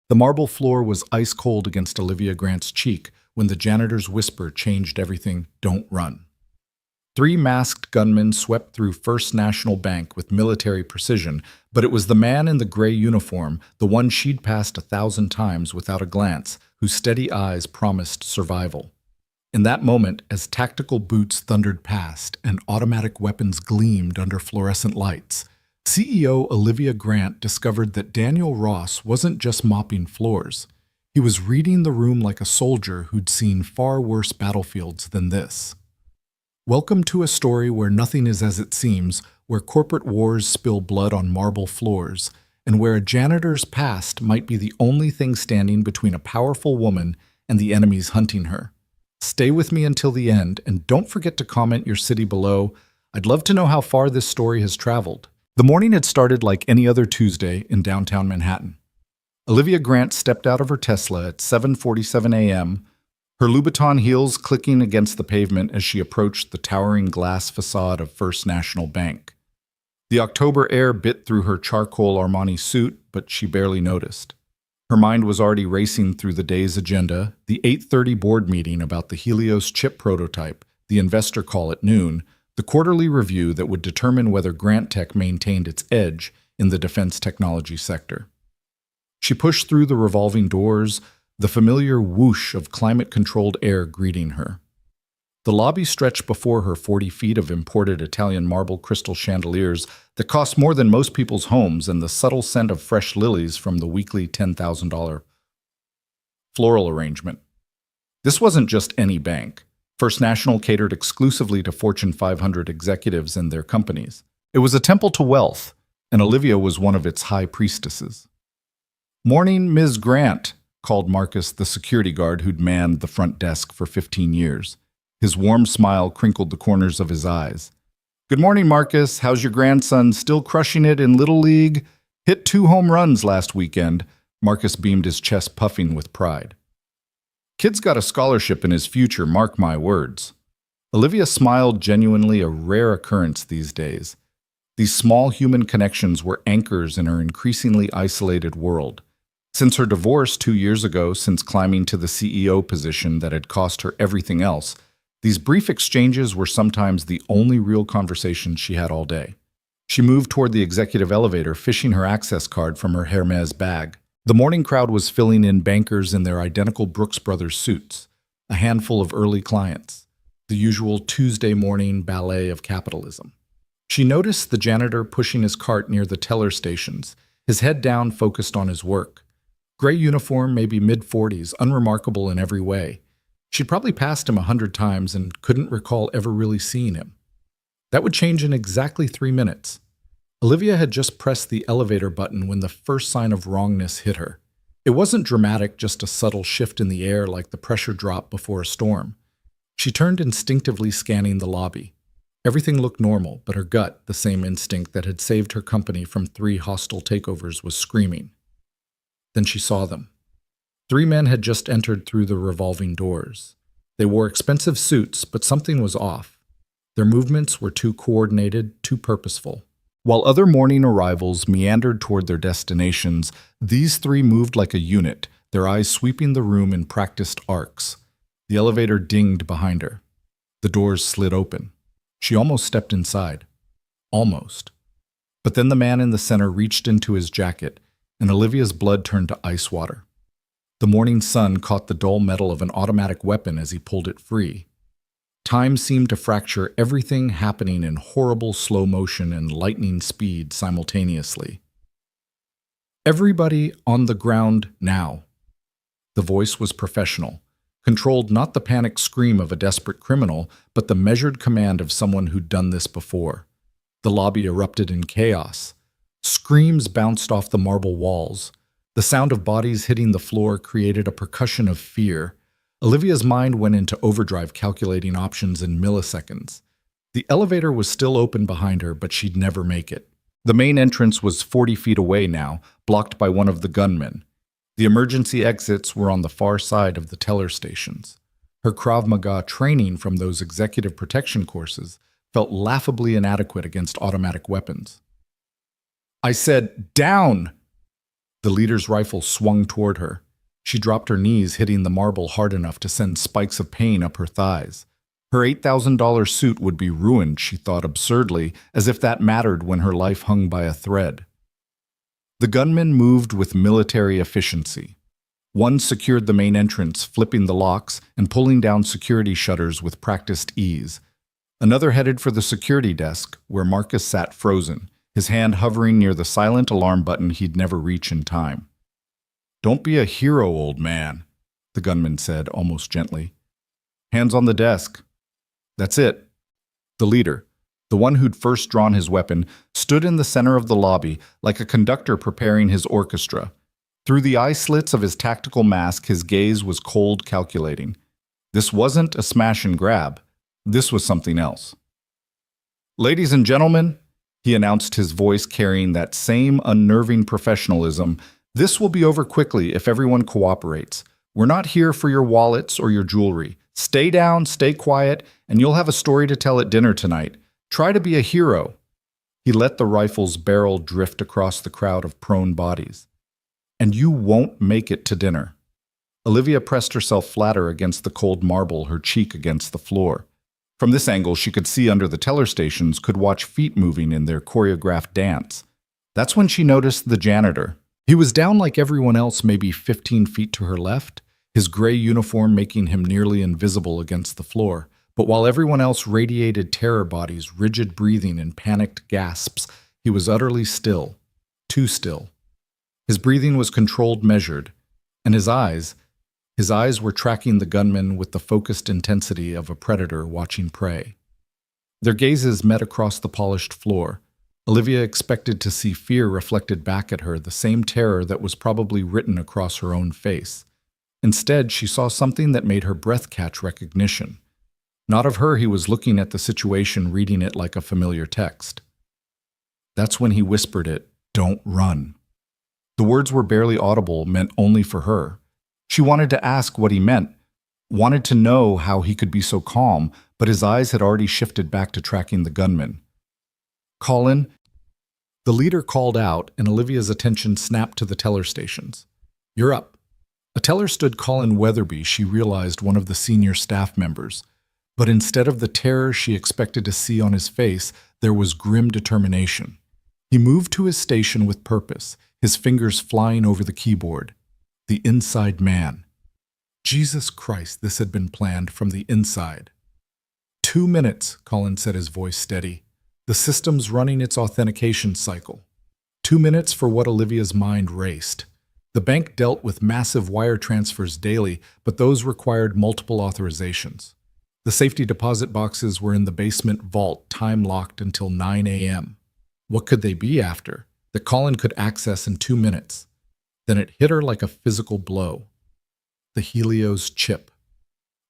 The marble floor was ice cold against Olivia Grant's cheek when the janitor's whisper changed everything. Don't run. Three masked gunmen swept through First National Bank with military precision, but it was the man in the gray uniform, the one she'd passed 1,000 times without a glance, whose steady eyes promised survival. In that moment, as tactical boots thundered past and automatic weapons gleamed under fluorescent lights, CEO Olivia Grant discovered that Daniel Ross wasn't just mopping floors. He was reading the room like a soldier who'd seen far worse battlefields than this. Welcome to a story where nothing is as it seems, where corporate wars spill blood on marble floors, and where a janitor's past might be the only thing standing between a powerful woman and the enemies hunting her. Stay with me until the end, and don't forget to comment your city below. I'd love to know how far this story has traveled. The morning had started like any other Tuesday in downtown Manhattan. Olivia Grant stepped out of her Tesla at 7:47 a.m., her Louboutin heels clicking against the pavement as she approached the towering glass facade of First National Bank. The October air bit through her charcoal Armani suit, but she barely noticed. Her mind was already racing through the day's agenda, the 8:30 board meeting about the Helios chip prototype, the investor call at noon, the quarterly review that would determine whether Grant Tech maintained its edge in the defense technology sector. She pushed through the revolving doors, the familiar whoosh of climate-controlled air greeting her. The lobby stretched before her 40 feet of imported Italian marble crystal chandeliers that cost more than most people's homes and the subtle scent of fresh lilies from the weekly $10,000 floral arrangement. This wasn't just any bank. First National catered exclusively to Fortune 500 executives and their companies. It was a temple to wealth, and Olivia was one of its high priestesses. "Morning, Ms. Grant," called Marcus, the security guard who'd manned the front desk for 15 years. His warm smile crinkled the corners of his eyes. "Good morning, Marcus. How's your grandson? Still crushing it in Little League? Hit 2 home runs last weekend." Marcus beamed, his chest puffing with pride. "Kid's got a scholarship in his future, mark my words." Olivia smiled, genuinely a rare occurrence these days. These small human connections were anchors in her increasingly isolated world. Since her divorce 2 years ago, since climbing to the CEO position that had cost her everything else, these brief exchanges were sometimes the only real conversations she had all day. She moved toward the executive elevator, fishing her access card from her Hermes bag. The morning crowd was filling in, bankers in their identical Brooks Brothers suits, a handful of early clients, the usual Tuesday morning ballet of capitalism. She noticed the janitor pushing his cart near the teller stations, his head down, focused on his work. Gray uniform, maybe mid-40s, unremarkable in every way. She'd probably passed him 100 times and couldn't recall ever really seeing him. That would change in exactly 3 minutes. Olivia had just pressed the elevator button when the first sign of wrongness hit her. It wasn't dramatic, just a subtle shift in the air like the pressure drop before a storm. She turned, instinctively scanning the lobby. Everything looked normal, but her gut, the same instinct that had saved her company from 3 hostile takeovers, was screaming. Then she saw them. 3 men had just entered through the revolving doors. They wore expensive suits, but something was off. Their movements were too coordinated, too purposeful. While other morning arrivals meandered toward their destinations, these 3 moved like a unit, their eyes sweeping the room in practiced arcs. The elevator dinged behind her. The doors slid open. She almost stepped inside. Almost. But then the man in the center reached into his jacket, and Olivia's blood turned to ice water. The morning sun caught the dull metal of an automatic weapon as he pulled it free. Time seemed to fracture, everything happening in horrible slow motion and lightning speed simultaneously. "Everybody on the ground now." The voice was professional, controlled not the panic scream of a desperate criminal, but the measured command of someone who'd done this before. The lobby erupted in chaos. Screams bounced off the marble walls. The sound of bodies hitting the floor created a percussion of fear. Olivia's mind went into overdrive, calculating options in milliseconds. The elevator was still open behind her, but she'd never make it. The main entrance was 40 feet away now, blocked by one of the gunmen. The emergency exits were on the far side of the teller stations. Her Krav Maga training from those executive protection courses felt laughably inadequate against automatic weapons. "I said, down!" The leader's rifle swung toward her. She dropped her knees, hitting the marble hard enough to send spikes of pain up her thighs. Her $8,000 suit would be ruined, she thought absurdly, as if that mattered when her life hung by a thread. The gunmen moved with military efficiency. One secured the main entrance, flipping the locks and pulling down security shutters with practiced ease. Another headed for the security desk, where Marcus sat frozen, his hand hovering near the silent alarm button he'd never reach in time. "Don't be a hero, old man," the gunman said, almost gently. "Hands on the desk." "That's it." The leader, the one who'd first drawn his weapon, stood in the center of the lobby, like a conductor preparing his orchestra. Through the eye slits of his tactical mask, his gaze was cold, calculating. This wasn't a smash and grab. This was something else. "Ladies and gentlemen," he announced, his voice carrying that same unnerving professionalism, "this will be over quickly if everyone cooperates. We're not here for your wallets or your jewelry. Stay down, stay quiet, and you'll have a story to tell at dinner tonight. Try to be a hero." He let the rifle's barrel drift across the crowd of prone bodies. "And you won't make it to dinner." Olivia pressed herself flatter against the cold marble, her cheek against the floor. From this angle, she could see under the teller stations, could watch feet moving in their choreographed dance. That's when she noticed the janitor. He was down like everyone else, maybe 15 feet to her left, his gray uniform making him nearly invisible against the floor. But while everyone else radiated terror bodies, rigid breathing, and panicked gasps, he was utterly still, too still. His breathing was controlled, measured, and his eyes were tracking the gunman with the focused intensity of a predator watching prey. Their gazes met across the polished floor. Olivia expected to see fear reflected back at her, the same terror that was probably written across her own face. Instead, she saw something that made her breath catch recognition. Not of her, he was looking at the situation, reading it like a familiar text. That's when he whispered it, "Don't run." The words were barely audible, meant only for her. She wanted to ask what he meant, wanted to know how he could be so calm, but his eyes had already shifted back to tracking the gunman. "Colin," the leader called out, and Olivia's attention snapped to the teller stations. "You're up." A teller stood Colin Weatherby, she realized, one of the senior staff members. But instead of the terror she expected to see on his face, there was grim determination. He moved to his station with purpose, his fingers flying over the keyboard. The inside man. Jesus Christ, this had been planned from the inside. 2 minutes, Colin said, his voice steady. The system's running its authentication cycle. 2 minutes for what Olivia's mind raced. The bank dealt with massive wire transfers daily, but those required multiple authorizations. The safety deposit boxes were in the basement vault, time-locked until 9 a.m. What could they be after? That Colin could access in 2 minutes. Then it hit her like a physical blow. The Helios chip.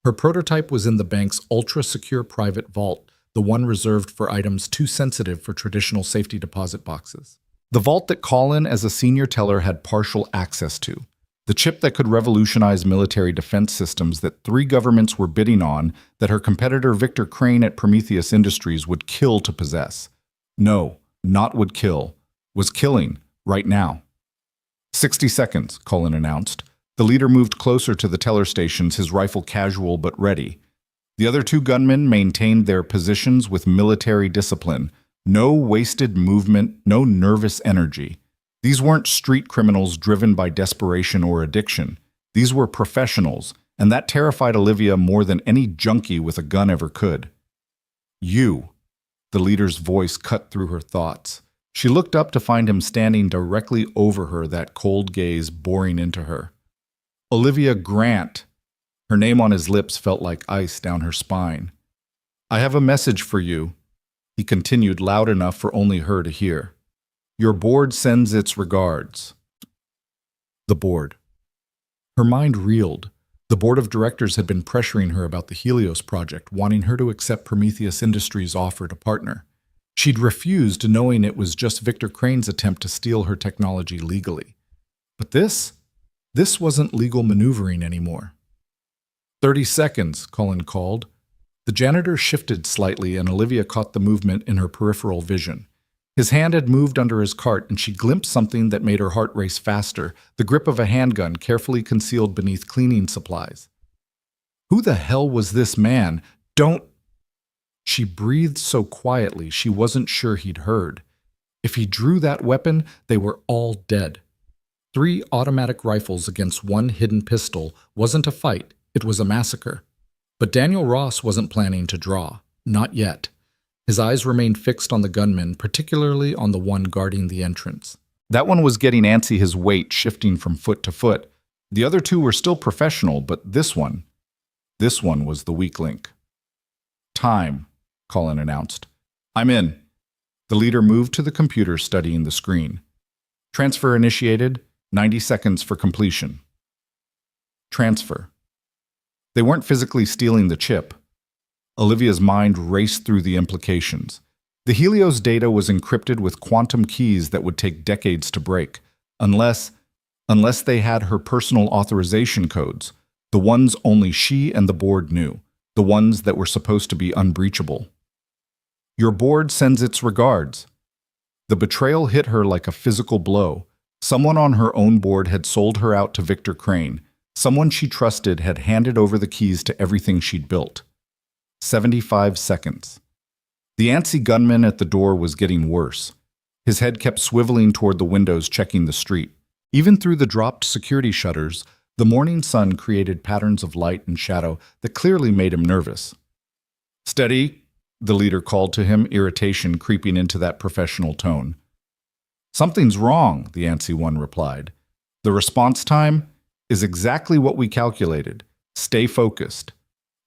Her prototype was in the bank's ultra-secure private vault, the one reserved for items too sensitive for traditional safety deposit boxes. The vault that Colin, as a senior teller, had partial access to. The chip that could revolutionize military defense systems that 3 governments were bidding on, that her competitor Victor Crane at Prometheus Industries would kill to possess. No, not would kill. Was killing, right now. 60 seconds, Colin announced. The leader moved closer to the teller stations, his rifle casual but ready. The other 2 gunmen maintained their positions with military discipline. No wasted movement, no nervous energy. These weren't street criminals driven by desperation or addiction. These were professionals, and that terrified Olivia more than any junkie with a gun ever could. "You," the leader's voice cut through her thoughts. She looked up to find him standing directly over her, that cold gaze boring into her. "Olivia Grant." Her name on his lips felt like ice down her spine. "I have a message for you," he continued, loud enough for only her to hear. "Your board sends its regards." The board. Her mind reeled. The board of directors had been pressuring her about the Helios project, wanting her to accept Prometheus Industries' offer to partner. She'd refused, knowing it was just Victor Crane's attempt to steal her technology legally. But this wasn't legal maneuvering anymore. 30 seconds, Colin called. The janitor shifted slightly, and Olivia caught the movement in her peripheral vision. His hand had moved under his cart, and she glimpsed something that made her heart race faster, the grip of a handgun carefully concealed beneath cleaning supplies. Who the hell was this man? Don't... She breathed so quietly she wasn't sure he'd heard. If he drew that weapon, they were all dead. 3 automatic rifles against 1 hidden pistol wasn't a fight, it was a massacre. But Daniel Ross wasn't planning to draw. Not yet. His eyes remained fixed on the gunman, particularly on the one guarding the entrance. That one was getting antsy, his weight shifting from foot to foot. The other 2 were still professional, but this one was the weak link. "Time," Colin announced. "I'm in." The leader moved to the computer, studying the screen. "Transfer initiated. 90 seconds for completion." Transfer. They weren't physically stealing the chip. Olivia's mind raced through the implications. The Helios data was encrypted with quantum keys that would take decades to break, unless they had her personal authorization codes, the ones only she and the board knew, the ones that were supposed to be unbreachable. "Your board sends its regards." The betrayal hit her like a physical blow. Someone on her own board had sold her out to Victor Crane. Someone she trusted had handed over the keys to everything she'd built. 75 seconds. The antsy gunman at the door was getting worse. His head kept swiveling toward the windows, checking the street. Even through the dropped security shutters, the morning sun created patterns of light and shadow that clearly made him nervous. "Steady," the leader called to him, irritation creeping into that professional tone. "Something's wrong," the antsy one replied. "The response time is exactly what we calculated. Stay focused."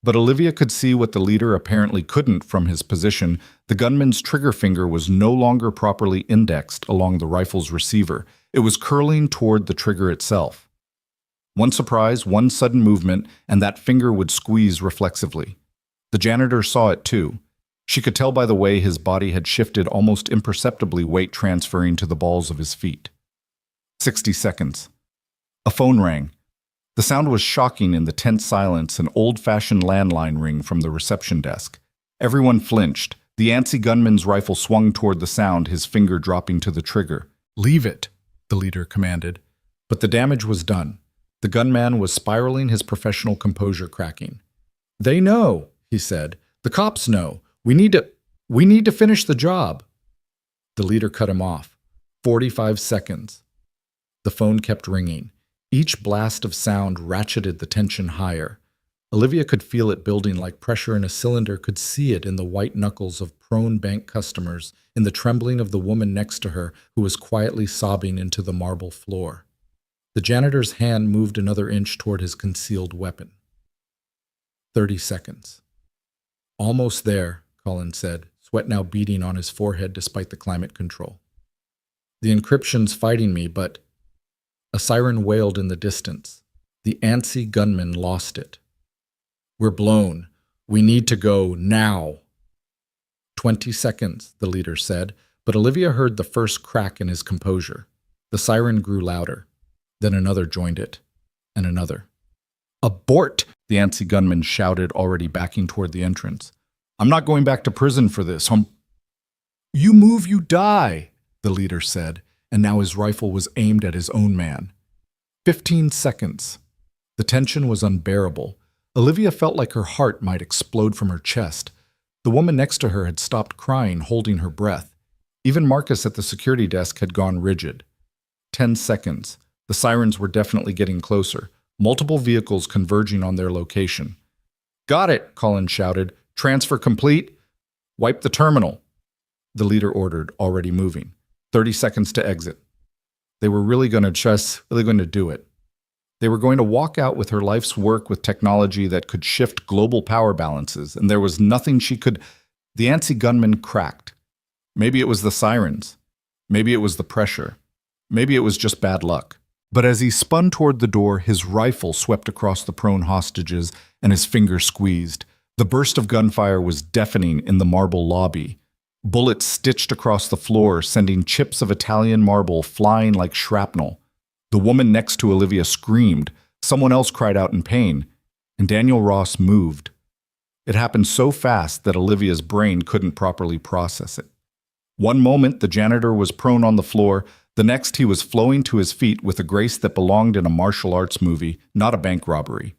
But Olivia could see what the leader apparently couldn't from his position. The gunman's trigger finger was no longer properly indexed along the rifle's receiver. It was curling toward the trigger itself. One surprise, one sudden movement, and that finger would squeeze reflexively. The janitor saw it too. She could tell by the way his body had shifted, almost imperceptibly, weight transferring to the balls of his feet. 60 seconds. A phone rang. The sound was shocking in the tense silence, an old-fashioned landline ring from the reception desk. Everyone flinched. The antsy gunman's rifle swung toward the sound, his finger dropping to the trigger. "Leave it," the leader commanded. But the damage was done. The gunman was spiraling, his professional composure cracking. "They know," he said. "The cops know. We need to finish the job." The leader cut him off. 45 seconds. The phone kept ringing. Each blast of sound ratcheted the tension higher. Olivia could feel it building like pressure in a cylinder, could see it in the white knuckles of prone bank customers, in the trembling of the woman next to her who was quietly sobbing into the marble floor. The janitor's hand moved another inch toward his concealed weapon. 30 seconds. "Almost there," Colin said, sweat now beading on his forehead despite the climate control. "The encryption's fighting me, but..." A siren wailed in the distance. The antsy gunman lost it. "We're blown. We need to go now." 20 seconds, the leader said, but Olivia heard the first crack in his composure. The siren grew louder. Then another joined it, and another. "Abort!" the antsy gunman shouted, already backing toward the entrance. "I'm not going back to prison for this. "You move, you die," the leader said, and now his rifle was aimed at his own man. 15 seconds. The tension was unbearable. Olivia felt like her heart might explode from her chest. The woman next to her had stopped crying, holding her breath. Even Marcus at the security desk had gone rigid. 10 seconds. The sirens were definitely getting closer, multiple vehicles converging on their location. "Got it," Colin shouted. "Transfer complete. Wipe the terminal." The leader ordered, already moving. 30 seconds to exit. They were really going to do it. They were going to walk out with her life's work with technology that could shift global power balances, and there was nothing she could... The antsy gunman cracked. Maybe it was the sirens. Maybe it was the pressure. Maybe it was just bad luck. But as he spun toward the door, his rifle swept across the prone hostages, and his finger squeezed. The burst of gunfire was deafening in the marble lobby. Bullets stitched across the floor, sending chips of Italian marble flying like shrapnel. The woman next to Olivia screamed. Someone else cried out in pain. And Daniel Ross moved. It happened so fast that Olivia's brain couldn't properly process it. One moment, the janitor was prone on the floor. The next, he was flowing to his feet with a grace that belonged in a martial arts movie, not a bank robbery.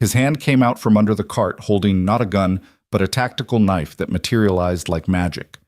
His hand came out from under the cart, holding not a gun, but a tactical knife that materialized like magic.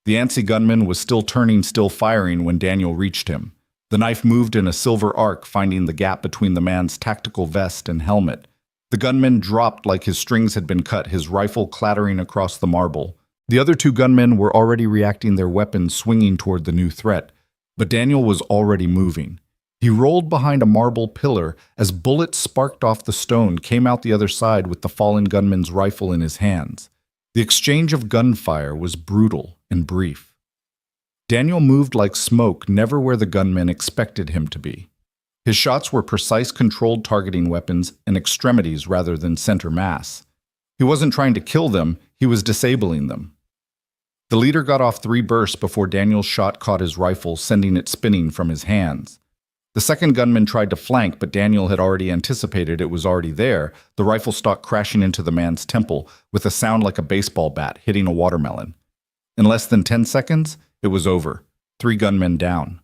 The antsy gunman was still turning, still firing when Daniel reached him. The knife moved in a silver arc, finding the gap between the man's tactical vest and helmet. The gunman dropped like his strings had been cut, his rifle clattering across the marble. The other two gunmen were already reacting, their weapons swinging toward the new threat. But Daniel was already moving. He rolled behind a marble pillar as bullets sparked off the stone, came out the other side with the fallen gunman's rifle in his hands. The exchange of gunfire was brutal and brief. Daniel moved like smoke, never where the gunman expected him to be. His shots were precise, controlled targeting weapons and extremities rather than center mass. He wasn't trying to kill them, he was disabling them. The leader got off 3 bursts before Daniel's shot caught his rifle, sending it spinning from his hands. The second gunman tried to flank, but Daniel had already anticipated it was already there, the rifle stock crashing into the man's temple with a sound like a baseball bat hitting a watermelon. In less than 10 seconds, it was over. 3 gunmen down.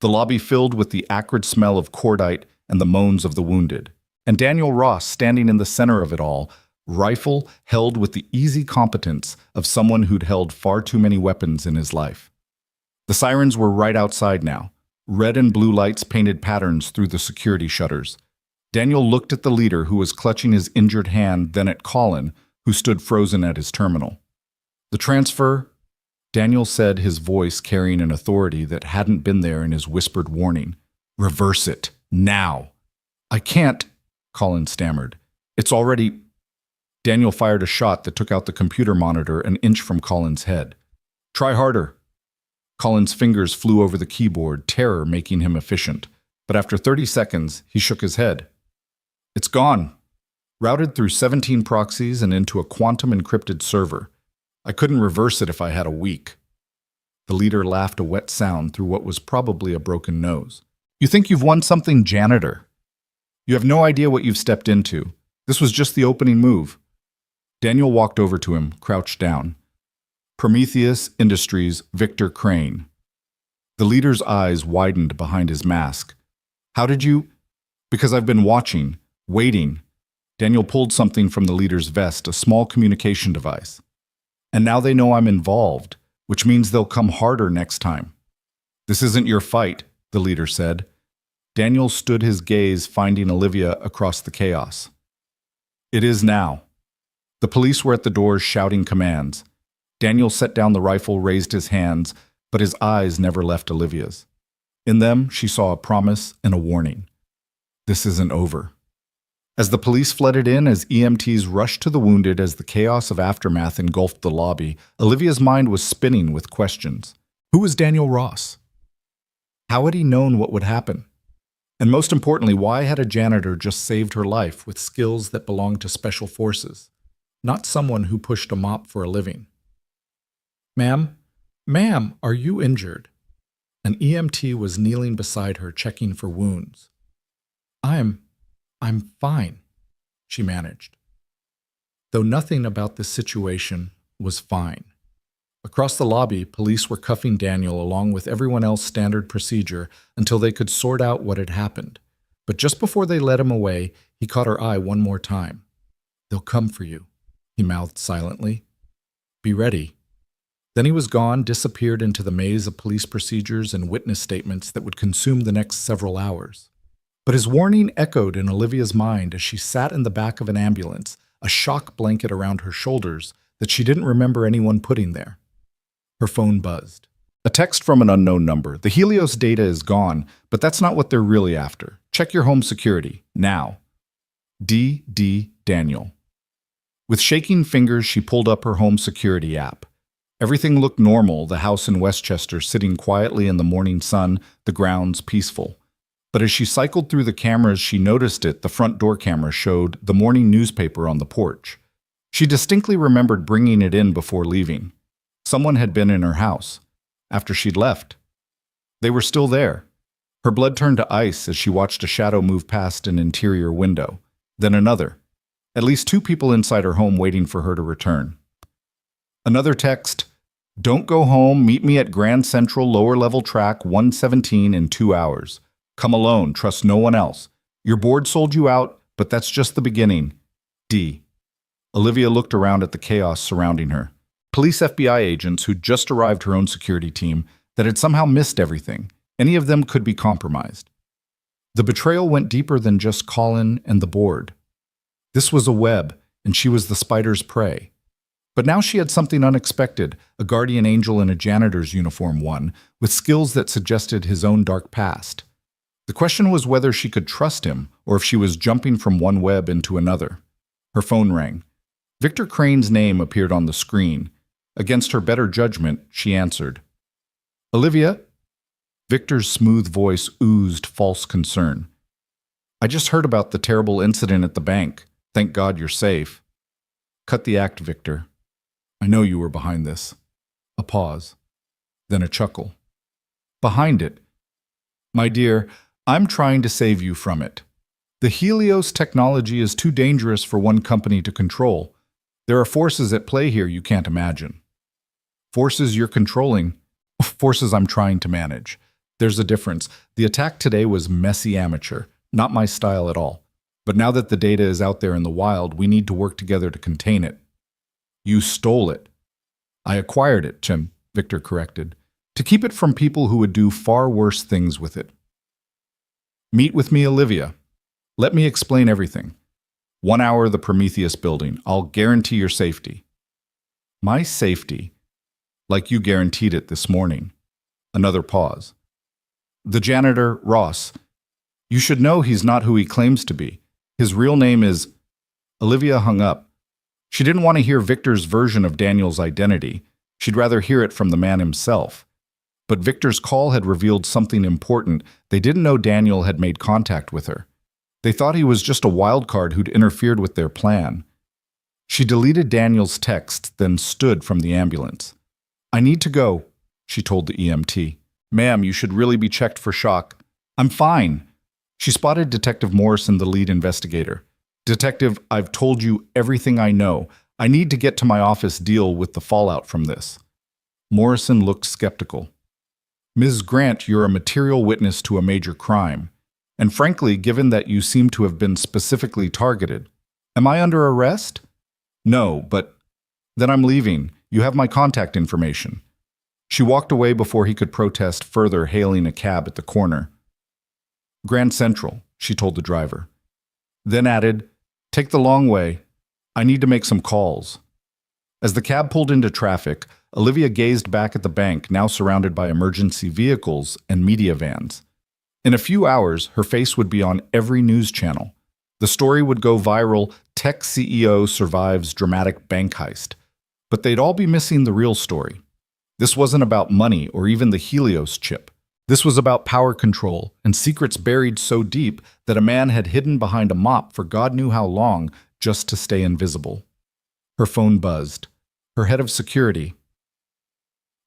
The lobby filled with the acrid smell of cordite and the moans of the wounded. And Daniel Ross, standing in the center of it all, rifle held with the easy competence of someone who'd held far too many weapons in his life. The sirens were right outside now. Red and blue lights painted patterns through the security shutters. Daniel looked at the leader, who was clutching his injured hand, then at Colin, who stood frozen at his terminal. The transfer, Daniel said, his voice carrying an authority that hadn't been there in his whispered warning. Reverse it, now. I can't, Colin stammered. It's already... Daniel fired a shot that took out the computer monitor an inch from Colin's head. Try harder. Colin's fingers flew over the keyboard, terror making him efficient. But after 30 seconds, he shook his head. It's gone. Routed through 17 proxies and into a quantum-encrypted server. I couldn't reverse it if I had a week. The leader laughed a wet sound through what was probably a broken nose. You think you've won something, Janitor? You have no idea what you've stepped into. This was just the opening move. Daniel walked over to him, crouched down. Prometheus Industries, Victor Crane. The leader's eyes widened behind his mask. How did you... Because I've been watching, waiting. Daniel pulled something from the leader's vest, a small communication device. And now they know I'm involved, which means they'll come harder next time. This isn't your fight, the leader said. Daniel stood his gaze, finding Olivia across the chaos. It is now. The police were at the doors shouting commands. Daniel set down the rifle, raised his hands, but his eyes never left Olivia's. In them, she saw a promise and a warning. This isn't over. As the police flooded in, as EMTs rushed to the wounded, as the chaos of aftermath engulfed the lobby, Olivia's mind was spinning with questions. Who was Daniel Ross? How had he known what would happen? And most importantly, why had a janitor just saved her life with skills that belonged to special forces, not someone who pushed a mop for a living? Ma'am, are you injured? An EMT was kneeling beside her, checking for wounds. I'm fine, she managed. Though nothing about this situation was fine. Across the lobby, police were cuffing Daniel along with everyone else, standard procedure, until they could sort out what had happened. But just before they led him away, he caught her eye one more time. They'll come for you, he mouthed silently. Be ready. Then he was gone, disappeared into the maze of police procedures and witness statements that would consume the next several hours. But his warning echoed in Olivia's mind as she sat in the back of an ambulance, a shock blanket around her shoulders that she didn't remember anyone putting there. Her phone buzzed. A text from an unknown number. The Helios data is gone, but that's not what they're really after. Check your home security, now. D. Daniel. With shaking fingers, she pulled up her home security app. Everything looked normal, the house in Westchester sitting quietly in the morning sun, the grounds peaceful. But as she cycled through the cameras, she noticed it. The front door camera showed the morning newspaper on the porch. She distinctly remembered bringing it in before leaving. Someone had been in her house. After she'd left. They were still there. Her blood turned to ice as she watched a shadow move past an interior window. Then another. At least 2 people inside her home waiting for her to return. Another text. Don't go home. Meet me at Grand Central Lower Level Track 117 in 2 hours. Come alone. Trust no one else. Your board sold you out, but that's just the beginning. D. Olivia looked around at the chaos surrounding her. Police FBI agents who'd just arrived her own security team that had somehow missed everything. Any of them could be compromised. The betrayal went deeper than just Colin and the board. This was a web, and she was the spider's prey. But now she had something unexpected, a guardian angel in a janitor's uniform one, with skills that suggested his own dark past. The question was whether she could trust him, or if she was jumping from one web into another. Her phone rang. Victor Crane's name appeared on the screen. Against her better judgment, she answered. Olivia? Victor's smooth voice oozed false concern. I just heard about the terrible incident at the bank. Thank God you're safe. Cut the act, Victor. I know you were behind this. A pause. Then a chuckle. Behind it? My dear, I'm trying to save you from it. The Helios technology is too dangerous for one company to control. There are forces at play here you can't imagine. Forces you're controlling, forces I'm trying to manage. There's a difference. The attack today was messy amateur, not my style at all. But now that the data is out there in the wild, we need to work together to contain it. You stole it. I acquired it, Victor corrected, to keep it from people who would do far worse things with it. Meet with me, Olivia. Let me explain everything. 1 hour, the Prometheus building. I'll guarantee your safety. My safety? Like you guaranteed it this morning. Another pause. The janitor, Ross. You should know he's not who he claims to be. His real name is... Olivia hung up. She didn't want to hear Victor's version of Daniel's identity. She'd rather hear it from the man himself. But Victor's call had revealed something important. They didn't know Daniel had made contact with her. They thought he was just a wild card who'd interfered with their plan. She deleted Daniel's text, then stood from the ambulance. I need to go, she told the EMT. Ma'am, you should really be checked for shock. I'm fine. She spotted Detective Morrison, the lead investigator. Detective, I've told you everything I know. I need to get to my office deal with the fallout from this. Morrison looked skeptical. Ms. Grant, you're a material witness to a major crime. And frankly, given that you seem to have been specifically targeted, am I under arrest? No, but then I'm leaving. You have my contact information. She walked away before he could protest further, hailing a cab at the corner. Grand Central, she told the driver. Then added, take the long way. I need to make some calls. As the cab pulled into traffic, Olivia gazed back at the bank, now surrounded by emergency vehicles and media vans. In a few hours, her face would be on every news channel. The story would go viral, tech CEO survives dramatic bank heist. But they'd all be missing the real story. This wasn't about money or even the Helios chip. This was about power control and secrets buried so deep that a man had hidden behind a mop for God knew how long just to stay invisible. Her phone buzzed. Her head of security.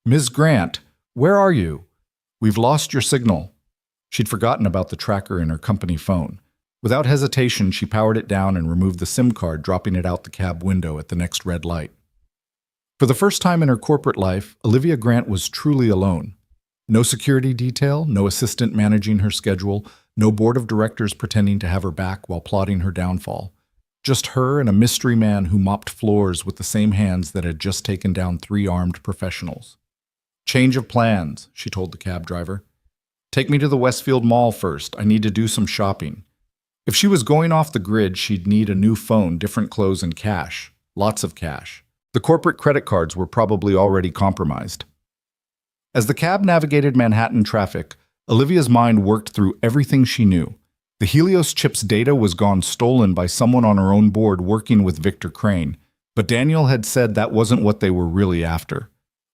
Ms. Grant, where are you? We've lost your signal. She'd forgotten about the tracker in her company phone. Without hesitation, she powered it down and removed the SIM card, dropping it out the cab window at the next red light. For the first time in her corporate life, Olivia Grant was truly alone. No security detail, no assistant managing her schedule, no board of directors pretending to have her back while plotting her downfall. Just her and a mystery man who mopped floors with the same hands that had just taken down 3 armed professionals. Change of plans, she told the cab driver. Take me to the Westfield Mall first. I need to do some shopping. If she was going off the grid, she'd need a new phone, different clothes, and cash. Lots of cash. The corporate credit cards were probably already compromised. As the cab navigated Manhattan traffic, Olivia's mind worked through everything she knew. The Helios chip's data was gone stolen by someone on her own board working with Victor Crane, but Daniel had said that wasn't what they were really after.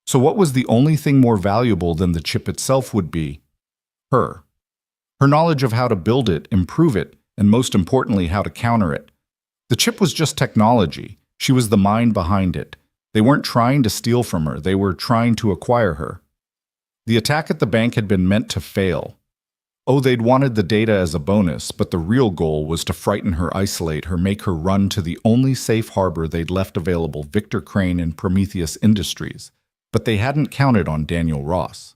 So what was the only thing more valuable than the chip itself would be? Her. Her knowledge of how to build it, improve it, and most importantly, how to counter it. The chip was just technology. She was the mind behind it. They weren't trying to steal from her. They were trying to acquire her. The attack at the bank had been meant to fail. Oh, they'd wanted the data as a bonus, but the real goal was to frighten her, isolate her, make her run to the only safe harbor they'd left available, Victor Crane and Prometheus Industries. But they hadn't counted on Daniel Ross.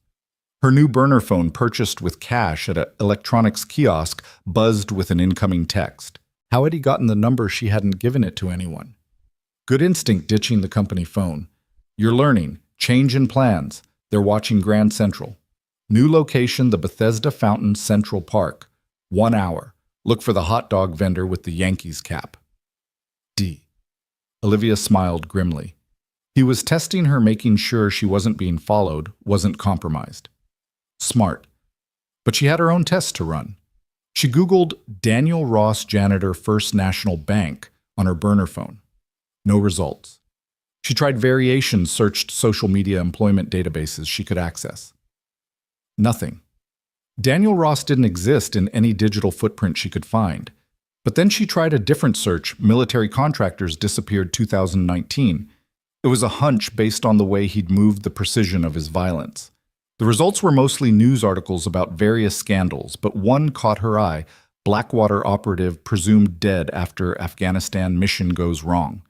Her new burner phone purchased with cash at an electronics kiosk buzzed with an incoming text. How had he gotten the number she hadn't given it to anyone? Good instinct ditching the company phone. You're learning. Change in plans. They're watching Grand Central. New location, the Bethesda Fountain Central Park. 1 hour. Look for the hot dog vendor with the Yankees cap. D. Olivia smiled grimly. He was testing her, making sure she wasn't being followed, wasn't compromised. Smart. But she had her own tests to run. She Googled Daniel Ross Janitor First National Bank on her burner phone. No results. She tried variations, searched social media employment databases she could access. Nothing. Daniel Ross didn't exist in any digital footprint she could find. But then she tried a different search, military contractors disappeared 2019. It was a hunch based on the way he'd moved, the precision of his violence. The results were mostly news articles about various scandals, but one caught her eye: Blackwater operative presumed dead after Afghanistan mission goes wrong.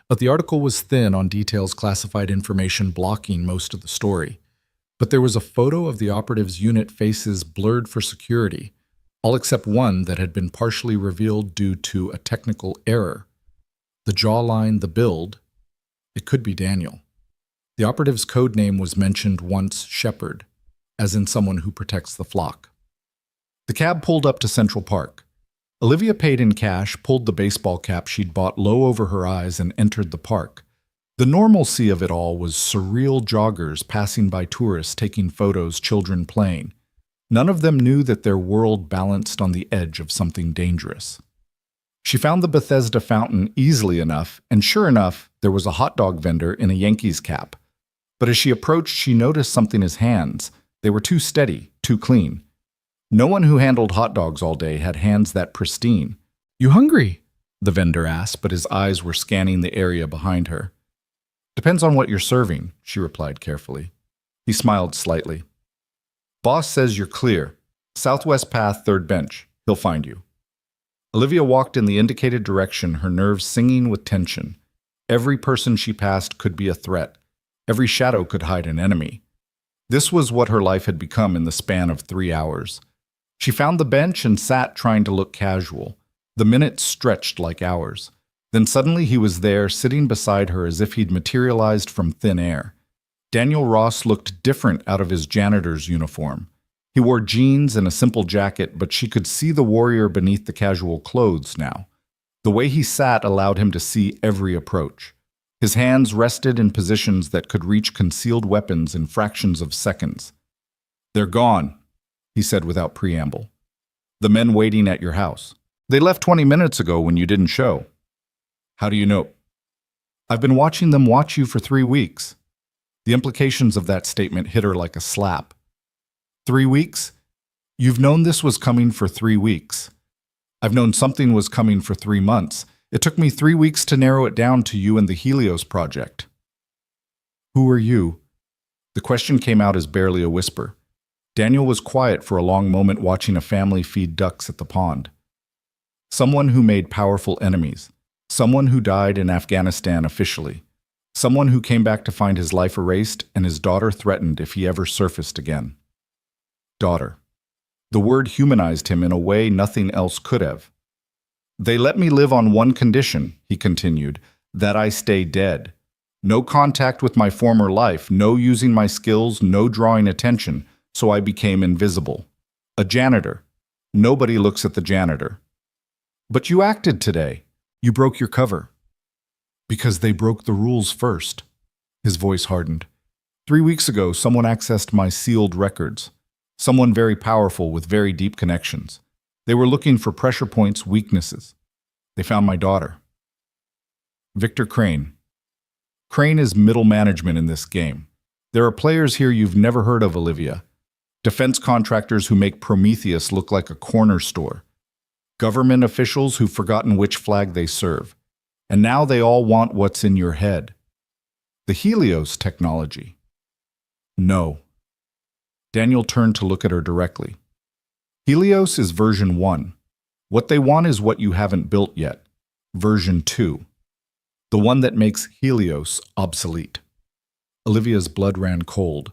But the article was thin on details, classified information blocking most of the story. But there was a photo of the operative's unit faces blurred for security, all except one that had been partially revealed due to a technical error. The jawline, the build, it could be Daniel. The operative's code name was mentioned once, Shepherd, as in someone who protects the flock. The cab pulled up to Central Park. Olivia paid in cash, pulled the baseball cap she'd bought low over her eyes, and entered the park. The normalcy of it all was surreal: joggers passing by, tourists taking photos, children playing. None of them knew that their world balanced on the edge of something dangerous. She found the Bethesda Fountain easily enough, and sure enough, there was a hot dog vendor in a Yankees cap. But as she approached, she noticed something: his hands. They were too steady, too clean. No one who handled hot dogs all day had hands that pristine. "You hungry?" the vendor asked, but his eyes were scanning the area behind her. "Depends on what you're serving," she replied carefully. He smiled slightly. "Boss says you're clear. Southwest Path, third bench. He'll find you." Olivia walked in the indicated direction, her nerves singing with tension. Every person she passed could be a threat. Every shadow could hide an enemy. This was what her life had become in the span of 3 hours. She found the bench and sat, trying to look casual. The minutes stretched like hours. Then suddenly he was there, sitting beside her as if he'd materialized from thin air. Daniel Ross looked different out of his janitor's uniform. He wore jeans and a simple jacket, but she could see the warrior beneath the casual clothes now. The way he sat allowed him to see every approach. His hands rested in positions that could reach concealed weapons in fractions of seconds. "They're gone," he said without preamble. "The men waiting at your house. They left 20 minutes ago when you didn't show." "How do you know?" "I've been watching them watch you for 3 weeks." The implications of that statement hit her like a slap. 3 weeks? You've known this was coming for 3 weeks. I've known something was coming for 3 months. It took me 3 weeks to narrow it down to you and the Helios project. "Who are you?" The question came out as barely a whisper. Daniel was quiet for a long moment, watching a family feed ducks at the pond. Someone who made powerful enemies. Someone who died in Afghanistan officially. Someone who came back to find his life erased and his daughter threatened if he ever surfaced again. Daughter. The word humanized him in a way nothing else could have. "They let me live on one condition," he continued, "that I stay dead. No contact with my former life, no using my skills, no drawing attention, so I became invisible. A janitor. Nobody looks at the janitor." "But you acted today. You broke your cover." "Because they broke the rules first." His voice hardened. 3 weeks ago, someone accessed my sealed records. Someone very powerful with very deep connections. They were looking for pressure points, weaknesses. They found my daughter. Victor Crane. Crane is middle management in this game. There are players here you've never heard of, Olivia. Defense contractors who make Prometheus look like a corner store. Government officials who've forgotten which flag they serve. And now they all want what's in your head. The Helios technology. No. Daniel turned to look at her directly. Helios is version 1. What they want is what you haven't built yet. Version 2. The one that makes Helios obsolete. Olivia's blood ran cold.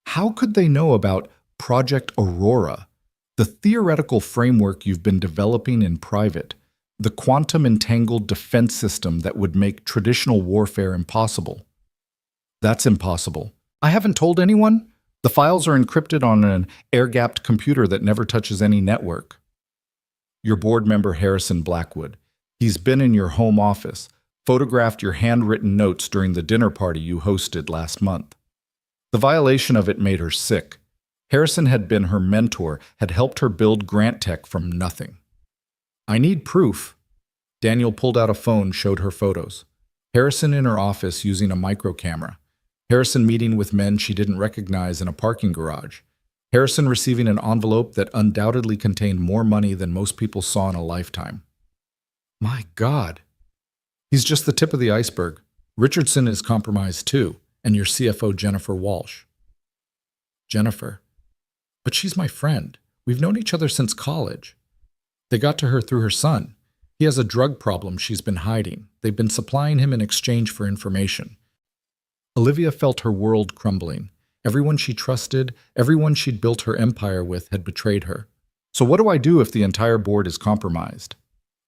How could they know about Project Aurora, the theoretical framework you've been developing in private, the quantum-entangled defense system that would make traditional warfare impossible? That's impossible. I haven't told anyone. The files are encrypted on an air-gapped computer that never touches any network. Your board member Harrison Blackwood. He's been in your home office, photographed your handwritten notes during the dinner party you hosted last month. The violation of it made her sick. Harrison had been her mentor, had helped her build Grant Tech from nothing. I need proof. Daniel pulled out a phone, showed her photos. Harrison in her office using a micro camera. Harrison meeting with men she didn't recognize in a parking garage. Harrison receiving an envelope that undoubtedly contained more money than most people saw in a lifetime. My God. He's just the tip of the iceberg. Richardson is compromised too, and your CFO Jennifer Walsh. Jennifer. But she's my friend. We've known each other since college. They got to her through her son. He has a drug problem she's been hiding. They've been supplying him in exchange for information. Olivia felt her world crumbling. Everyone she trusted, everyone she'd built her empire with had betrayed her. So what do I do if the entire board is compromised?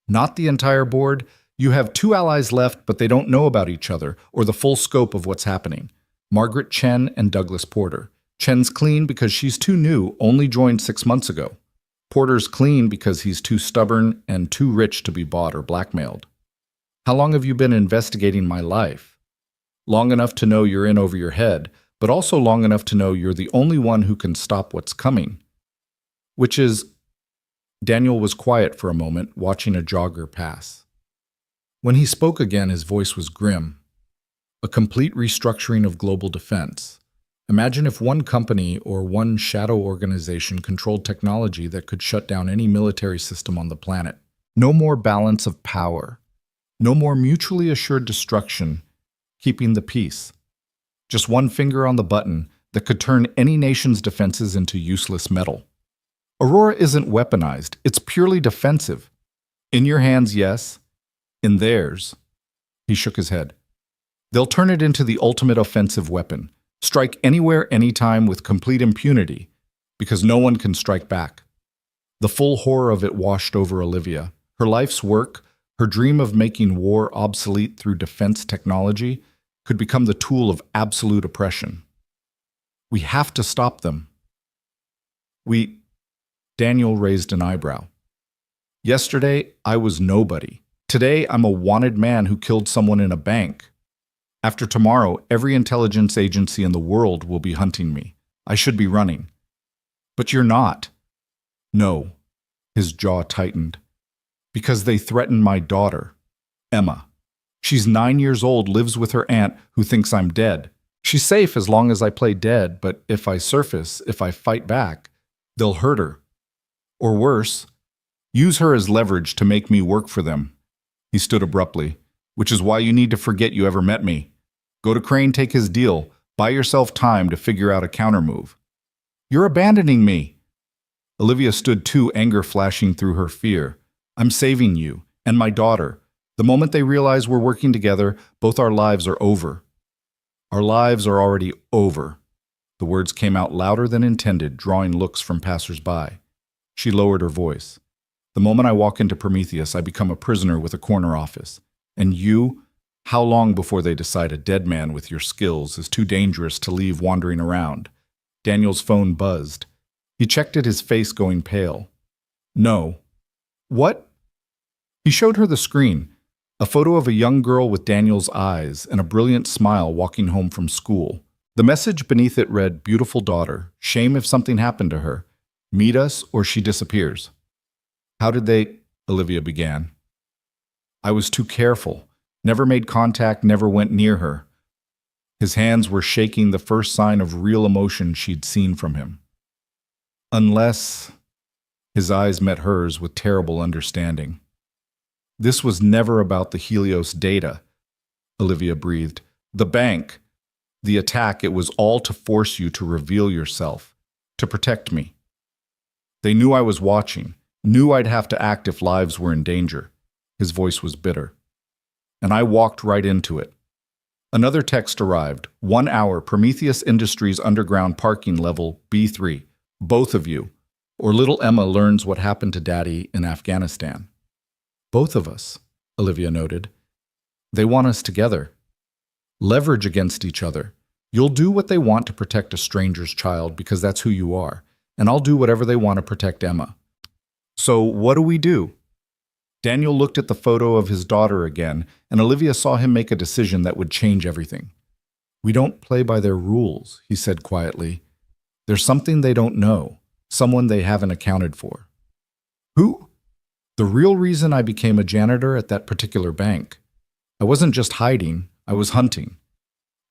Not the entire board. You have 2 allies left, but they don't know about each other or the full scope of what's happening. Margaret Chen and Douglas Porter. Chen's clean because she's too new, only joined 6 months ago. Porter's clean because he's too stubborn and too rich to be bought or blackmailed. How long have you been investigating my life? Long enough to know you're in over your head, but also long enough to know you're the only one who can stop what's coming. Which is... Daniel was quiet for a moment, watching a jogger pass. When he spoke again, his voice was grim. A complete restructuring of global defense. Imagine if one company or one shadow organization controlled technology that could shut down any military system on the planet. No more balance of power. No more mutually assured destruction, keeping the peace. Just one finger on the button that could turn any nation's defenses into useless metal. Aurora isn't weaponized. It's purely defensive. In your hands, yes. In theirs. He shook his head. They'll turn it into the ultimate offensive weapon. Strike anywhere, anytime with complete impunity, because no one can strike back. The full horror of it washed over Olivia. Her life's work, her dream of making war obsolete through defense technology, could become the tool of absolute oppression. We have to stop them. Daniel raised an eyebrow. Yesterday, I was nobody. Today, I'm a wanted man who killed someone in a bank. After tomorrow, every intelligence agency in the world will be hunting me. I should be running. But you're not. No. His jaw tightened. Because they threatened my daughter, Emma. She's 9 years old, lives with her aunt who thinks I'm dead. She's safe as long as I play dead, but if I surface, if I fight back, they'll hurt her. Or worse, use her as leverage to make me work for them. He stood abruptly. Which is why you need to forget you ever met me. Go to Crane, take his deal. Buy yourself time to figure out a countermove. You're abandoning me. Olivia stood too, anger flashing through her fear. I'm saving you, and my daughter. The moment they realize we're working together, both our lives are over. Our lives are already over. The words came out louder than intended, drawing looks from passers-by. She lowered her voice. The moment I walk into Prometheus, I become a prisoner with a corner office. And you, how long before they decide a dead man with your skills is too dangerous to leave wandering around? Daniel's phone buzzed. He checked it, his face going pale. No. What? He showed her the screen, a photo of a young girl with Daniel's eyes and a brilliant smile walking home from school. The message beneath it read, "Beautiful daughter, shame if something happened to her. Meet us or she disappears." How did they? Olivia began. I was too careful. Never made contact, never went near her. His hands were shaking, the first sign of real emotion she'd seen from him. Unless... His eyes met hers with terrible understanding. This was never about the Helios data, Olivia breathed. The bank, the attack, it was all to force you to reveal yourself, to protect me. They knew I was watching, knew I'd have to act if lives were in danger. His voice was bitter. And I walked right into it. Another text arrived. 1 hour, Prometheus Industries underground parking level B3. Both of you. Or little Emma learns what happened to Daddy in Afghanistan. Both of us, Olivia noted. They want us together. Leverage against each other. You'll do what they want to protect a stranger's child because that's who you are, and I'll do whatever they want to protect Emma. So what do we do? Daniel looked at the photo of his daughter again, and Olivia saw him make a decision that would change everything. We don't play by their rules, he said quietly. There's something they don't know, someone they haven't accounted for. Who? The real reason I became a janitor at that particular bank. I wasn't just hiding, I was hunting.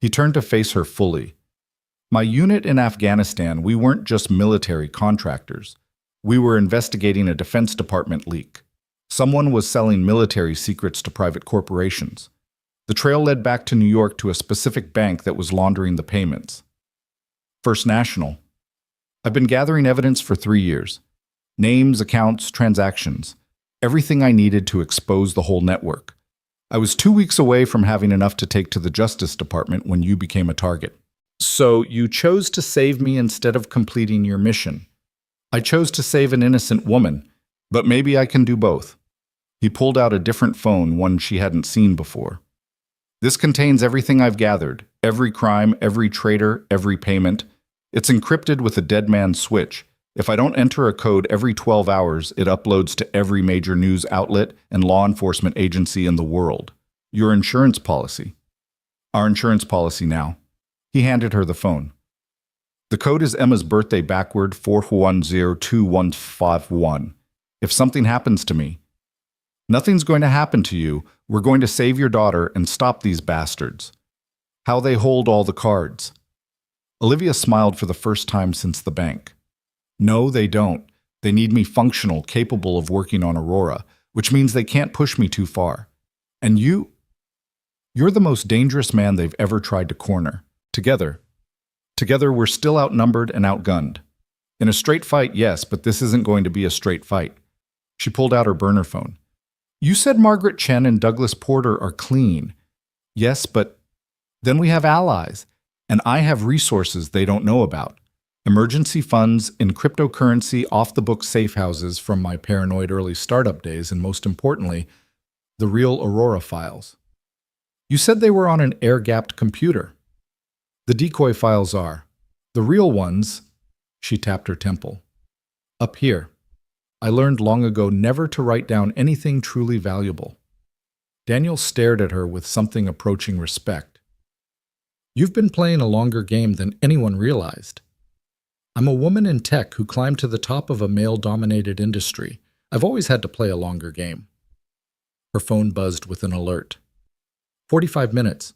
He turned to face her fully. My unit in Afghanistan, we weren't just military contractors. We were investigating a Defense Department leak. Someone was selling military secrets to private corporations. The trail led back to New York to a specific bank that was laundering the payments. First National. I've been gathering evidence for 3 years. Names, accounts, transactions. Everything I needed to expose the whole network. I was 2 weeks away from having enough to take to the Justice Department when you became a target. So you chose to save me instead of completing your mission. I chose to save an innocent woman, but maybe I can do both. He pulled out a different phone, one she hadn't seen before. This contains everything I've gathered, every crime, every traitor, every payment. It's encrypted with a dead man's switch. If I don't enter a code every 12 hours, it uploads to every major news outlet and law enforcement agency in the world. Your insurance policy. Our insurance policy now. He handed her the phone. The code is Emma's birthday backward, 4102151. If something happens to me, nothing's going to happen to you. We're going to save your daughter and stop these bastards. How they hold all the cards. Olivia smiled for the first time since the bank. No, they don't. They need me functional, capable of working on Aurora, which means they can't push me too far. And you're the most dangerous man they've ever tried to corner. Together we're still outnumbered and outgunned. In a straight fight, yes, but this isn't going to be a straight fight. She pulled out her burner phone. You said Margaret Chen and Douglas Porter are clean. Yes, but then we have allies, and I have resources they don't know about. Emergency funds in cryptocurrency, off-the-book safe houses from my paranoid early startup days, and most importantly, the real Aurora files. You said they were on an air-gapped computer. The decoy files are. The real ones, she tapped her temple. Up here. I learned long ago never to write down anything truly valuable. Daniel stared at her with something approaching respect. You've been playing a longer game than anyone realized. I'm a woman in tech who climbed to the top of a male-dominated industry. I've always had to play a longer game. Her phone buzzed with an alert. 45 minutes.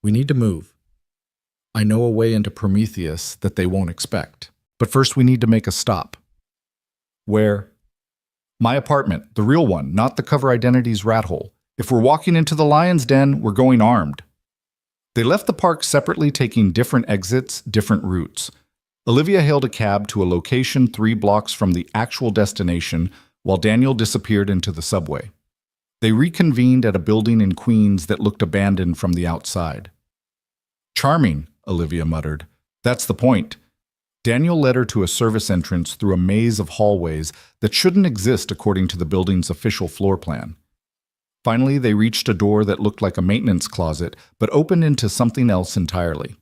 We need to move. I know a way into Prometheus that they won't expect. But first we need to make a stop. Where? My apartment, the real one, not the cover identity's rat hole. If we're walking into the lion's den, we're going armed. They left the park separately, taking different exits, different routes. Olivia hailed a cab to a location 3 blocks from the actual destination, while Daniel disappeared into the subway. They reconvened at a building in Queens that looked abandoned from the outside. Charming, Olivia muttered. That's the point. Daniel led her to a service entrance through a maze of hallways that shouldn't exist according to the building's official floor plan. Finally, they reached a door that looked like a maintenance closet, but opened into something else entirely.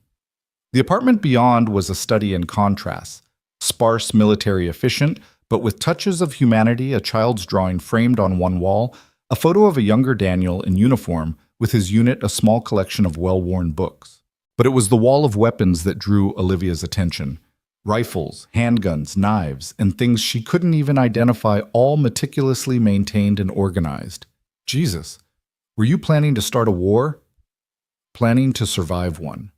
The apartment beyond was a study in contrasts, sparse, military efficient, but with touches of humanity, a child's drawing framed on one wall, a photo of a younger Daniel in uniform, with his unit a small collection of well-worn books. But it was the wall of weapons that drew Olivia's attention. Rifles, handguns, knives, and things she couldn't even identify, all meticulously maintained and organized. Jesus, were you planning to start a war? Planning to survive one.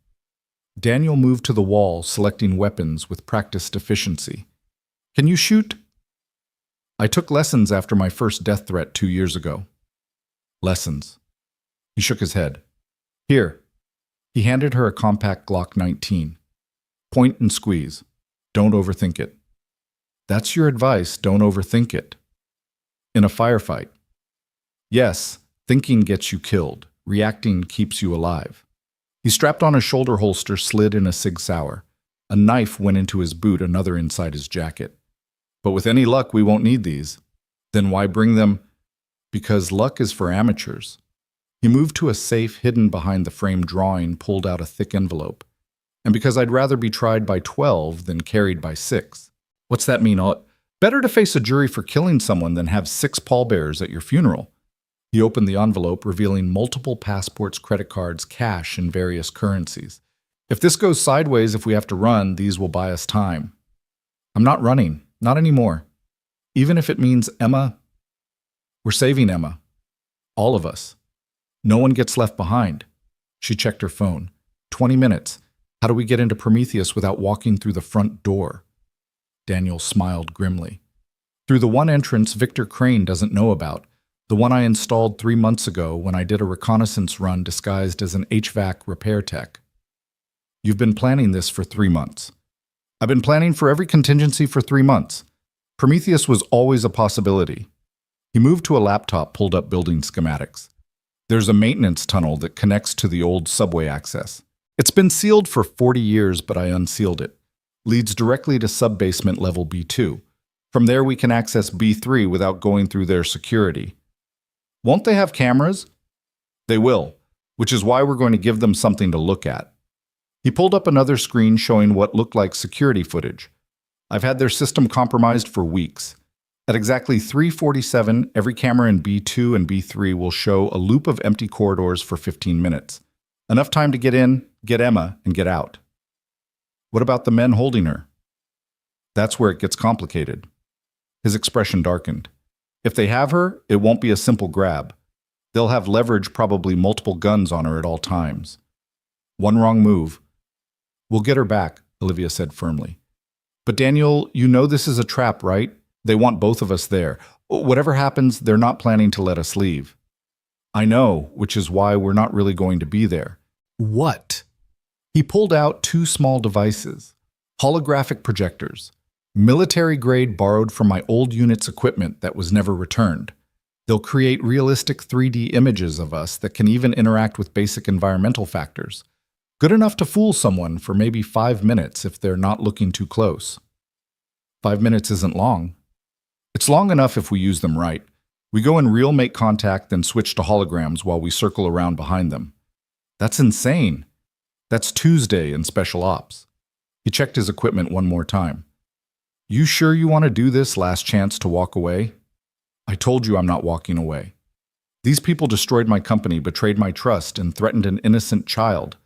Daniel moved to the wall, selecting weapons with practiced efficiency. Can you shoot? I took lessons after my first death threat 2 years ago. Lessons. He shook his head. Here. He handed her a compact Glock 19. Point and squeeze. Don't overthink it. That's your advice, don't overthink it. In a firefight. Yes, thinking gets you killed. Reacting keeps you alive. He strapped on a shoulder holster slid in a Sig Sauer. A knife went into his boot, another inside his jacket. But with any luck, we won't need these. Then why bring them? Because luck is for amateurs. He moved to a safe hidden behind the framed drawing, pulled out a thick envelope. And because I'd rather be tried by 12 than carried by 6. What's that mean? Better to face a jury for killing someone than have 6 pallbearers at your funeral. He opened the envelope, revealing multiple passports, credit cards, cash, and various currencies. If this goes sideways, if we have to run, these will buy us time. I'm not running. Not anymore. Even if it means Emma, we're saving Emma. All of us. No one gets left behind. She checked her phone. 20 minutes. How do we get into Prometheus without walking through the front door? Daniel smiled grimly. Through the one entrance Victor Crane doesn't know about, the one I installed 3 months ago when I did a reconnaissance run disguised as an HVAC repair tech. You've been planning this for 3 months. I've been planning for every contingency for 3 months. Prometheus was always a possibility. He moved to a laptop, pulled up building schematics. There's a maintenance tunnel that connects to the old subway access. It's been sealed for 40 years, but I unsealed it. Leads directly to sub-basement level B2. From there we can access B3 without going through their security. Won't they have cameras? They will, which is why we're going to give them something to look at. He pulled up another screen showing what looked like security footage. I've had their system compromised for weeks. At exactly 3:47, every camera in B2 and B3 will show a loop of empty corridors for 15 minutes. Enough time to get in, get Emma, and get out. What about the men holding her? That's where it gets complicated. His expression darkened. If they have her, it won't be a simple grab. They'll have leverage, probably multiple guns on her at all times. One wrong move. We'll get her back, Olivia said firmly. But Daniel, you know this is a trap, right? They want both of us there. Whatever happens, they're not planning to let us leave. I know, which is why we're not really going to be there. What? He pulled out 2 small devices, holographic projectors, military-grade borrowed from my old unit's equipment that was never returned. They'll create realistic 3D images of us that can even interact with basic environmental factors. Good enough to fool someone for maybe 5 minutes if they're not looking too close. 5 minutes isn't long. It's long enough if we use them right. We go in real make contact, then switch to holograms while we circle around behind them. That's insane. That's Tuesday in Special Ops. He checked his equipment one more time. You sure you want to do this last chance to walk away? I told you I'm not walking away. These people destroyed my company, betrayed my trust, and threatened an innocent child.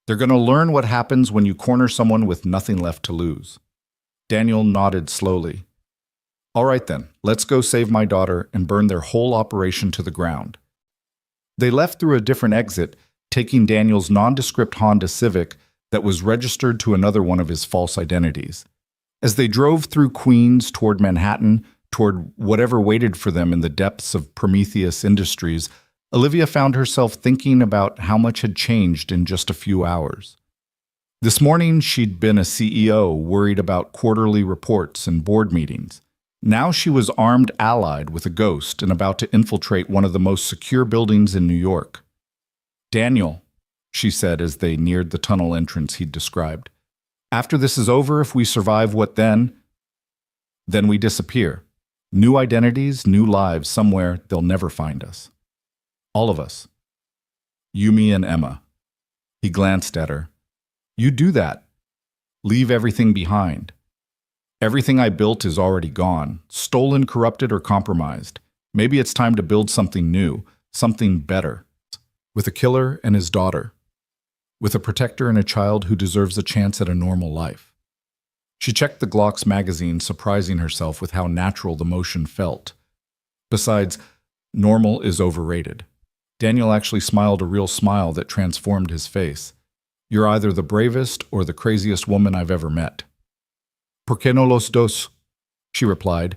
They're going to learn what happens when you corner someone with nothing left to lose. Daniel nodded slowly. All right then, let's go save my daughter and burn their whole operation to the ground. They left through a different exit, taking Daniel's nondescript Honda Civic that was registered to another one of his false identities. As they drove through Queens toward Manhattan, toward whatever waited for them in the depths of Prometheus Industries, Olivia found herself thinking about how much had changed in just a few hours. This morning, she'd been a CEO worried about quarterly reports and board meetings. Now she was armed allied with a ghost and about to infiltrate one of the most secure buildings in New York. Daniel, she said as they neared the tunnel entrance he'd described. After this is over, if we survive, what then? Then we disappear. New identities, new lives, somewhere they'll never find us. All of us. Yumi and Emma. He glanced at her. You do that. Leave everything behind. Everything I built is already gone, stolen, corrupted, or compromised. Maybe it's time to build something new, something better. With a killer and his daughter. With a protector and a child who deserves a chance at a normal life. She checked the Glock's magazine, surprising herself with how natural the motion felt. Besides, normal is overrated. Daniel actually smiled a real smile that transformed his face. You're either the bravest or the craziest woman I've ever met. ¿Por qué no los dos? She replied,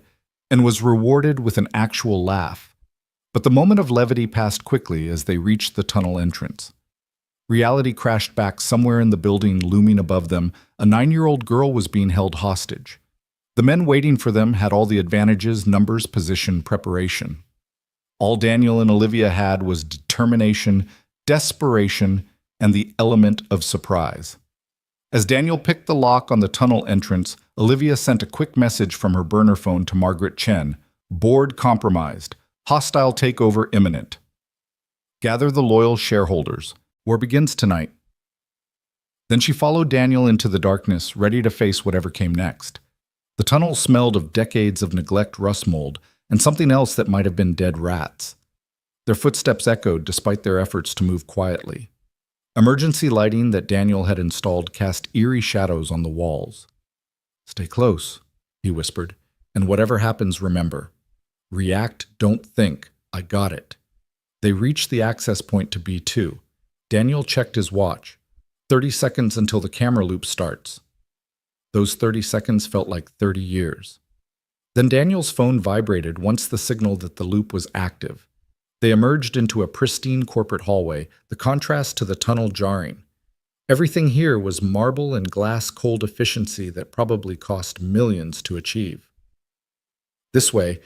and was rewarded with an actual laugh. But the moment of levity passed quickly as they reached the tunnel entrance. Reality crashed back somewhere in the building looming above them. A 9-year-old girl was being held hostage. The men waiting for them had all the advantages, numbers, position, preparation. All Daniel and Olivia had was determination, desperation, and the element of surprise. As Daniel picked the lock on the tunnel entrance, Olivia sent a quick message from her burner phone to Margaret Chen. Board compromised. Hostile takeover imminent. Gather the loyal shareholders. War begins tonight. Then she followed Daniel into the darkness, ready to face whatever came next. The tunnel smelled of decades of neglect, rust mold, and something else that might have been dead rats. Their footsteps echoed despite their efforts to move quietly. Emergency lighting that Daniel had installed cast eerie shadows on the walls. "Stay close," he whispered, "and whatever happens, remember. React, don't think. I got it." They reached the access point to B2. Daniel checked his watch. 30 seconds until the camera loop starts. Those 30 seconds felt like 30 years. Then Daniel's phone vibrated once the signal that the loop was active. They emerged into a pristine corporate hallway, the contrast to the tunnel jarring. Everything here was marble and glass cold efficiency that probably cost millions to achieve. This way,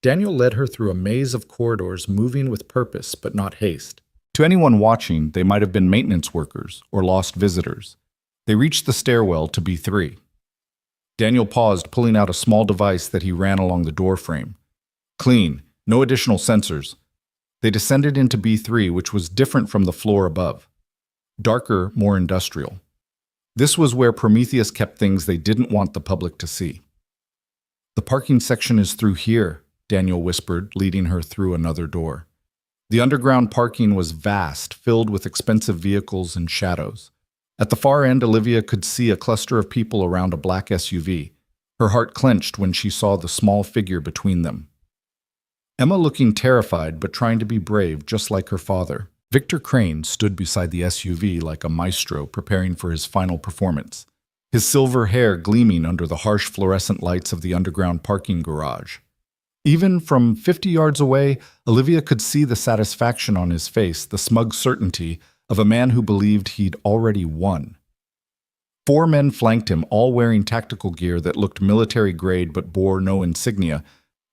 Daniel led her through a maze of corridors moving with purpose but not haste. To anyone watching, they might have been maintenance workers or lost visitors. They reached the stairwell to B3. Daniel paused, pulling out a small device that he ran along the door frame. Clean, no additional sensors. They descended into B3, which was different from the floor above. Darker, more industrial. This was where Prometheus kept things they didn't want the public to see. "The parking section is through here," Daniel whispered, leading her through another door. The underground parking was vast, filled with expensive vehicles and shadows. At the far end, Olivia could see a cluster of people around a black SUV. Her heart clenched when she saw the small figure between them. Emma, looking terrified but trying to be brave, just like her father. Victor Crane stood beside the SUV like a maestro preparing for his final performance, his silver hair gleaming under the harsh fluorescent lights of the underground parking garage. Even from 50 yards away, Olivia could see the satisfaction on his face, the smug certainty of a man who believed he'd already won. 4 men flanked him, all wearing tactical gear that looked military-grade but bore no insignia,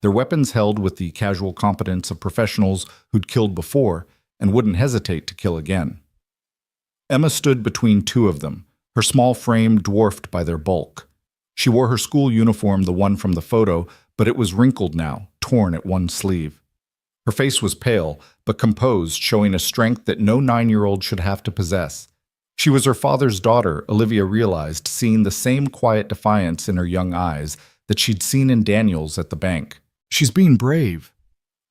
their weapons held with the casual competence of professionals who'd killed before and wouldn't hesitate to kill again. Emma stood between 2 of them, her small frame dwarfed by their bulk. She wore her school uniform, the one from the photo, but it was wrinkled now, torn at one sleeve. Her face was pale, but composed, showing a strength that no 9-year-old should have to possess. She was her father's daughter, Olivia realized, seeing the same quiet defiance in her young eyes that she'd seen in Daniel's at the bank. "She's being brave,"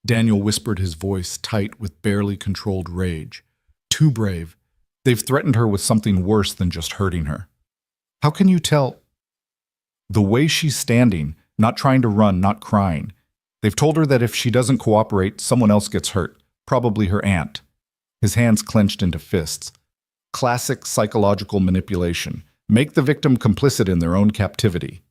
Daniel whispered, his voice tight with barely controlled rage. "Too brave. They've threatened her with something worse than just hurting her." "How can you tell?" "The way she's standing, not trying to run, not crying. They've told her that if she doesn't cooperate, someone else gets hurt, probably her aunt." His hands clenched into fists. Classic psychological manipulation. Make the victim complicit in their own captivity.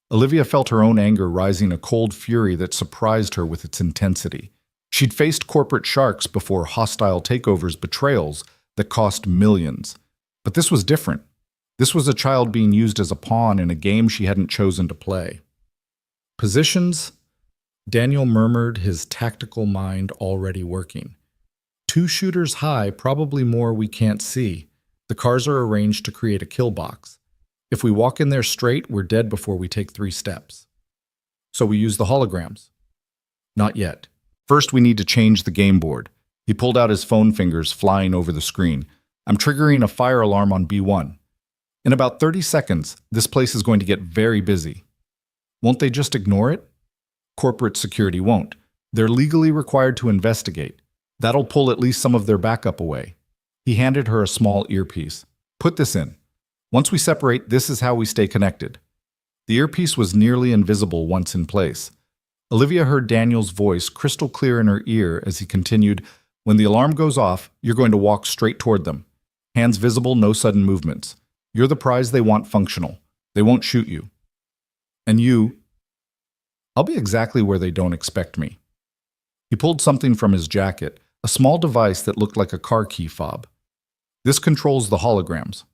Olivia felt her own anger rising, a cold fury that surprised her with its intensity. She'd faced corporate sharks before, hostile takeovers, betrayals that cost millions. But this was different. This was a child being used as a pawn in a game she hadn't chosen to play. "Positions?" Daniel murmured, his tactical mind already working. 2 shooters high, probably more we can't see. The cars are arranged to create a kill box. If we walk in there straight, we're dead before we take 3 steps. So we use the holograms. Not yet. First, we need to change the game board. He pulled out his phone, fingers flying over the screen. "I'm triggering a fire alarm on B1. In about 30 seconds, this place is going to get very busy." "Won't they just ignore it?" "Corporate security won't. They're legally required to investigate. That'll pull at least some of their backup away." He handed her a small earpiece. "Put this in. Once we separate, this is how we stay connected." The earpiece was nearly invisible once in place. Olivia heard Daniel's voice crystal clear in her ear as he continued, "When the alarm goes off, you're going to walk straight toward them. Hands visible, no sudden movements. You're the prize they want functional. They won't shoot you. And you, I'll be exactly where they don't expect me." He pulled something from his jacket, a small device that looked like a car key fob. "This controls the holograms.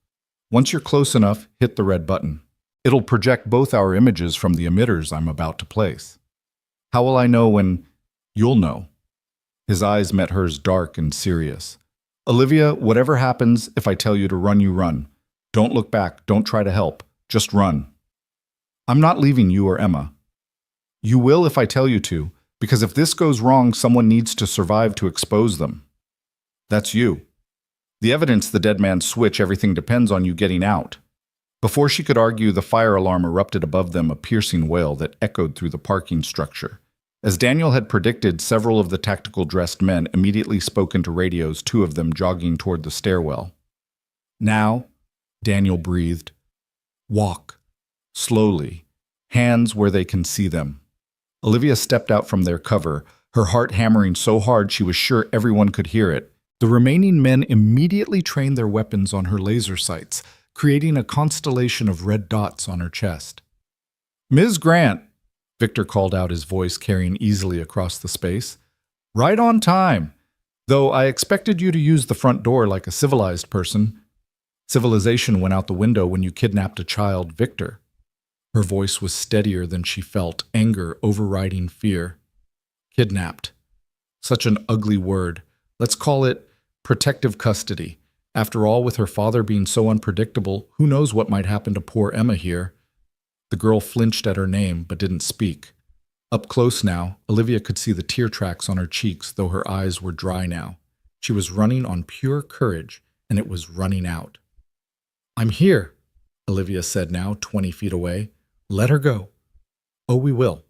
Once you're close enough, hit the red button. It'll project both our images from the emitters I'm about to place." "How will I know when—" "You'll know." His eyes met hers, dark and serious. Olivia, whatever happens, if I tell you to run, you run. Don't look back. Don't try to help. Just run. I'm not leaving you or Emma. You will if I tell you to, because if this goes wrong, someone needs to survive to expose them. That's you. The evidence, the dead man's switch, everything depends on you getting out. Before she could argue, the fire alarm erupted above them, a piercing wail that echoed through the parking structure. As Daniel had predicted, several of the tactical dressed men immediately spoke into radios, two of them jogging toward the stairwell. Now, Daniel breathed. Walk. Slowly. Hands where they can see them. Olivia stepped out from their cover, her heart hammering so hard she was sure everyone could hear it. The remaining men immediately trained their weapons on her laser sights, creating a constellation of red dots on her chest. Ms. Grant, Victor called out, his voice carrying easily across the space. Right on time, though I expected you to use the front door like a civilized person. Civilization went out the window when you kidnapped a child, Victor. Her voice was steadier than she felt, anger overriding fear. Kidnapped. Such an ugly word. Let's call it protective custody. After all, with her father being so unpredictable, who knows what might happen to poor Emma here? The girl flinched at her name, but didn't speak. Up close now, Olivia could see the tear tracks on her cheeks, though her eyes were dry now. She was running on pure courage, and it was running out. I'm here, Olivia said now, 20 feet away. Let her go. Oh, we will.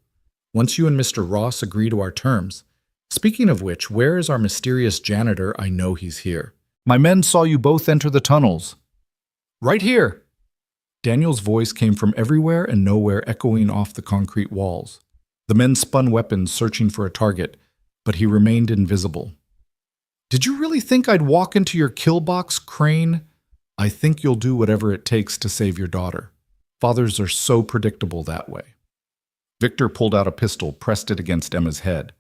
Once you and Mr. Ross agree to our terms. Speaking of which, where is our mysterious janitor? I know he's here. My men saw you both enter the tunnels. Right here. Daniel's voice came from everywhere and nowhere, echoing off the concrete walls. The men spun weapons, searching for a target, but he remained invisible. Did you really think I'd walk into your kill box, Crane? I think you'll do whatever it takes to save your daughter. Fathers are so predictable that way. Victor pulled out a pistol, pressed it against Emma's head.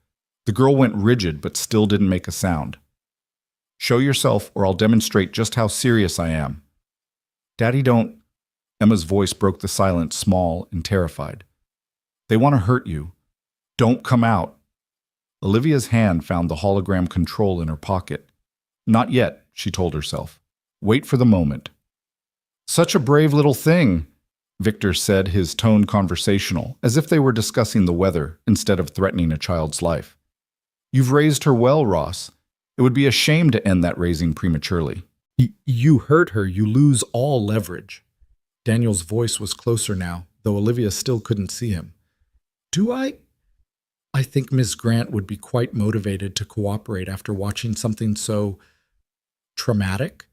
The girl went rigid, but still didn't make a sound. Show yourself, or I'll demonstrate just how serious I am. Daddy, don't... Emma's voice broke the silence, small and terrified. They want to hurt you. Don't come out. Olivia's hand found the hologram control in her pocket. Not yet, she told herself. Wait for the moment. Such a brave little thing, Victor said, his tone conversational, as if they were discussing the weather instead of threatening a child's life. You've raised her well, Ross. It would be a shame to end that raising prematurely. You hurt her, you lose all leverage. Daniel's voice was closer now, though Olivia still couldn't see him. Do I think Miss Grant would be quite motivated to cooperate after watching something so traumatic.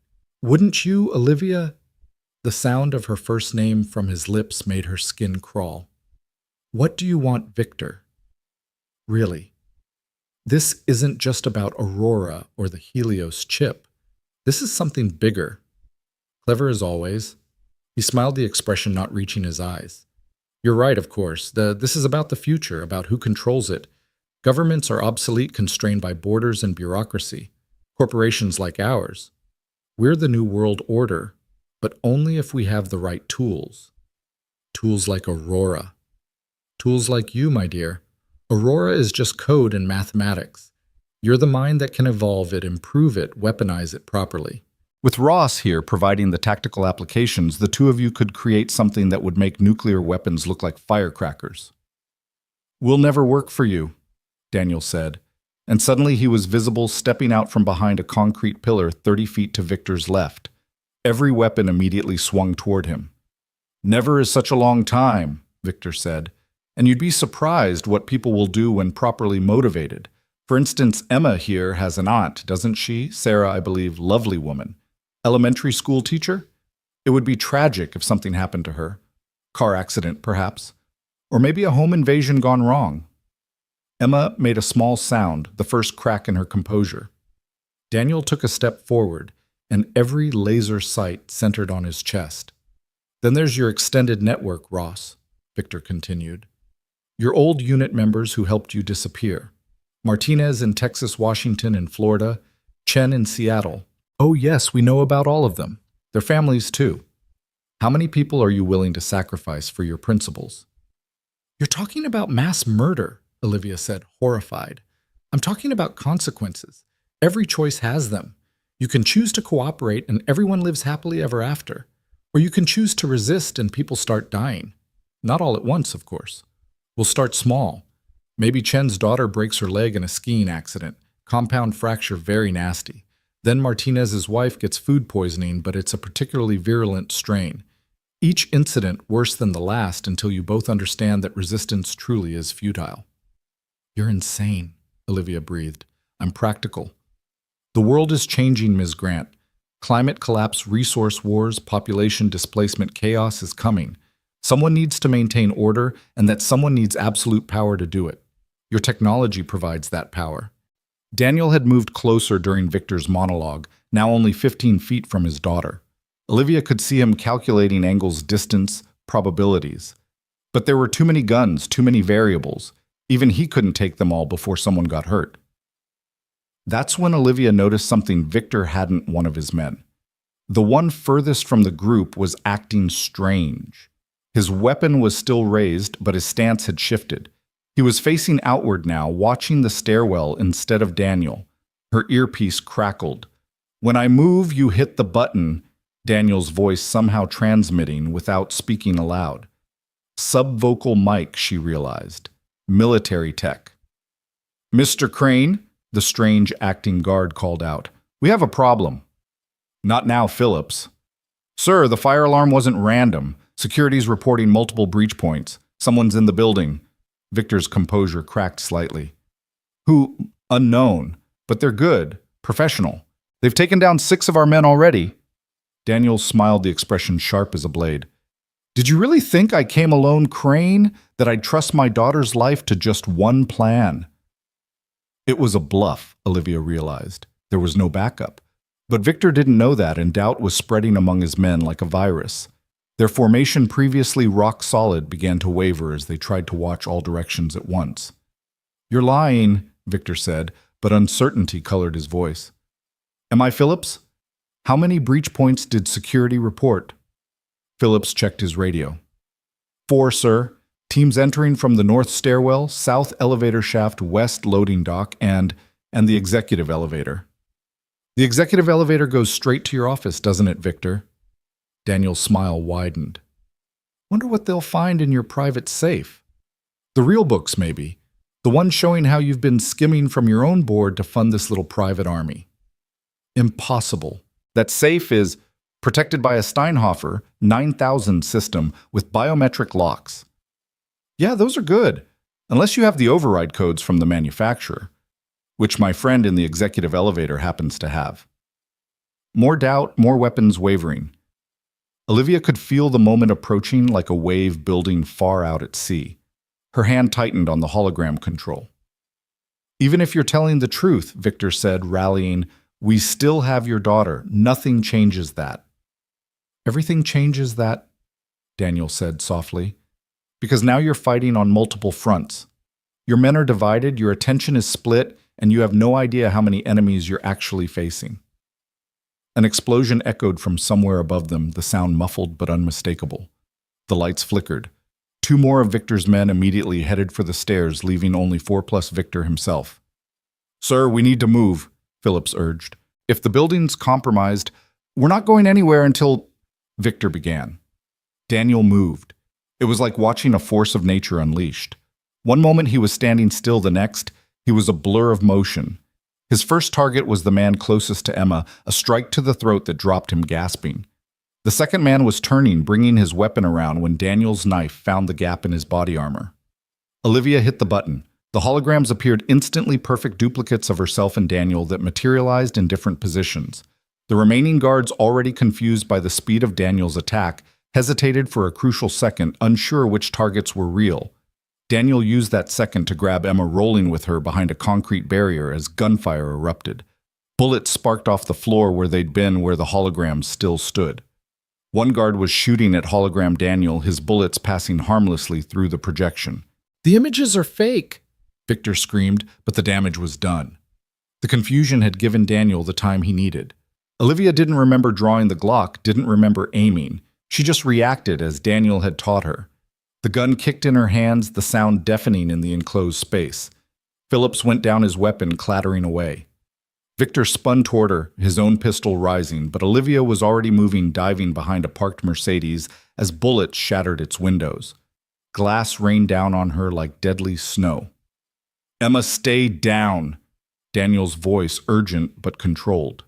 Wouldn't you, Olivia? The sound of her first name from his lips made her skin crawl. What do you want, Victor? Really? This isn't just about Aurora or the Helios chip. This is something bigger. Clever as always. He smiled, the expression not reaching his eyes. You're right, of course. This is about the future, about who controls it. Governments are obsolete, constrained by borders and bureaucracy. Corporations like ours. We're the new world order, but only if we have the right tools. Tools like Aurora. Tools like you, my dear. Aurora is just code and mathematics. You're the mind that can evolve it, improve it, weaponize it properly. With Ross here providing the tactical applications, the two of you could create something that would make nuclear weapons look like firecrackers. We'll never work for you, Daniel said, and suddenly he was visible stepping out from behind a concrete pillar 30 feet to Victor's left. Every weapon immediately swung toward him. Never is such a long time, Victor said, and you'd be surprised what people will do when properly motivated. For instance, Emma here has an aunt, doesn't she? Sarah, I believe, lovely woman. Elementary school teacher? It would be tragic if something happened to her. Car accident, perhaps. Or maybe a home invasion gone wrong. Emma made a small sound, the first crack in her composure. Daniel took a step forward, and every laser sight centered on his chest. Then there's your extended network, Ross, Victor continued. Your old unit members who helped you disappear. Martinez in Texas, Washington, and Florida. Chen in Seattle. Oh yes, we know about all of them. Their families too. How many people are you willing to sacrifice for your principles? You're talking about mass murder, Olivia said, horrified. I'm talking about consequences. Every choice has them. You can choose to cooperate and everyone lives happily ever after. Or you can choose to resist and people start dying. Not all at once, of course. We'll start small. Maybe Chen's daughter breaks her leg in a skiing accident. Compound fracture, very nasty. Then Martinez's wife gets food poisoning, but it's a particularly virulent strain. Each incident worse than the last until you both understand that resistance truly is futile. You're insane, Olivia breathed. I'm practical. The world is changing, Ms. Grant. Climate collapse, resource wars, population displacement, chaos is coming. Someone needs to maintain order, and that someone needs absolute power to do it. Your technology provides that power. Daniel had moved closer during Victor's monologue, now only 15 feet from his daughter. Olivia could see him calculating angles, distance, probabilities. But there were too many guns, too many variables. Even he couldn't take them all before someone got hurt. That's when Olivia noticed something Victor hadn't one of his men. The one furthest from the group was acting strange. His weapon was still raised, but his stance had shifted. He was facing outward now, watching the stairwell instead of Daniel. Her earpiece crackled. When I move, you hit the button, Daniel's voice somehow transmitting without speaking aloud. Subvocal mic, she realized. Military tech. Mr. Crane, the strange acting guard called out. We have a problem. Not now, Phillips. Sir, the fire alarm wasn't random. Security's reporting multiple breach points. Someone's in the building. Victor's composure cracked slightly. Who? Unknown. But they're good. Professional. They've taken down 6 of our men already. Daniel smiled, the expression sharp as a blade. Did you really think I came alone, Crane? That I'd trust my daughter's life to just one plan? It was a bluff, Olivia realized. There was no backup. But Victor didn't know that, and doubt was spreading among his men like a virus. Their formation, previously rock-solid, began to waver as they tried to watch all directions at once. You're lying, Victor said, but uncertainty colored his voice. Am I Phillips? How many breach points did security report? Phillips checked his radio. 4, sir. Teams entering from the north stairwell, south elevator shaft, west loading dock, and the executive elevator. The executive elevator goes straight to your office, doesn't it, Victor? Daniel's smile widened. Wonder what they'll find in your private safe. The real books, maybe. The one showing how you've been skimming from your own board to fund this little private army. Impossible. That safe is protected by a Steinhofer 9000 system with biometric locks. Yeah, those are good, unless you have the override codes from the manufacturer, which my friend in the executive elevator happens to have. More doubt, more weapons wavering. Olivia could feel the moment approaching like a wave building far out at sea. Her hand tightened on the hologram control. Even if you're telling the truth, Victor said, rallying, we still have your daughter. Nothing changes that. Everything changes that, Daniel said softly, because now you're fighting on multiple fronts. Your men are divided, your attention is split, and you have no idea how many enemies you're actually facing. An explosion echoed from somewhere above them, the sound muffled but unmistakable. The lights flickered. 2 more of Victor's men immediately headed for the stairs, leaving only 4 plus Victor himself. Sir, we need to move, Phillips urged. If the building's compromised, we're not going anywhere until... Victor began. Daniel moved. It was like watching a force of nature unleashed. One moment he was standing still, the next, he was a blur of motion. His first target was the man closest to Emma, a strike to the throat that dropped him gasping. The second man was turning, bringing his weapon around when Daniel's knife found the gap in his body armor. Olivia hit the button. The holograms appeared instantly perfect duplicates of herself and Daniel that materialized in different positions. The remaining guards, already confused by the speed of Daniel's attack, hesitated for a crucial second, unsure which targets were real. Daniel used that second to grab Emma, rolling with her behind a concrete barrier as gunfire erupted. Bullets sparked off the floor where they'd been, where the holograms still stood. One guard was shooting at hologram Daniel, his bullets passing harmlessly through the projection. The images are fake, Victor screamed, but the damage was done. The confusion had given Daniel the time he needed. Olivia didn't remember drawing the Glock, didn't remember aiming. She just reacted as Daniel had taught her. The gun kicked in her hands, the sound deafening in the enclosed space. Phillips went down, his weapon clattering away. Victor spun toward her, his own pistol rising, but Olivia was already moving, diving behind a parked Mercedes as bullets shattered its windows. Glass rained down on her like deadly snow. "Emma, stay down!" Daniel's voice urgent but controlled.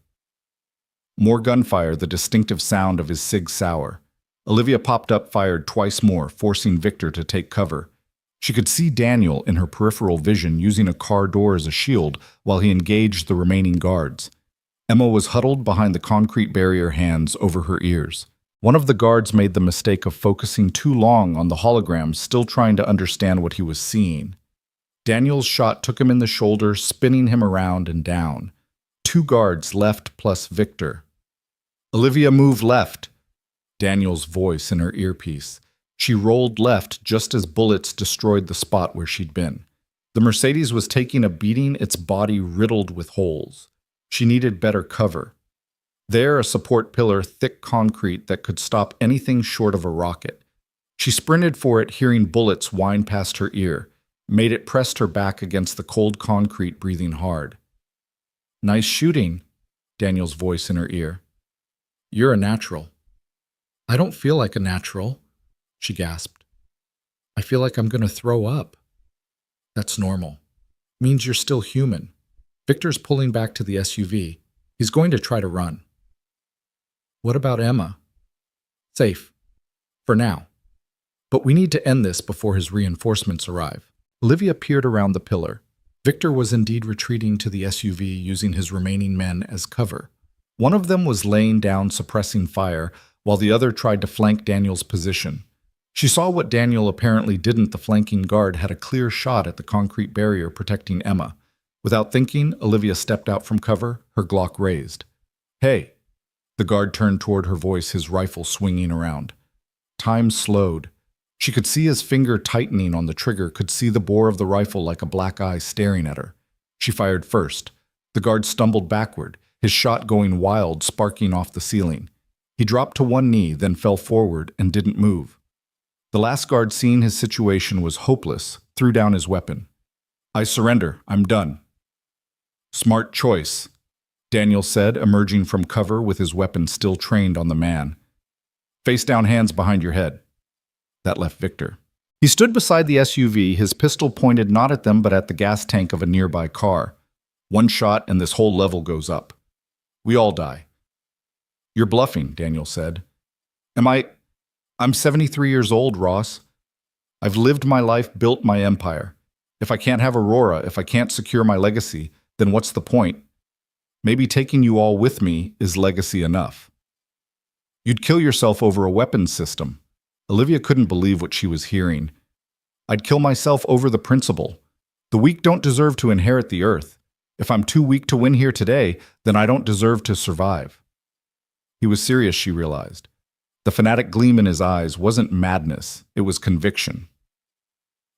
More gunfire, the distinctive sound of his Sig Sauer. Olivia popped up, fired twice more, forcing Victor to take cover. She could see Daniel in her peripheral vision using a car door as a shield while he engaged the remaining guards. Emma was huddled behind the concrete barrier, hands over her ears. One of the guards made the mistake of focusing too long on the hologram, still trying to understand what he was seeing. Daniel's shot took him in the shoulder, spinning him around and down. 2 guards left plus Victor. "Olivia, move left!" Daniel's voice in her earpiece. She rolled left just as bullets destroyed the spot where she'd been. The Mercedes was taking a beating, its body riddled with holes. She needed better cover. There, a support pillar, thick concrete that could stop anything short of a rocket. She sprinted for it, hearing bullets whine past her ear, made it pressed her back against the cold concrete, breathing hard. "Nice shooting," Daniel's voice in her ear. "You're a natural." "I don't feel like a natural," she gasped. "I feel like I'm going to throw up." "That's normal. Means you're still human." Victor's pulling back to the SUV. He's going to try to run. "What about Emma?" "Safe. For now. But we need to end this before his reinforcements arrive." Olivia peered around the pillar. Victor was indeed retreating to the SUV, using his remaining men as cover. One of them was laying down, suppressing fire, while the other tried to flank Daniel's position. She saw what Daniel apparently didn't. The flanking guard had a clear shot at the concrete barrier protecting Emma. Without thinking, Olivia stepped out from cover, her Glock raised. "Hey!" The guard turned toward her, voice, his rifle swinging around. Time slowed. She could see his finger tightening on the trigger, could see the bore of the rifle like a black eye staring at her. She fired first. The guard stumbled backward, his shot going wild, sparking off the ceiling. He dropped to one knee, then fell forward and didn't move. The last guard, seeing his situation was hopeless, threw down his weapon. "I surrender. I'm done." "Smart choice," Daniel said, emerging from cover with his weapon still trained on the man. "Face down, hands behind your head." That left Victor. He stood beside the SUV, his pistol pointed not at them but at the gas tank of a nearby car. "One shot and this whole level goes up. We all die." "You're bluffing," Daniel said. I'm 73 years old, Ross. I've lived my life, built my empire. If I can't have Aurora, if I can't secure my legacy, then what's the point? Maybe taking you all with me is legacy enough." "You'd kill yourself over a weapons system." Olivia couldn't believe what she was hearing. "I'd kill myself over the principle. The weak don't deserve to inherit the earth. If I'm too weak to win here today, then I don't deserve to survive." He was serious, she realized. The fanatic gleam in his eyes wasn't madness, it was conviction.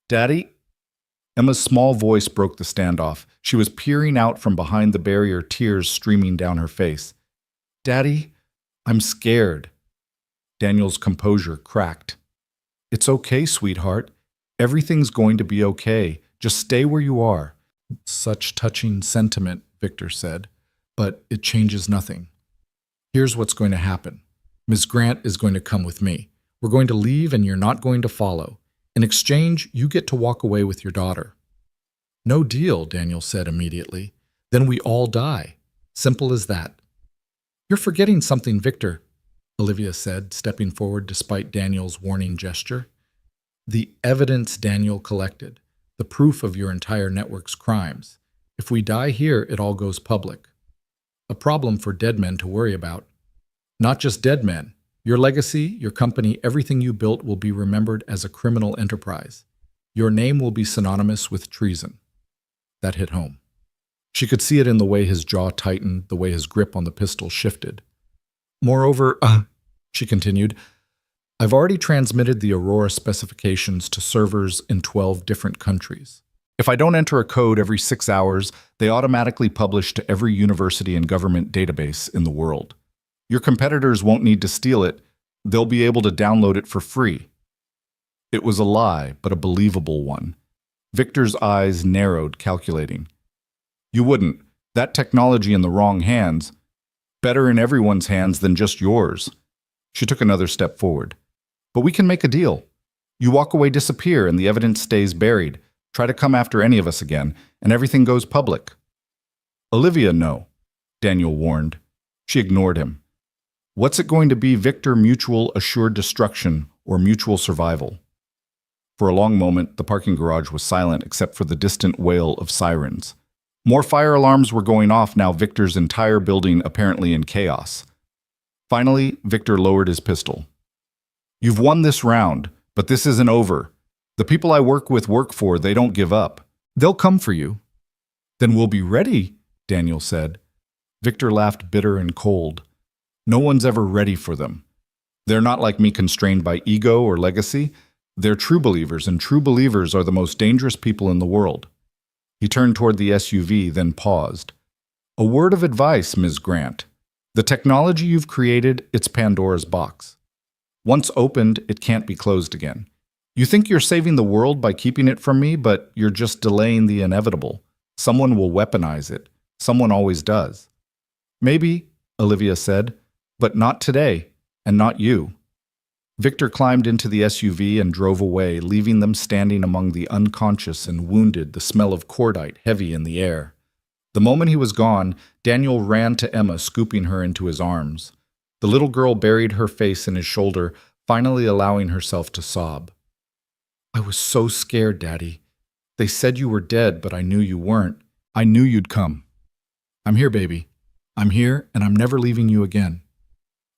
"Daddy?" Emma's small voice broke the standoff. She was peering out from behind the barrier, tears streaming down her face. "Daddy, I'm scared." Daniel's composure cracked. "It's okay, sweetheart. Everything's going to be okay. Just stay where you are." "Such touching sentiment," Victor said, "but it changes nothing. Here's what's going to happen. Miss Grant is going to come with me. We're going to leave and you're not going to follow. In exchange, you get to walk away with your daughter." "No deal," Daniel said immediately. "Then we all die. Simple as that." "You're forgetting something, Victor," Olivia said, stepping forward despite Daniel's warning gesture. "The evidence Daniel collected, the proof of your entire network's crimes. If we die here, it all goes public. A problem for dead men to worry about. Not just dead men. Your legacy, your company, everything you built will be remembered as a criminal enterprise. Your name will be synonymous with treason." That hit home. She could see it in the way his jaw tightened, the way his grip on the pistol shifted. "Moreover," she continued, "I've already transmitted the Aurora specifications to servers in 12 different countries. If I don't enter a code every 6 hours, they automatically publish to every university and government database in the world. Your competitors won't need to steal it. They'll be able to download it for free." It was a lie, but a believable one. Victor's eyes narrowed, calculating. "You wouldn't. That technology in the wrong hands, better in everyone's hands than just yours. She took another step forward. But we can make a deal. You walk away, disappear, and the evidence stays buried. Try to come after any of us again, and everything goes public. Olivia, no, Daniel warned. She ignored him. What's it going to be, Victor? Mutual assured destruction or mutual survival? For a long moment, the parking garage was silent except for the distant wail of sirens. More fire alarms were going off now, Victor's entire building apparently in chaos. Finally, Victor lowered his pistol. You've won this round, but this isn't over. The people I work with work for, they don't give up. They'll come for you. Then we'll be ready, Daniel said. Victor laughed, bitter and cold. No one's ever ready for them. They're not like me, constrained by ego or legacy. They're true believers, and true believers are the most dangerous people in the world. He turned toward the SUV, then paused. A word of advice, Ms. Grant. The technology you've created, it's Pandora's box. Once opened, it can't be closed again. You think you're saving the world by keeping it from me, but you're just delaying the inevitable. Someone will weaponize it. Someone always does. Maybe, Olivia said, but not today, and not you. Victor climbed into the SUV and drove away, leaving them standing among the unconscious and wounded, the smell of cordite heavy in the air. The moment he was gone, Daniel ran to Emma, scooping her into his arms. The little girl buried her face in his shoulder, finally allowing herself to sob. I was so scared, Daddy. They said you were dead, but I knew you weren't. I knew you'd come. I'm here, baby. I'm here, and I'm never leaving you again.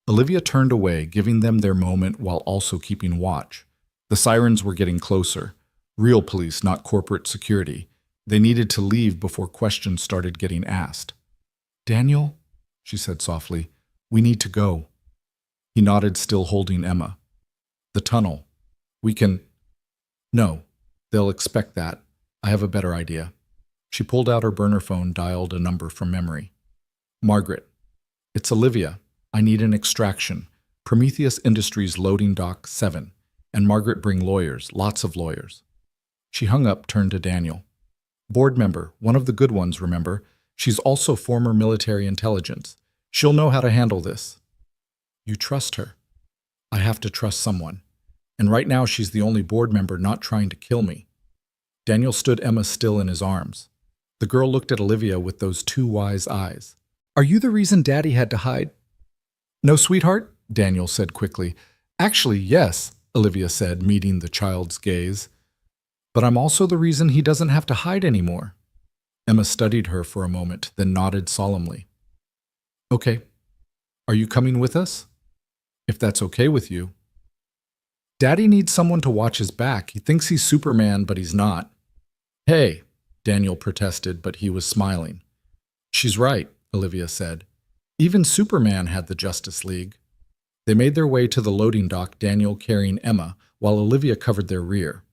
Olivia turned away, giving them their moment while also keeping watch. The sirens were getting closer. Real police, not corporate security. They needed to leave before questions started getting asked. Daniel, she said softly, we need to go. He nodded, still holding Emma. The tunnel. We can... No, they'll expect that. I have a better idea. She pulled out her burner phone, dialed a number from memory. Margaret. It's Olivia. I need an extraction. Prometheus Industries loading dock 7. And Margaret, bring lawyers, lots of lawyers. She hung up, turned to Daniel. Board member, one of the good ones, remember? She's also former military intelligence. She'll know how to handle this. You trust her. I have to trust someone. And right now she's the only board member not trying to kill me. Daniel stood Emma still in his arms. The girl looked at Olivia with those two wise eyes. Are you the reason Daddy had to hide? No, sweetheart, Daniel said quickly. Actually, yes, Olivia said, meeting the child's gaze. But I'm also the reason he doesn't have to hide anymore. Emma studied her for a moment, then nodded solemnly. Okay. Are you coming with us? If that's okay with you. Daddy needs someone to watch his back. He thinks he's Superman, but he's not. Hey, Daniel protested, but he was smiling. She's right, Olivia said. Even Superman had the Justice League. They made their way to the loading dock, Daniel carrying Emma, while Olivia covered their rear.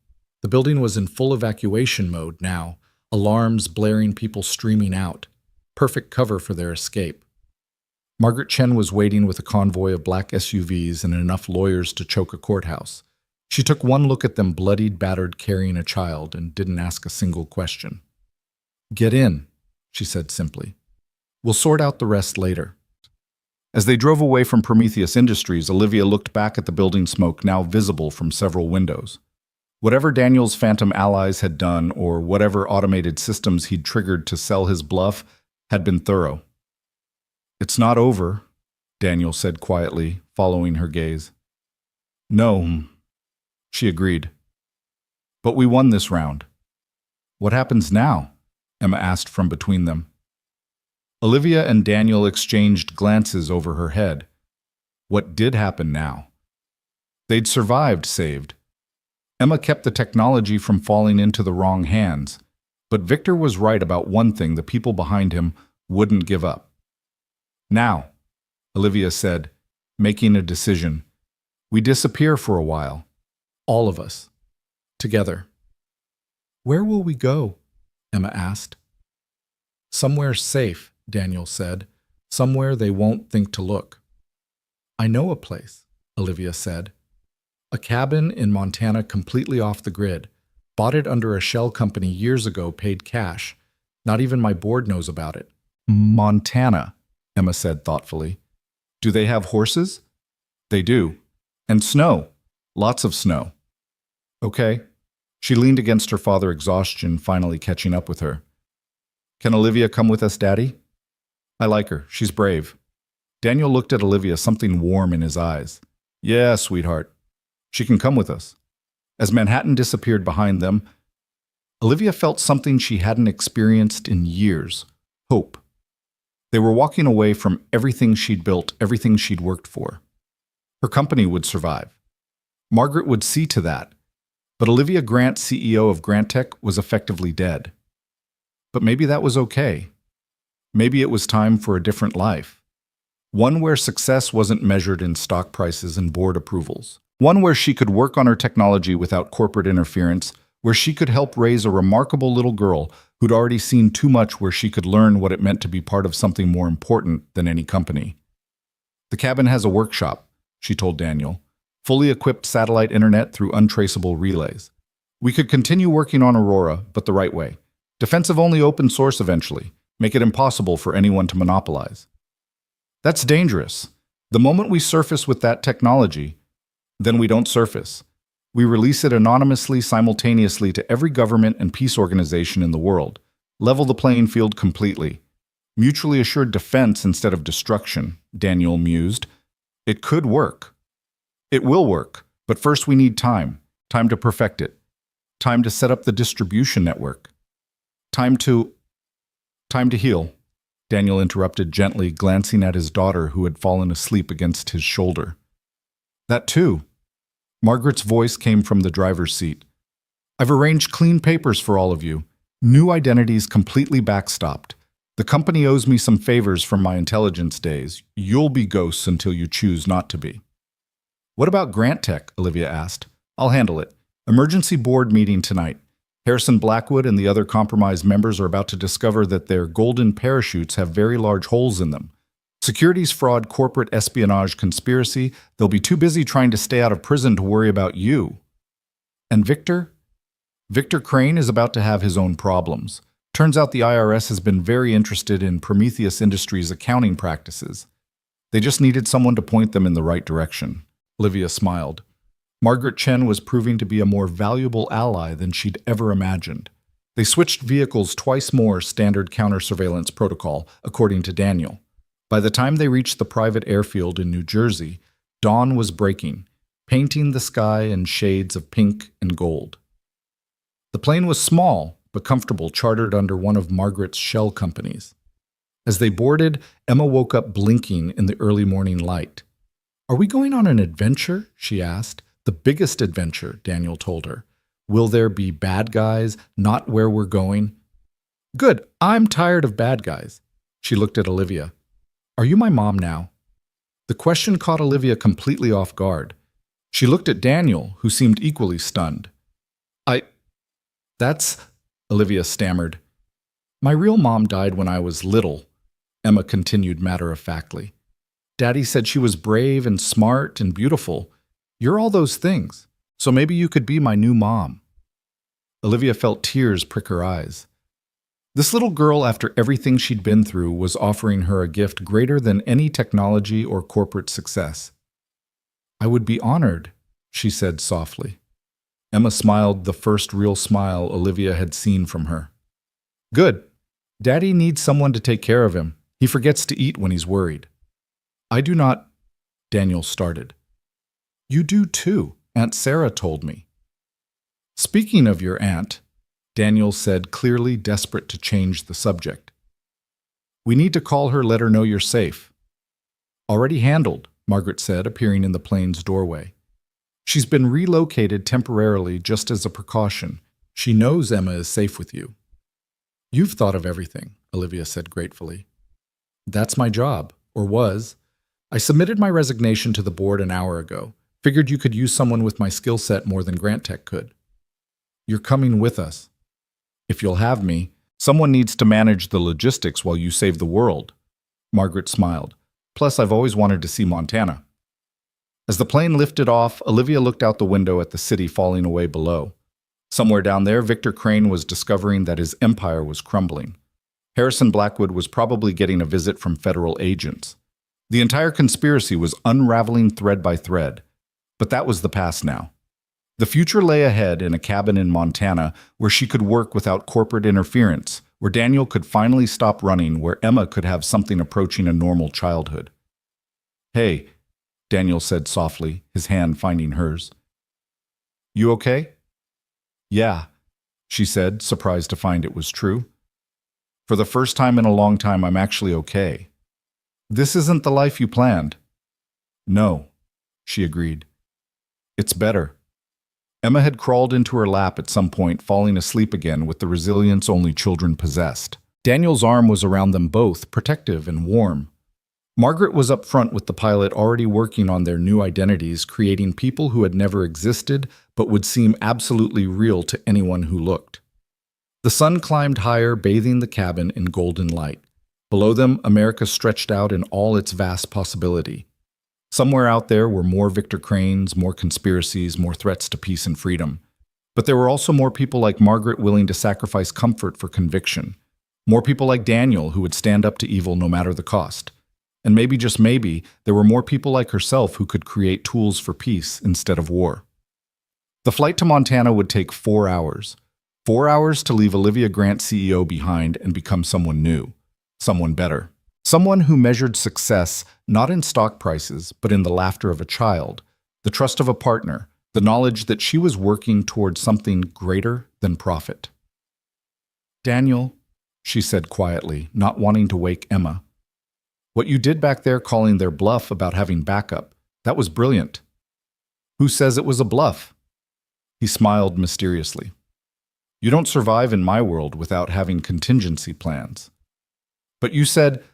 The building was in full evacuation mode now, alarms blaring, people streaming out. Perfect cover for their escape. Margaret Chen was waiting with a convoy of black SUVs and enough lawyers to choke a courthouse. She took one look at them, bloodied, battered, carrying a child, and didn't ask a single question. Get in, she said simply. We'll sort out the rest later. As they drove away from Prometheus Industries, Olivia looked back at the building smoke now visible from several windows. Whatever Daniel's phantom allies had done, or whatever automated systems he'd triggered to sell his bluff, had been thorough. It's not over, Daniel said quietly, following her gaze. No, she agreed. But we won this round. What happens now? Emma asked from between them. Olivia and Daniel exchanged glances over her head. What did happen now? They'd survived, saved. Emma kept the technology from falling into the wrong hands, but Victor was right about one thing: the people behind him wouldn't give up. Now, Olivia said, making a decision, we disappear for a while. All of us. Together. Where will we go? Emma asked. Somewhere safe, Daniel said. Somewhere they won't think to look. I know a place, Olivia said. A cabin in Montana completely off the grid. Bought it under a shell company years ago, paid cash. Not even my board knows about it. Montana, Emma said thoughtfully. Do they have horses? They do. And snow. Lots of snow. Okay. She leaned against her father, exhaustion finally catching up with her. Can Olivia come with us, Daddy? I like her. She's brave. Daniel looked at Olivia, something warm in his eyes. Yeah, sweetheart. She can come with us. As Manhattan disappeared behind them, Olivia felt something she hadn't experienced in years. Hope. They were walking away from everything she'd built, everything she'd worked for. Her company would survive. Margaret would see to that. But Olivia Grant, CEO of GrantTech, was effectively dead. But maybe that was okay. Maybe it was time for a different life. One where success wasn't measured in stock prices and board approvals. One where she could work on her technology without corporate interference, where she could help raise a remarkable little girl who'd already seen too much, where she could learn what it meant to be part of something more important than any company. The cabin has a workshop, she told Daniel. Fully equipped satellite internet through untraceable relays. We could continue working on Aurora, but the right way. Defensive-only open source eventually. Make it impossible for anyone to monopolize. That's dangerous. The moment we surface with that technology, then we don't surface. We release it anonymously, simultaneously to every government and peace organization in the world. Level the playing field completely. Mutually assured defense instead of destruction, Daniel mused. It could work. It will work, but first we need time. Time to perfect it. Time to set up the distribution network. Time to heal. Daniel interrupted gently, glancing at his daughter who had fallen asleep against his shoulder. That too. Margaret's voice came from the driver's seat. I've arranged clean papers for all of you. New identities completely backstopped. The company owes me some favors from my intelligence days. You'll be ghosts until you choose not to be. What about GrantTech? Olivia asked. I'll handle it. Emergency board meeting tonight. Harrison Blackwood and the other compromised members are about to discover that their golden parachutes have very large holes in them. Securities fraud, corporate espionage, conspiracy. They'll be too busy trying to stay out of prison to worry about you. And Victor? Victor Crane is about to have his own problems. Turns out the IRS has been very interested in Prometheus Industries' accounting practices. They just needed someone to point them in the right direction. Olivia smiled. Margaret Chen was proving to be a more valuable ally than she'd ever imagined. They switched vehicles twice more, standard counter-surveillance protocol, according to Daniel. By the time they reached the private airfield in New Jersey, dawn was breaking, painting the sky in shades of pink and gold. The plane was small but comfortable, chartered under one of Margaret's shell companies. As they boarded, Emma woke up blinking in the early morning light. Are we going on an adventure? She asked. The biggest adventure, Daniel told her. Will there be bad guys, not where we're going? Good, I'm tired of bad guys. She looked at Olivia. Are you my mom now? The question caught Olivia completely off guard. She looked at Daniel, who seemed equally stunned. That's, Olivia stammered. My real mom died when I was little, Emma continued matter-of-factly. Daddy said she was brave and smart and beautiful. You're all those things, so maybe you could be my new mom. Olivia felt tears prick her eyes. This little girl, after everything she'd been through, was offering her a gift greater than any technology or corporate success. I would be honored, she said softly. Emma smiled, the first real smile Olivia had seen from her. Good. Daddy needs someone to take care of him. He forgets to eat when he's worried. I do not, Daniel started. You do too, Aunt Sarah told me. Speaking of your aunt, Daniel said, clearly desperate to change the subject. We need to call her, let her know you're safe. Already handled, Margaret said, appearing in the plane's doorway. She's been relocated temporarily just as a precaution. She knows Emma is safe with you. You've thought of everything, Olivia said gratefully. That's my job, or was. I submitted my resignation to the board an hour ago. Figured you could use someone with my skill set more than GrantTech could. You're coming with us. If you'll have me, someone needs to manage the logistics while you save the world. Margaret smiled. Plus, I've always wanted to see Montana. As the plane lifted off, Olivia looked out the window at the city falling away below. Somewhere down there, Victor Crane was discovering that his empire was crumbling. Harrison Blackwood was probably getting a visit from federal agents. The entire conspiracy was unraveling thread by thread. But that was the past now. The future lay ahead in a cabin in Montana where she could work without corporate interference, where Daniel could finally stop running, where Emma could have something approaching a normal childhood. "Hey," Daniel said softly, his hand finding hers. "You okay?" "Yeah," she said, surprised to find it was true. "For the first time in a long time, I'm actually okay." "This isn't the life you planned." "No," she agreed. "It's better." Emma had crawled into her lap at some point, falling asleep again with the resilience only children possessed. Daniel's arm was around them both, protective and warm. Margaret was up front with the pilot, already working on their new identities, creating people who had never existed but would seem absolutely real to anyone who looked. The sun climbed higher, bathing the cabin in golden light. Below them, America stretched out in all its vast possibility. Somewhere out there were more Victor Cranes, more conspiracies, more threats to peace and freedom. But there were also more people like Margaret willing to sacrifice comfort for conviction. More people like Daniel who would stand up to evil no matter the cost. And maybe, just maybe, there were more people like herself who could create tools for peace instead of war. The flight to Montana would take 4 hours. 4 hours to leave Olivia Grant CEO behind and become someone new, someone better. Someone who measured success not in stock prices, but in the laughter of a child, the trust of a partner, the knowledge that she was working towards something greater than profit. "Daniel," she said quietly, not wanting to wake Emma. "What you did back there calling their bluff about having backup, that was brilliant." "Who says it was a bluff?" He smiled mysteriously. "You don't survive in my world without having contingency plans." "But you said..."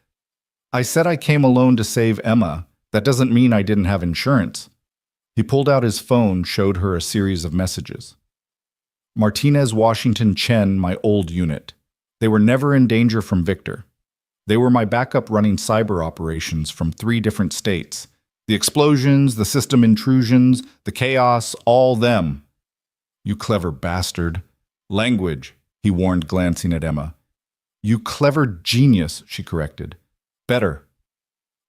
"I said I came alone to save Emma. That doesn't mean I didn't have insurance." He pulled out his phone, showed her a series of messages. "Martinez, Washington, Chen, my old unit. They were never in danger from Victor. They were my backup running cyber operations from 3 different states. The explosions, the system intrusions, the chaos, all them." "You clever bastard." "Language," he warned, glancing at Emma. "You clever genius," she corrected. "Better."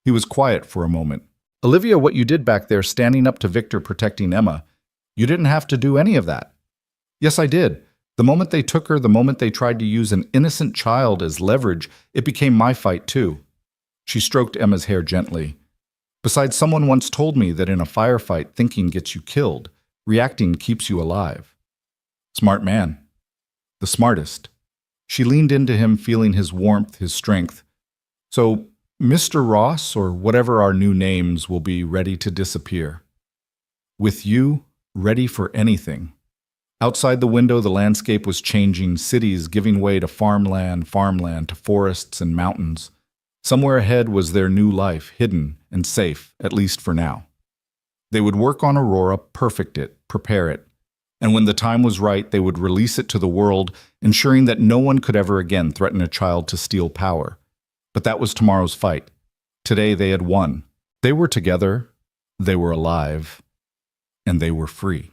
He was quiet for a moment. "Olivia, what you did back there standing up to Victor protecting Emma, you didn't have to do any of that." "Yes, I did. The moment they took her, the moment they tried to use an innocent child as leverage, it became my fight too." She stroked Emma's hair gently. "Besides, someone once told me that in a firefight, thinking gets you killed. Reacting keeps you alive." "Smart man." "The smartest." She leaned into him, feeling his warmth, his strength. "So, Mr. Ross, or whatever our new names, will be ready to disappear. With you, ready for anything." Outside the window, the landscape was changing, cities giving way to farmland to forests and mountains. Somewhere ahead was their new life, hidden and safe, at least for now. They would work on Aurora, perfect it, prepare it. And when the time was right, they would release it to the world, ensuring that no one could ever again threaten a child to steal power. But that was tomorrow's fight. Today they had won. They were together, they were alive, and they were free.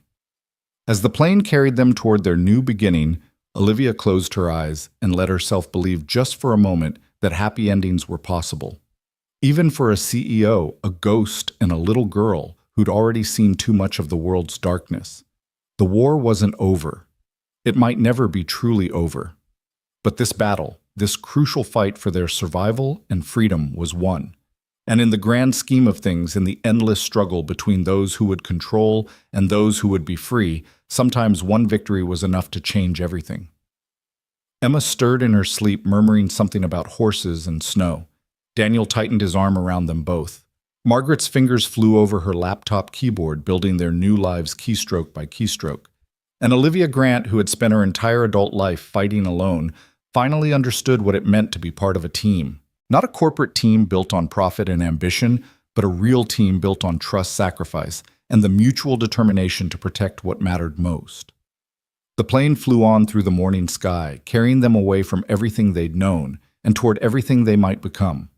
As the plane carried them toward their new beginning, Olivia closed her eyes and let herself believe just for a moment that happy endings were possible. Even for a CEO, a ghost, and a little girl who'd already seen too much of the world's darkness. The war wasn't over. It might never be truly over. But this battle, this crucial fight for their survival and freedom was won. And in the grand scheme of things, in the endless struggle between those who would control and those who would be free, sometimes one victory was enough to change everything. Emma stirred in her sleep, murmuring something about horses and snow. Daniel tightened his arm around them both. Margaret's fingers flew over her laptop keyboard, building their new lives keystroke by keystroke. And Olivia Grant, who had spent her entire adult life fighting alone, finally understood what it meant to be part of a team. Not a corporate team built on profit and ambition, but a real team built on trust, sacrifice, and the mutual determination to protect what mattered most. The plane flew on through the morning sky, carrying them away from everything they'd known and toward everything they might become.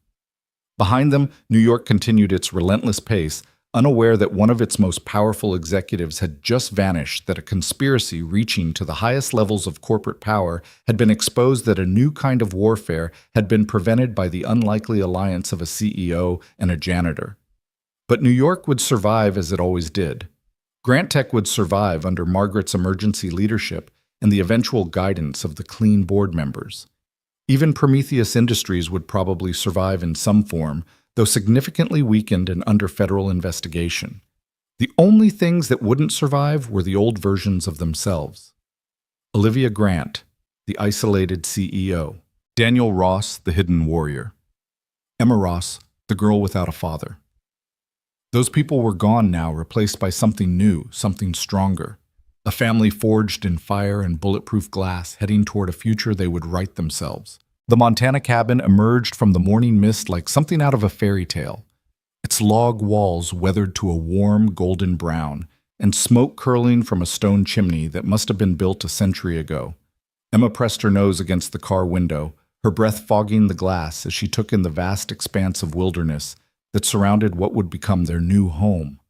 Behind them, New York continued its relentless pace, unaware that one of its most powerful executives had just vanished, that a conspiracy reaching to the highest levels of corporate power had been exposed, that a new kind of warfare had been prevented by the unlikely alliance of a CEO and a janitor. But New York would survive as it always did. Grant Tech would survive under Margaret's emergency leadership and the eventual guidance of the clean board members. Even Prometheus Industries would probably survive in some form, though significantly weakened and under federal investigation. The only things that wouldn't survive were the old versions of themselves. Olivia Grant, the isolated CEO. Daniel Ross, the hidden warrior. Emma Ross, the girl without a father. Those people were gone now, replaced by something new, something stronger. A family forged in fire and bulletproof glass, heading toward a future they would write themselves. The Montana cabin emerged from the morning mist like something out of a fairy tale. Its log walls weathered to a warm golden brown, and smoke curling from a stone chimney that must have been built a century ago. Emma pressed her nose against the car window, her breath fogging the glass as she took in the vast expanse of wilderness that surrounded what would become their new home.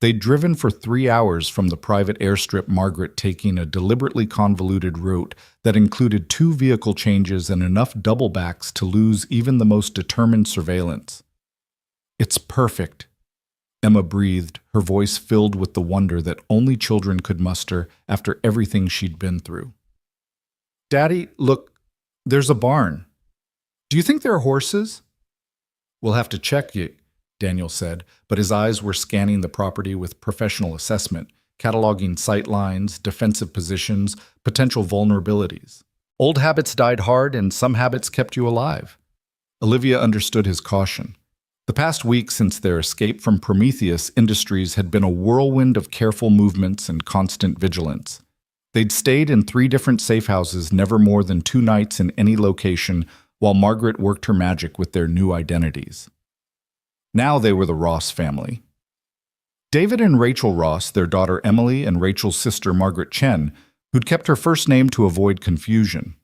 They'd driven for 3 hours from the private airstrip, Margaret taking a deliberately convoluted route that included 2 vehicle changes and enough doublebacks to lose even the most determined surveillance. "It's perfect," Emma breathed, her voice filled with the wonder that only children could muster after everything she'd been through. "Daddy, look, there's a barn. Do you think there are horses?" "We'll have to check it," Daniel said, but his eyes were scanning the property with professional assessment, cataloging sight lines, defensive positions, potential vulnerabilities. Old habits died hard, and some habits kept you alive. Olivia understood his caution. The past week since their escape from Prometheus Industries had been a whirlwind of careful movements and constant vigilance. They'd stayed in 3 different safe houses, never more than 2 nights in any location, while Margaret worked her magic with their new identities. Now they were the Ross family. David and Rachel Ross, their daughter Emily and Rachel's sister Margaret Chen, who'd kept her first name to avoid confusion.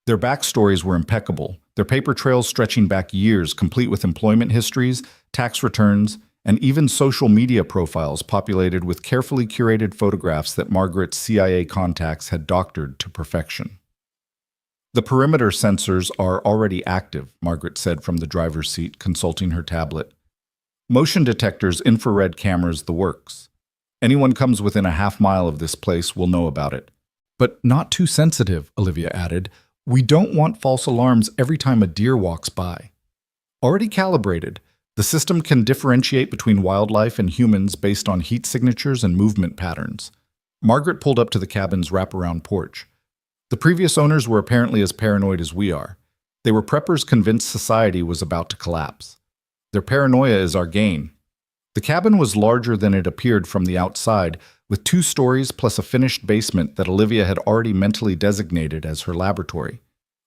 Their backstories were impeccable, their paper trails stretching back years, complete with employment histories, tax returns, and even social media profiles populated with carefully curated photographs that Margaret's CIA contacts had doctored to perfection. "The perimeter sensors are already active," Margaret said from the driver's seat, consulting her tablet. "Motion detectors, infrared cameras, the works. Anyone comes within a half-mile of this place will know about it." "But not too sensitive," Olivia added. "We don't want false alarms every time a deer walks by." "Already calibrated. The system can differentiate between wildlife and humans based on heat signatures and movement patterns." Margaret pulled up to the cabin's wraparound porch. The previous owners were apparently as paranoid as we are. They were preppers convinced society was about to collapse. Their paranoia is our gain. The cabin was larger than it appeared from the outside, with 2 stories plus a finished basement that Olivia had already mentally designated as her laboratory.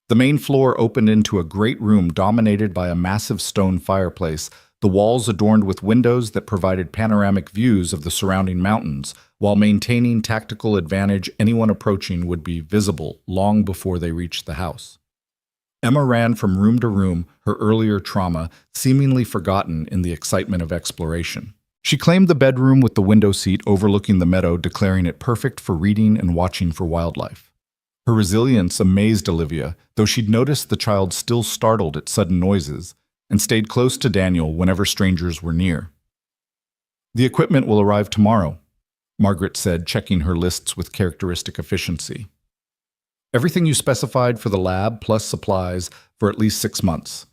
The main floor opened into a great room dominated by a massive stone fireplace, the walls adorned with windows that provided panoramic views of the surrounding mountains, while maintaining tactical advantage. Anyone approaching would be visible long before they reached the house. Emma ran from room to room, her earlier trauma seemingly forgotten in the excitement of exploration. She claimed the bedroom with the window seat overlooking the meadow, declaring it perfect for reading and watching for wildlife. Her resilience amazed Olivia, though she'd noticed the child still startled at sudden noises, and stayed close to Daniel whenever strangers were near. "The equipment will arrive tomorrow," Margaret said, checking her lists with characteristic efficiency. "Everything you specified for the lab, plus supplies, for at least 6 months.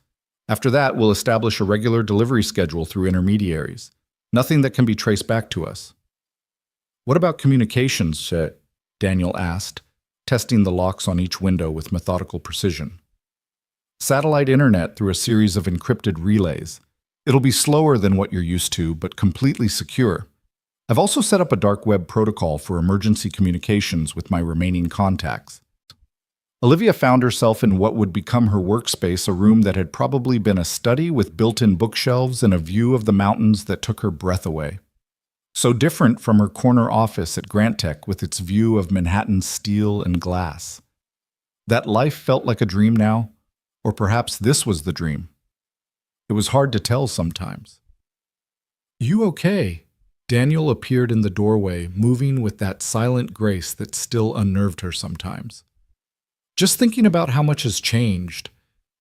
After that, we'll establish a regular delivery schedule through intermediaries. Nothing that can be traced back to us." "What about communications?" Daniel asked, testing the locks on each window with methodical precision. "Satellite internet through a series of encrypted relays. It'll be slower than what you're used to, but completely secure. I've also set up a dark web protocol for emergency communications with my remaining contacts." Olivia found herself in what would become her workspace, a room that had probably been a study with built-in bookshelves and a view of the mountains that took her breath away. So different from her corner office at Grant Tech with its view of Manhattan's steel and glass. That life felt like a dream now, or perhaps this was the dream. It was hard to tell sometimes. You okay? Daniel appeared in the doorway, moving with that silent grace that still unnerved her sometimes. Just thinking about how much has changed.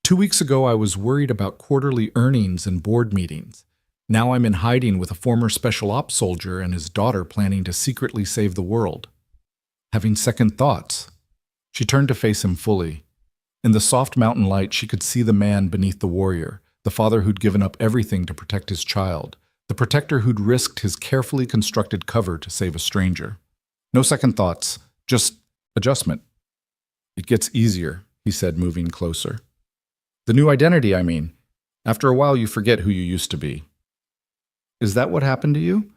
2 weeks ago, I was worried about quarterly earnings and board meetings. Now I'm in hiding with a former special ops soldier and his daughter planning to secretly save the world. Having second thoughts. She turned to face him fully. In the soft mountain light, she could see the man beneath the warrior, the father who'd given up everything to protect his child, the protector who'd risked his carefully constructed cover to save a stranger. No second thoughts, just adjustment. It gets easier, he said, moving closer. The new identity, I mean. After a while, you forget who you used to be. Is that what happened to you?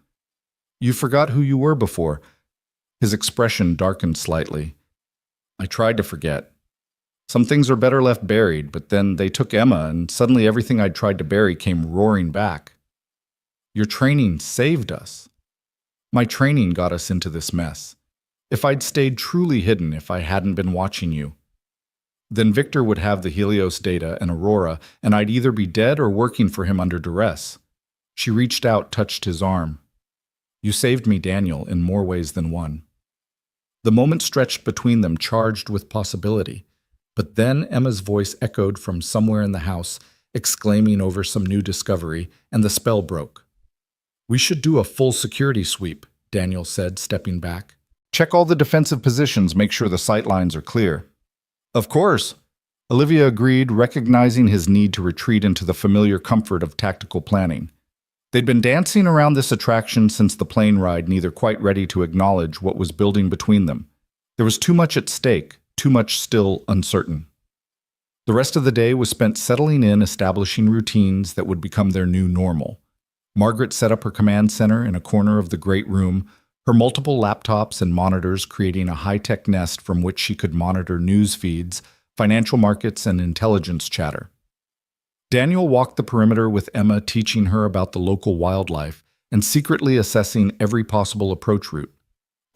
You forgot who you were before. His expression darkened slightly. I tried to forget. Some things are better left buried, but then they took Emma, and suddenly everything I'd tried to bury came roaring back. Your training saved us. My training got us into this mess. If I'd stayed truly hidden, if I hadn't been watching you, then Victor would have the Helios data and Aurora, and I'd either be dead or working for him under duress. She reached out, touched his arm. You saved me, Daniel, in more ways than one. The moment stretched between them, charged with possibility. But then Emma's voice echoed from somewhere in the house, exclaiming over some new discovery, and the spell broke. We should do a full security sweep, Daniel said, stepping back. Check all the defensive positions, make sure the sight lines are clear. Of course, Olivia agreed, recognizing his need to retreat into the familiar comfort of tactical planning. They'd been dancing around this attraction since the plane ride, neither quite ready to acknowledge what was building between them. There was too much at stake, too much still uncertain. The rest of the day was spent settling in, establishing routines that would become their new normal. Margaret set up her command center in a corner of the great room, her multiple laptops and monitors creating a high-tech nest from which she could monitor news feeds, financial markets, and intelligence chatter. Daniel walked the perimeter with Emma, teaching her about the local wildlife and secretly assessing every possible approach route.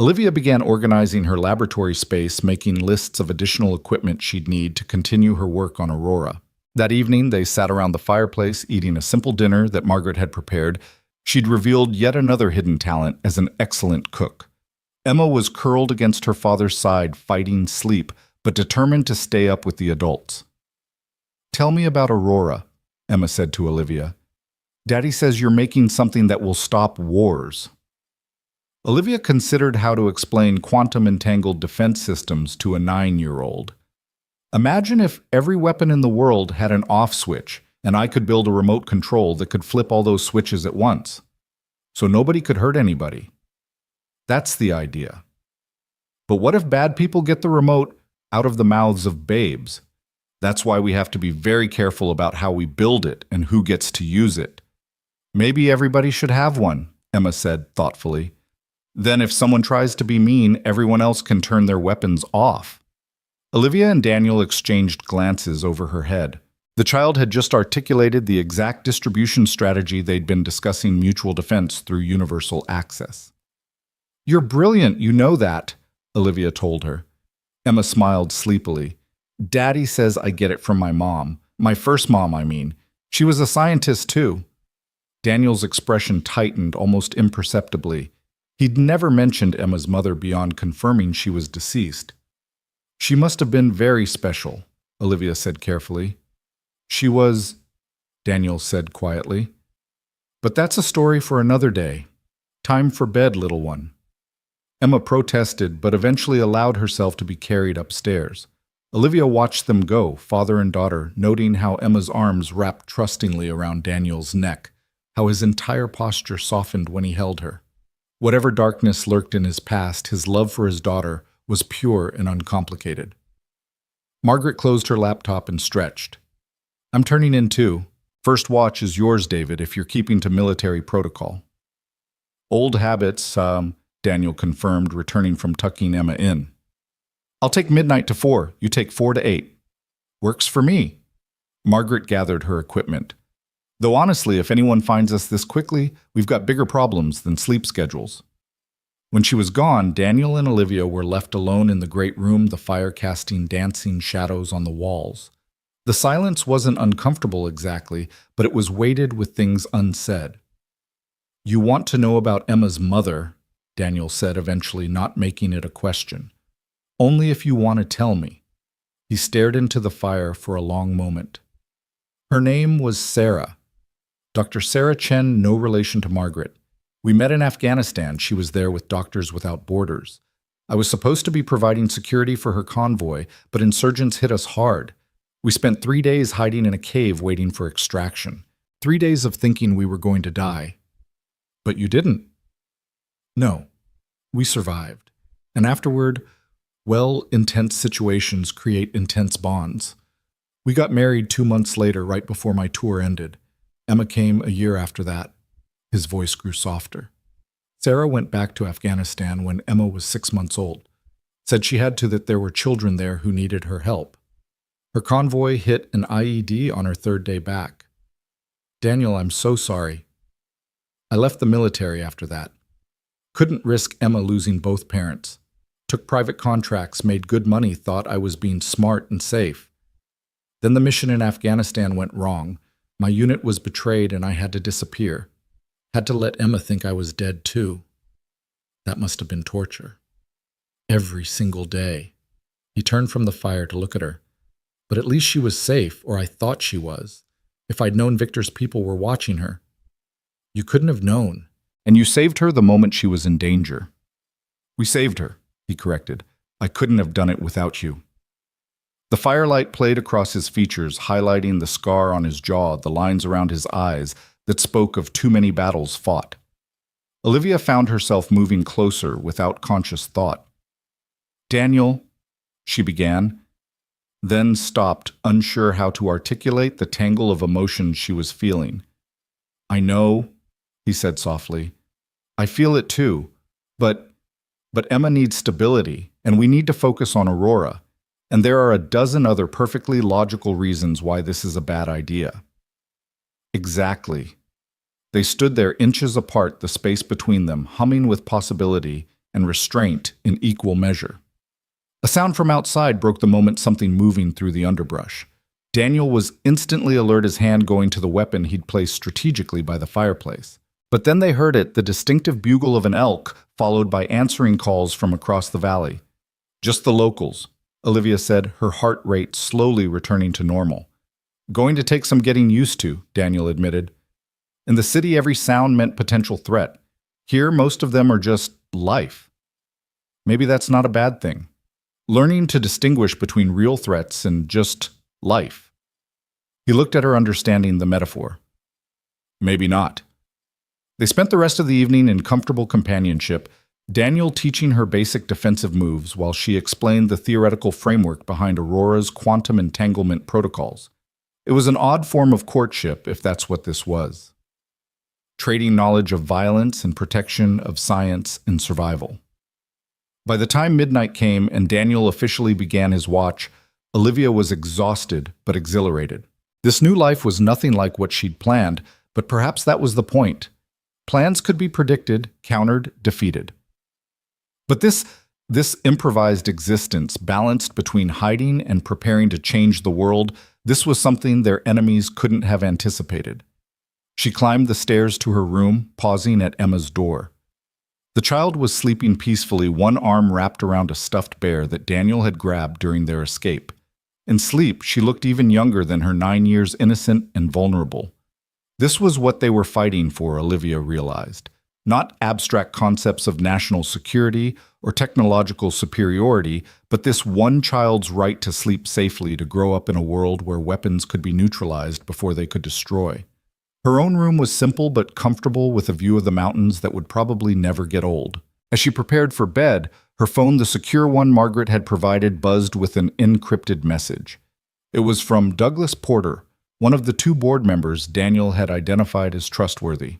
Olivia began organizing her laboratory space, making lists of additional equipment she'd need to continue her work on Aurora. That evening, they sat around the fireplace, eating a simple dinner that Margaret had prepared. She'd revealed yet another hidden talent as an excellent cook. Emma was curled against her father's side, fighting sleep, but determined to stay up with the adults. Tell me about Aurora, Emma said to Olivia. Daddy says you're making something that will stop wars. Olivia considered how to explain quantum-entangled defense systems to a 9-year-old. Imagine if every weapon in the world had an off switch, and I could build a remote control that could flip all those switches at once, so nobody could hurt anybody. That's the idea. But what if bad people get the remote out of the mouths of babes? That's why we have to be very careful about how we build it and who gets to use it. Maybe everybody should have one, Emma said thoughtfully. Then if someone tries to be mean, everyone else can turn their weapons off. Olivia and Daniel exchanged glances over her head. The child had just articulated the exact distribution strategy they'd been discussing mutual defense through universal access. You're brilliant, you know that, Olivia told her. Emma smiled sleepily. Daddy says I get it from my mom. My first mom, I mean. She was a scientist, too. Daniel's expression tightened almost imperceptibly. He'd never mentioned Emma's mother beyond confirming she was deceased. She must have been very special, Olivia said carefully. She was, Daniel said quietly. But that's a story for another day. Time for bed, little one. Emma protested, but eventually allowed herself to be carried upstairs. Olivia watched them go, father and daughter, noting how Emma's arms wrapped trustingly around Daniel's neck, how his entire posture softened when he held her. Whatever darkness lurked in his past, his love for his daughter was pure and uncomplicated. Margaret closed her laptop and stretched. I'm turning in too. First watch is yours, David, if you're keeping to military protocol. Old habits, Daniel confirmed, returning from tucking Emma in. I'll take midnight to 4. You take 4 to 8. Works for me. Margaret gathered her equipment. Though honestly, if anyone finds us this quickly, we've got bigger problems than sleep schedules. When she was gone, Daniel and Olivia were left alone in the great room, the fire casting dancing shadows on the walls. The silence wasn't uncomfortable exactly, but it was weighted with things unsaid. You want to know about Emma's mother, Daniel said, eventually not making it a question. Only if you want to tell me. He stared into the fire for a long moment. Her name was Sarah. Dr. Sarah Chen, no relation to Margaret. We met in Afghanistan. She was there with Doctors Without Borders. I was supposed to be providing security for her convoy, but insurgents hit us hard. We spent 3 days hiding in a cave waiting for extraction. 3 days of thinking we were going to die. But you didn't. No, we survived. And afterward, well, intense situations create intense bonds. We got married 2 months later, right before my tour ended. Emma came a year after that. His voice grew softer. Sarah went back to Afghanistan when Emma was 6 months old. Said she had to, that there were children there who needed her help. Her convoy hit an IED on her 3rd day back. Daniel, I'm so sorry. I left the military after that. Couldn't risk Emma losing both parents. Took private contracts, made good money, thought I was being smart and safe. Then the mission in Afghanistan went wrong. My unit was betrayed and I had to disappear. Had to let Emma think I was dead too. That must have been torture. Every single day. He turned from the fire to look at her. But at least she was safe, or I thought she was. If I'd known Victor's people were watching her. You couldn't have known. And you saved her the moment she was in danger. We saved her, he corrected. I couldn't have done it without you. The firelight played across his features, highlighting the scar on his jaw, the lines around his eyes that spoke of too many battles fought. Olivia found herself moving closer without conscious thought. Daniel, she began, then stopped, unsure how to articulate the tangle of emotions she was feeling. I know, he said softly. I feel it too, but Emma needs stability, and we need to focus on Aurora. And there are a dozen other perfectly logical reasons why this is a bad idea. Exactly. They stood there inches apart, the space between them, humming with possibility and restraint in equal measure. A sound from outside broke the moment, something moving through the underbrush. Daniel was instantly alert, his hand going to the weapon he'd placed strategically by the fireplace. But then they heard it, the distinctive bugle of an elk, followed by answering calls from across the valley. Just the locals, Olivia said, her heart rate slowly returning to normal. Going to take some getting used to, Daniel admitted. In the city, every sound meant potential threat. Here, most of them are just life. Maybe that's not a bad thing. Learning to distinguish between real threats and just life. He looked at her, understanding the metaphor. Maybe not. They spent the rest of the evening in comfortable companionship, Daniel teaching her basic defensive moves while she explained the theoretical framework behind Aurora's quantum entanglement protocols. It was an odd form of courtship, if that's what this was. Trading knowledge of violence and protection of science and survival. By the time midnight came and Daniel officially began his watch, Olivia was exhausted but exhilarated. This new life was nothing like what she'd planned, but perhaps that was the point. Plans could be predicted, countered, defeated. But this improvised existence, balanced between hiding and preparing to change the world, this was something their enemies couldn't have anticipated. She climbed the stairs to her room, pausing at Emma's door. The child was sleeping peacefully, one arm wrapped around a stuffed bear that Daniel had grabbed during their escape. In sleep, she looked even younger than her 9 years, innocent and vulnerable. This was what they were fighting for, Olivia realized. Not abstract concepts of national security or technological superiority, but this one child's right to sleep safely, to grow up in a world where weapons could be neutralized before they could destroy. Her own room was simple but comfortable, with a view of the mountains that would probably never get old. As she prepared for bed, her phone, the secure one Margaret had provided, buzzed with an encrypted message. It was from Douglas Porter, one of the 2 board members Daniel had identified as trustworthy.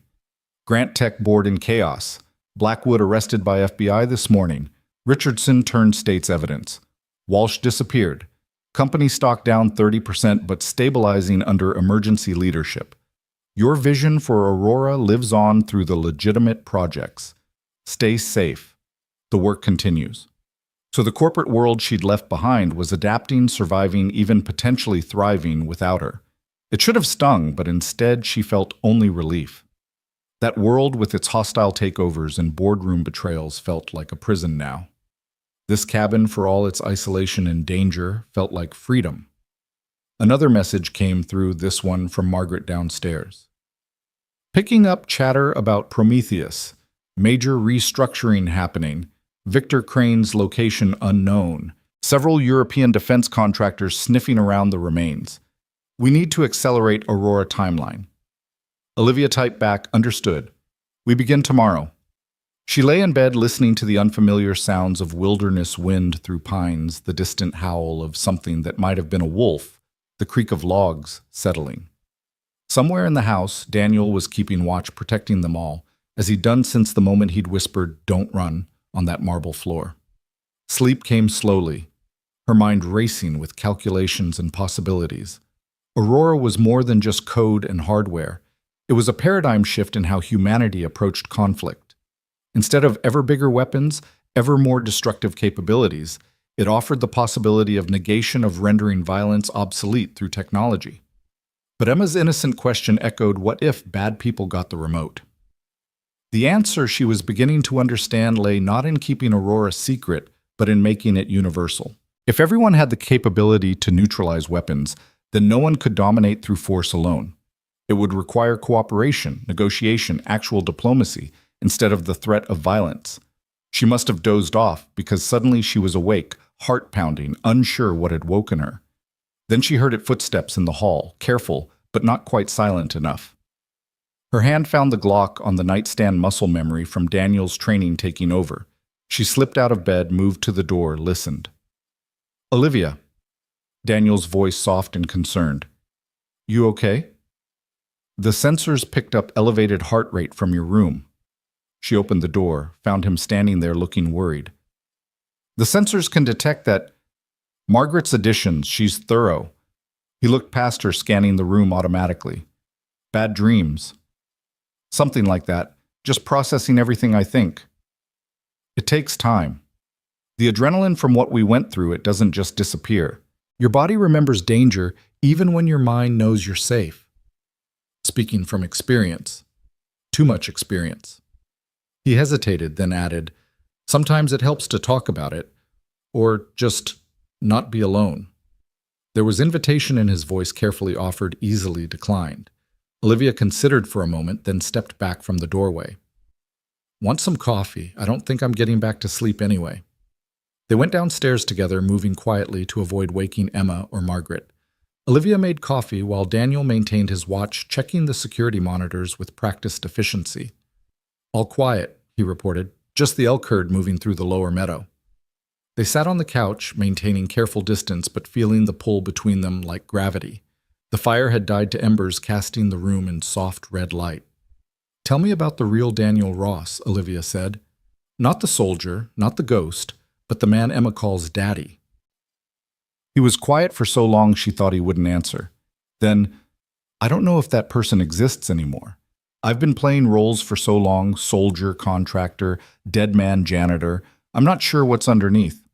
Grant Tech board in chaos. Blackwood arrested by FBI this morning. Richardson turned state's evidence. Walsh disappeared. Company stock down 30% but stabilizing under emergency leadership. Your vision for Aurora lives on through the legitimate projects. Stay safe. The work continues. So the corporate world she'd left behind was adapting, surviving, even potentially thriving without her. It should have stung, but instead she felt only relief. That world with its hostile takeovers and boardroom betrayals felt like a prison now. This cabin, for all its isolation and danger, felt like freedom. Another message came through, this one from Margaret downstairs. Picking up chatter about Prometheus, major restructuring happening, Victor Crane's location unknown, several European defense contractors sniffing around the remains. We need to accelerate Aurora timeline. Olivia typed back, understood. We begin tomorrow. She lay in bed listening to the unfamiliar sounds of wilderness wind through pines, the distant howl of something that might have been a wolf, the creak of logs settling. Somewhere in the house, Daniel was keeping watch, protecting them all, as he'd done since the moment he'd whispered, "Don't run," on that marble floor. Sleep came slowly, her mind racing with calculations and possibilities. Aurora was more than just code and hardware. It was a paradigm shift in how humanity approached conflict. Instead of ever bigger weapons, ever more destructive capabilities, it offered the possibility of negation, of rendering violence obsolete through technology. But Emma's innocent question echoed, what if bad people got the remote? The answer, she was beginning to understand, lay not in keeping Aurora secret, but in making it universal. If everyone had the capability to neutralize weapons, then no one could dominate through force alone. It would require cooperation, negotiation, actual diplomacy, instead of the threat of violence. She must have dozed off, because suddenly she was awake, heart pounding, unsure what had woken her. Then she heard footsteps in the hall, careful, but not quite silent enough. Her hand found the Glock on the nightstand, muscle memory from Daniel's training taking over. She slipped out of bed, moved to the door, listened. Olivia. Daniel's voice soft and concerned. You okay? The sensors picked up elevated heart rate from your room. She opened the door, found him standing there looking worried. The sensors can detect that. Margaret's additions, she's thorough. He looked past her, scanning the room automatically. Bad dreams. Something like that. Just processing everything I think. It takes time. The adrenaline from what we went through, it doesn't just disappear. Your body remembers danger even when your mind knows you're safe. Speaking from experience. Too much experience. He hesitated, then added, sometimes it helps to talk about it, or just not be alone. There was invitation in his voice, carefully offered, easily declined. Olivia considered for a moment, then stepped back from the doorway. Want some coffee? I don't think I'm getting back to sleep anyway. They went downstairs together, moving quietly to avoid waking Emma or Margaret. Olivia made coffee while Daniel maintained his watch, checking the security monitors with practiced efficiency. All quiet, he reported, just the elk herd moving through the lower meadow. They sat on the couch, maintaining careful distance but feeling the pull between them like gravity. The fire had died to embers, casting the room in soft red light. Tell me about the real Daniel Ross, Olivia said. Not the soldier, not the ghost, but the man Emma calls Daddy. He was quiet for so long she thought he wouldn't answer. Then, I don't know if that person exists anymore. I've been playing roles for so long, soldier, contractor, dead man, janitor. I'm not sure what's underneath.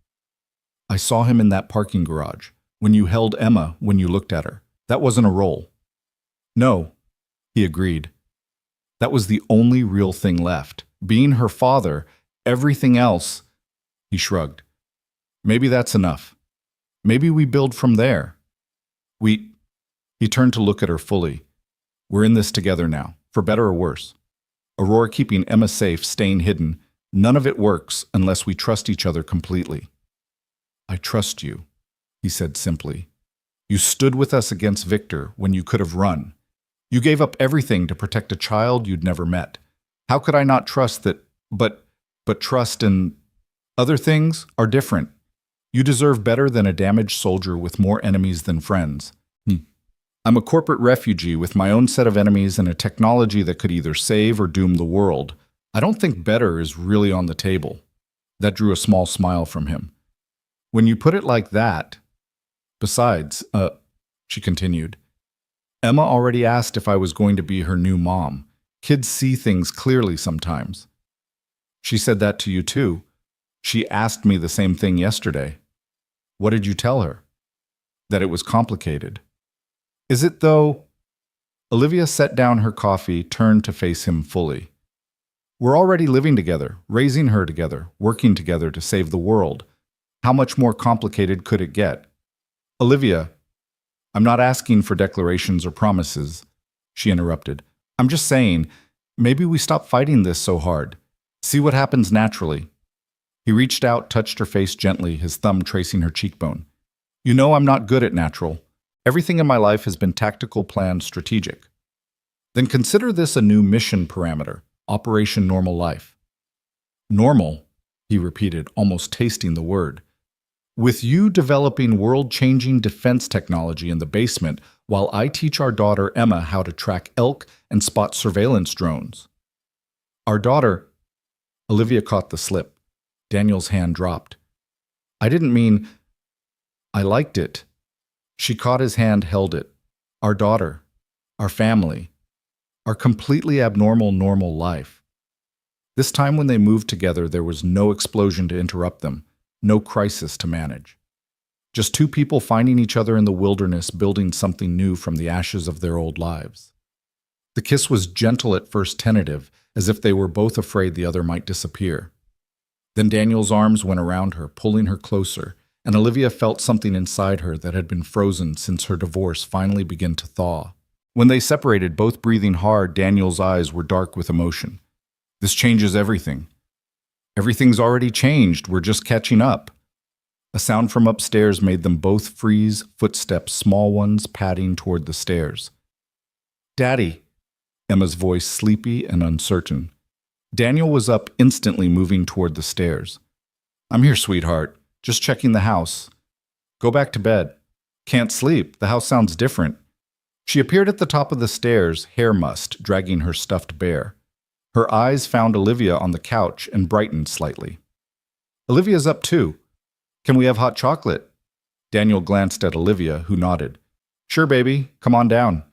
I saw him in that parking garage, when you held Emma, when you looked at her. That wasn't a role. No, he agreed. That was the only real thing left. Being her father, everything else. He shrugged. Maybe that's enough. Maybe we build from there. He turned to look at her fully. We're in this together now, for better or worse. Aurora keeping Emma safe, staying hidden. None of it works unless we trust each other completely. I trust you, he said simply. You stood with us against Victor when you could have run. You gave up everything to protect a child you'd never met. How could I not trust that? But trust and other things are different. You deserve better than a damaged soldier with more enemies than friends. I'm a corporate refugee with my own set of enemies and a technology that could either save or doom the world. I don't think better is really on the table. That drew a small smile from him. When you put it like that, besides, she continued, Emma already asked if I was going to be her new mom. Kids see things clearly sometimes. She said that to you too. She asked me the same thing yesterday. What did you tell her? That it was complicated. Is it though? Olivia set down her coffee, turned to face him fully. We're already living together, raising her together, working together to save the world. How much more complicated could it get? Olivia, I'm not asking for declarations or promises, she interrupted. I'm just saying, maybe we stop fighting this so hard. See what happens naturally. He reached out, touched her face gently, his thumb tracing her cheekbone. You know I'm not good at natural. Everything in my life has been tactical, planned, strategic. Then consider this a new mission parameter, Operation Normal Life. Normal, he repeated, almost tasting the word. With you developing world-changing defense technology in the basement while I teach our daughter Emma how to track elk and spot surveillance drones. Our daughter, Olivia caught the slip. Daniel's hand dropped. I didn't mean, I liked it. She caught his hand, held it. Our daughter, our family, our completely abnormal normal life. This time when they moved together, there was no explosion to interrupt them. No crisis to manage. Just two people finding each other in the wilderness, building something new from the ashes of their old lives. The kiss was gentle at first, tentative, as if they were both afraid the other might disappear. Then Daniel's arms went around her, pulling her closer, and Olivia felt something inside her that had been frozen since her divorce finally began to thaw. When they separated, both breathing hard, Daniel's eyes were dark with emotion. This changes everything. Everything's already changed, we're just catching up. A sound from upstairs made them both freeze, footsteps, small ones, padding toward the stairs. Daddy, Emma's voice sleepy and uncertain. Daniel was up, instantly moving toward the stairs. I'm here, sweetheart. Just checking the house. Go back to bed. Can't sleep. The house sounds different. She appeared at the top of the stairs, hair mussed, dragging her stuffed bear. Her eyes found Olivia on the couch and brightened slightly. Olivia's up too. Can we have hot chocolate? Daniel glanced at Olivia, who nodded. Sure, baby. Come on down.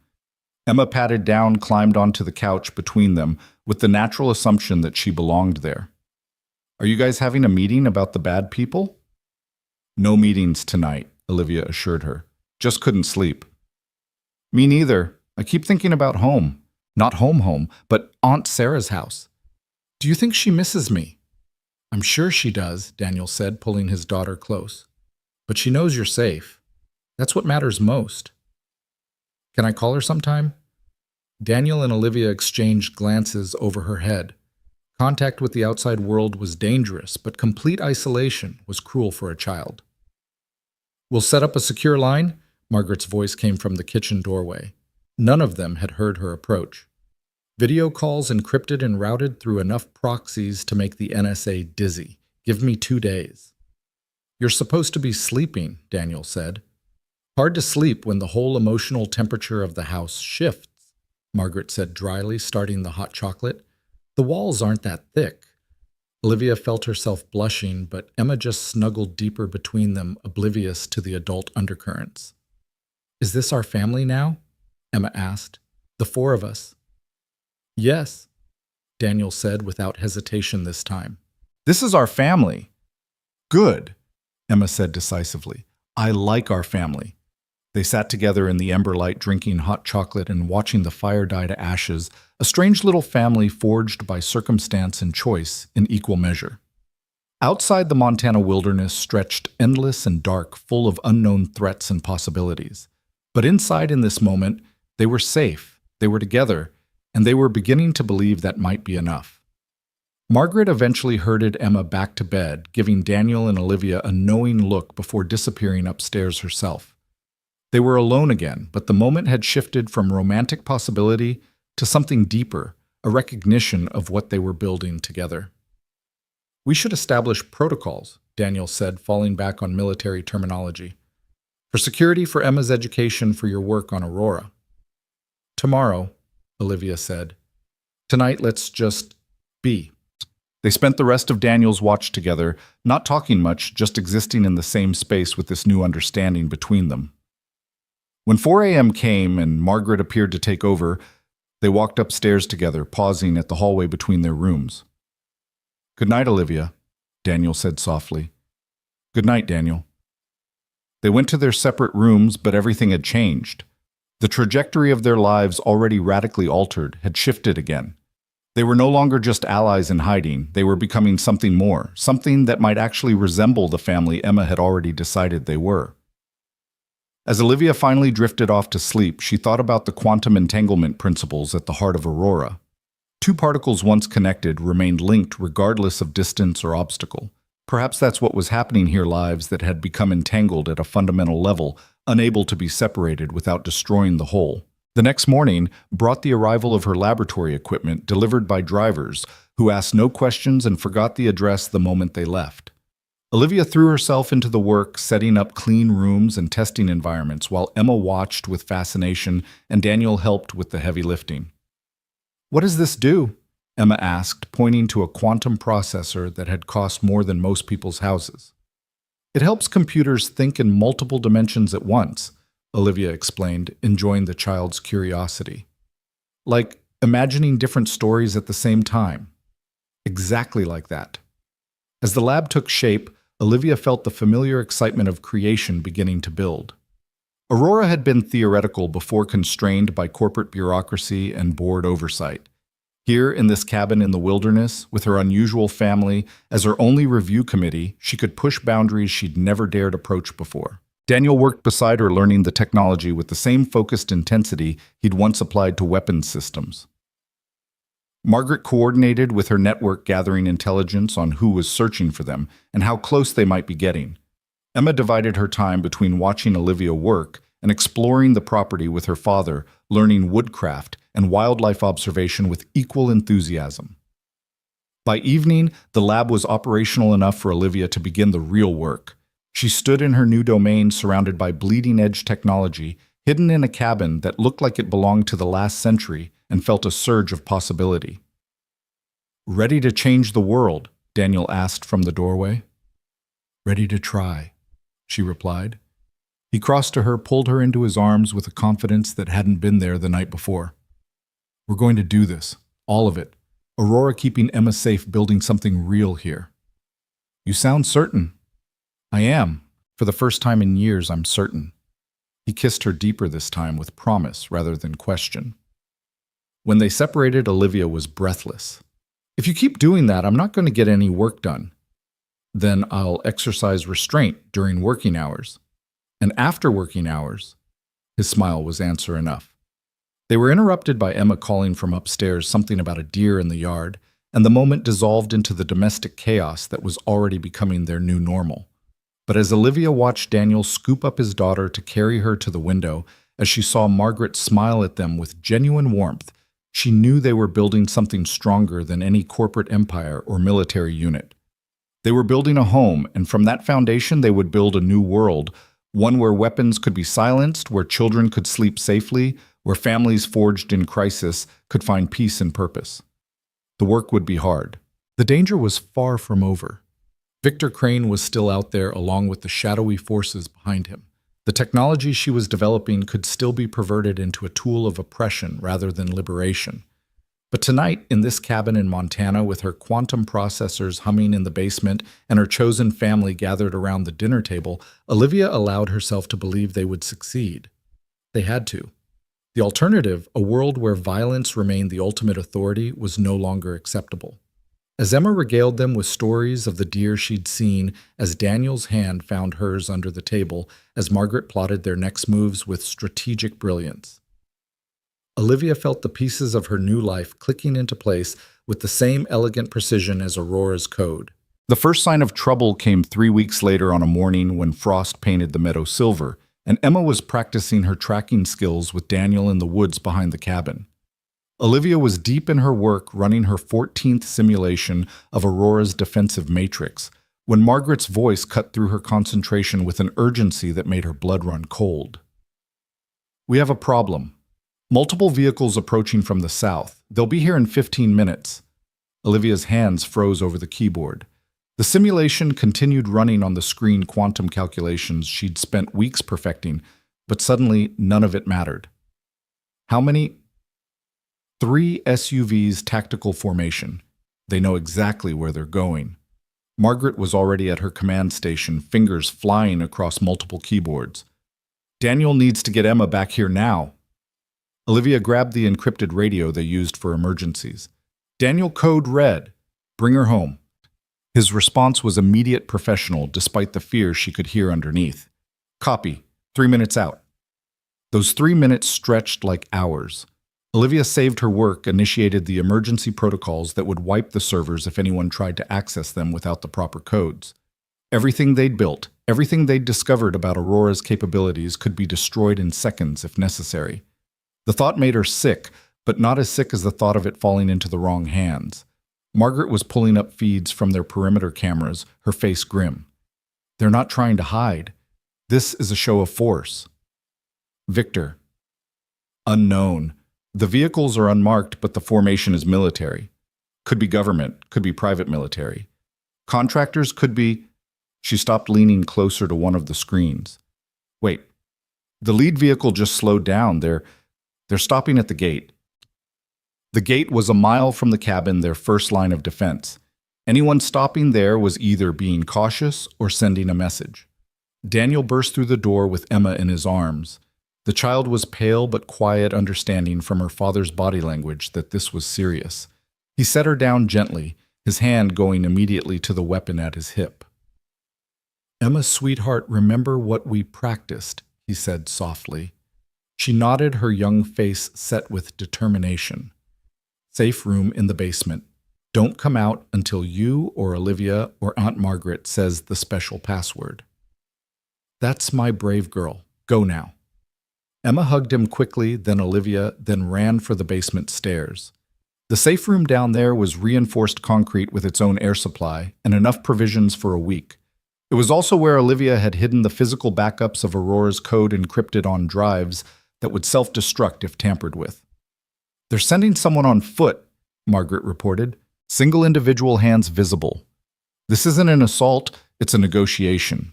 Emma patted down, climbed onto the couch between them, with the natural assumption that she belonged there. Are you guys having a meeting about the bad people? No meetings tonight, Olivia assured her. Just couldn't sleep. Me neither. I keep thinking about home. Not home, but Aunt Sarah's house. Do you think she misses me? I'm sure she does, Daniel said, pulling his daughter close. But she knows you're safe. That's what matters most. Can I call her sometime? Daniel and Olivia exchanged glances over her head. Contact with the outside world was dangerous, but complete isolation was cruel for a child. We'll set up a secure line, Margaret's voice came from the kitchen doorway. None of them had heard her approach. Video calls encrypted and routed through enough proxies to make the NSA dizzy. Give me 2 days. You're supposed to be sleeping, Daniel said. Hard to sleep when the whole emotional temperature of the house shifts, Margaret said dryly, starting the hot chocolate. The walls aren't that thick. Olivia felt herself blushing, but Emma just snuggled deeper between them, oblivious to the adult undercurrents. Is this our family now? Emma asked. The 4 of us. Yes, Daniel said without hesitation this time. This is our family. Good, Emma said decisively. I like our family. They sat together in the ember light, drinking hot chocolate and watching the fire die to ashes, a strange little family forged by circumstance and choice in equal measure. Outside the Montana wilderness stretched endless and dark, full of unknown threats and possibilities. But inside in this moment, they were safe, they were together, and they were beginning to believe that might be enough. Margaret eventually herded Emma back to bed, giving Daniel and Olivia a knowing look before disappearing upstairs herself. They were alone again, but the moment had shifted from romantic possibility to something deeper, a recognition of what they were building together. We should establish protocols, Daniel said, falling back on military terminology. For security, for Emma's education, for your work on Aurora. Tomorrow, Olivia said. Tonight, let's just be. They spent the rest of Daniel's watch together, not talking much, just existing in the same space with this new understanding between them. When 4 a.m. came and Margaret appeared to take over, they walked upstairs together, pausing at the hallway between their rooms. Good night, Olivia, Daniel said softly. Good night, Daniel. They went to their separate rooms, but everything had changed. The trajectory of their lives, already radically altered, had shifted again. They were no longer just allies in hiding, they were becoming something more, something that might actually resemble the family Emma had already decided they were. As Olivia finally drifted off to sleep, she thought about the quantum entanglement principles at the heart of Aurora. Two particles once connected remained linked regardless of distance or obstacle. Perhaps that's what was happening here, lives that had become entangled at a fundamental level, unable to be separated without destroying the whole. The next morning brought the arrival of her laboratory equipment delivered by drivers who asked no questions and forgot the address the moment they left. Olivia threw herself into the work, setting up clean rooms and testing environments, while Emma watched with fascination and Daniel helped with the heavy lifting. "What does this do?" Emma asked, pointing to a quantum processor that had cost more than most people's houses. "It helps computers think in multiple dimensions at once," Olivia explained, enjoying the child's curiosity. "Like imagining different stories at the same time." Exactly like that. As the lab took shape, Olivia felt the familiar excitement of creation beginning to build. Aurora had been theoretical before constrained by corporate bureaucracy and board oversight. Here, in this cabin in the wilderness, with her unusual family as her only review committee, she could push boundaries she'd never dared approach before. Daniel worked beside her, learning the technology with the same focused intensity he'd once applied to weapons systems. Margaret coordinated with her network, gathering intelligence on who was searching for them and how close they might be getting. Emma divided her time between watching Olivia work and exploring the property with her father, learning woodcraft and wildlife observation with equal enthusiasm. By evening, the lab was operational enough for Olivia to begin the real work. She stood in her new domain, surrounded by bleeding-edge technology, hidden in a cabin that looked like it belonged to the last century, and felt a surge of possibility. "Ready to change the world?" Daniel asked from the doorway. "Ready to try," she replied. He crossed to her, pulled her into his arms with a confidence that hadn't been there the night before. "We're going to do this, all of it. Aurora keeping Emma safe, building something real here." "You sound certain." "I am. For the first time in years, I'm certain." He kissed her deeper this time, with promise rather than question. When they separated, Olivia was breathless. "If you keep doing that, I'm not going to get any work done. Then I'll exercise restraint during working hours. And after working hours." His smile was answer enough. They were interrupted by Emma calling from upstairs something about a deer in the yard, and the moment dissolved into the domestic chaos that was already becoming their new normal. But as Olivia watched Daniel scoop up his daughter to carry her to the window, as she saw Margaret smile at them with genuine warmth, she knew they were building something stronger than any corporate empire or military unit. They were building a home, and from that foundation they would build a new world, one where weapons could be silenced, where children could sleep safely, where families forged in crisis could find peace and purpose. The work would be hard. The danger was far from over. Victor Crane was still out there, along with the shadowy forces behind him. The technology she was developing could still be perverted into a tool of oppression rather than liberation. But tonight, in this cabin in Montana, with her quantum processors humming in the basement and her chosen family gathered around the dinner table, Olivia allowed herself to believe they would succeed. They had to. The alternative, a world where violence remained the ultimate authority, was no longer acceptable. As Emma regaled them with stories of the deer she'd seen, as Daniel's hand found hers under the table, as Margaret plotted their next moves with strategic brilliance, Olivia felt the pieces of her new life clicking into place with the same elegant precision as Aurora's code. The first sign of trouble came 3 weeks later, on a morning when frost painted the meadow silver, and Emma was practicing her tracking skills with Daniel in the woods behind the cabin. Olivia was deep in her work, running her 14th simulation of Aurora's defensive matrix, when Margaret's voice cut through her concentration with an urgency that made her blood run cold. "We have a problem. Multiple vehicles approaching from the south. They'll be here in 15 minutes. Olivia's hands froze over the keyboard. The simulation continued running on the screen, quantum calculations she'd spent weeks perfecting, but suddenly none of it mattered. "How many?" 3 SUVs, tactical formation. They know exactly where they're going. Margaret was already at her command station, fingers flying across multiple keyboards. "Daniel needs to get Emma back here now." Olivia grabbed the encrypted radio they used for emergencies. Daniel, code red. Bring her home. His response was immediate professional despite the fear she could hear underneath. Copy. 3 minutes out. Those 3 minutes stretched like hours. Olivia saved her work, initiated the emergency protocols that would wipe the servers if anyone tried to access them without the proper codes. Everything they'd built, everything they'd discovered about Aurora's capabilities could be destroyed in seconds if necessary. The thought made her sick, but not as sick as the thought of it falling into the wrong hands. Margaret was pulling up feeds from their perimeter cameras, her face grim. They're not trying to hide. This is a show of force. Victor. Unknown. The vehicles are unmarked, but the formation is military. Could be government, could be private military. Contractors could be... She stopped, leaning closer to one of the screens. Wait. The lead vehicle just slowed down. They're stopping at the gate. The gate was a mile from the cabin, their first line of defense. Anyone stopping there was either being cautious or sending a message. Daniel burst through the door with Emma in his arms. The child was pale but quiet, understanding from her father's body language that this was serious. He set her down gently, his hand going immediately to the weapon at his hip. Emma, sweetheart, remember what we practiced, he said softly. She nodded, her young face set with determination. Safe room in the basement. Don't come out until you or Olivia or Aunt Margaret says the special password. That's my brave girl. Go now. Emma hugged him quickly, then Olivia, then ran for the basement stairs. The safe room down there was reinforced concrete with its own air supply and enough provisions for a week. It was also where Olivia had hidden the physical backups of Aurora's code encrypted on drives that would self-destruct if tampered with. They're sending someone on foot, Margaret reported. Single individual hands visible. This isn't an assault, it's a negotiation.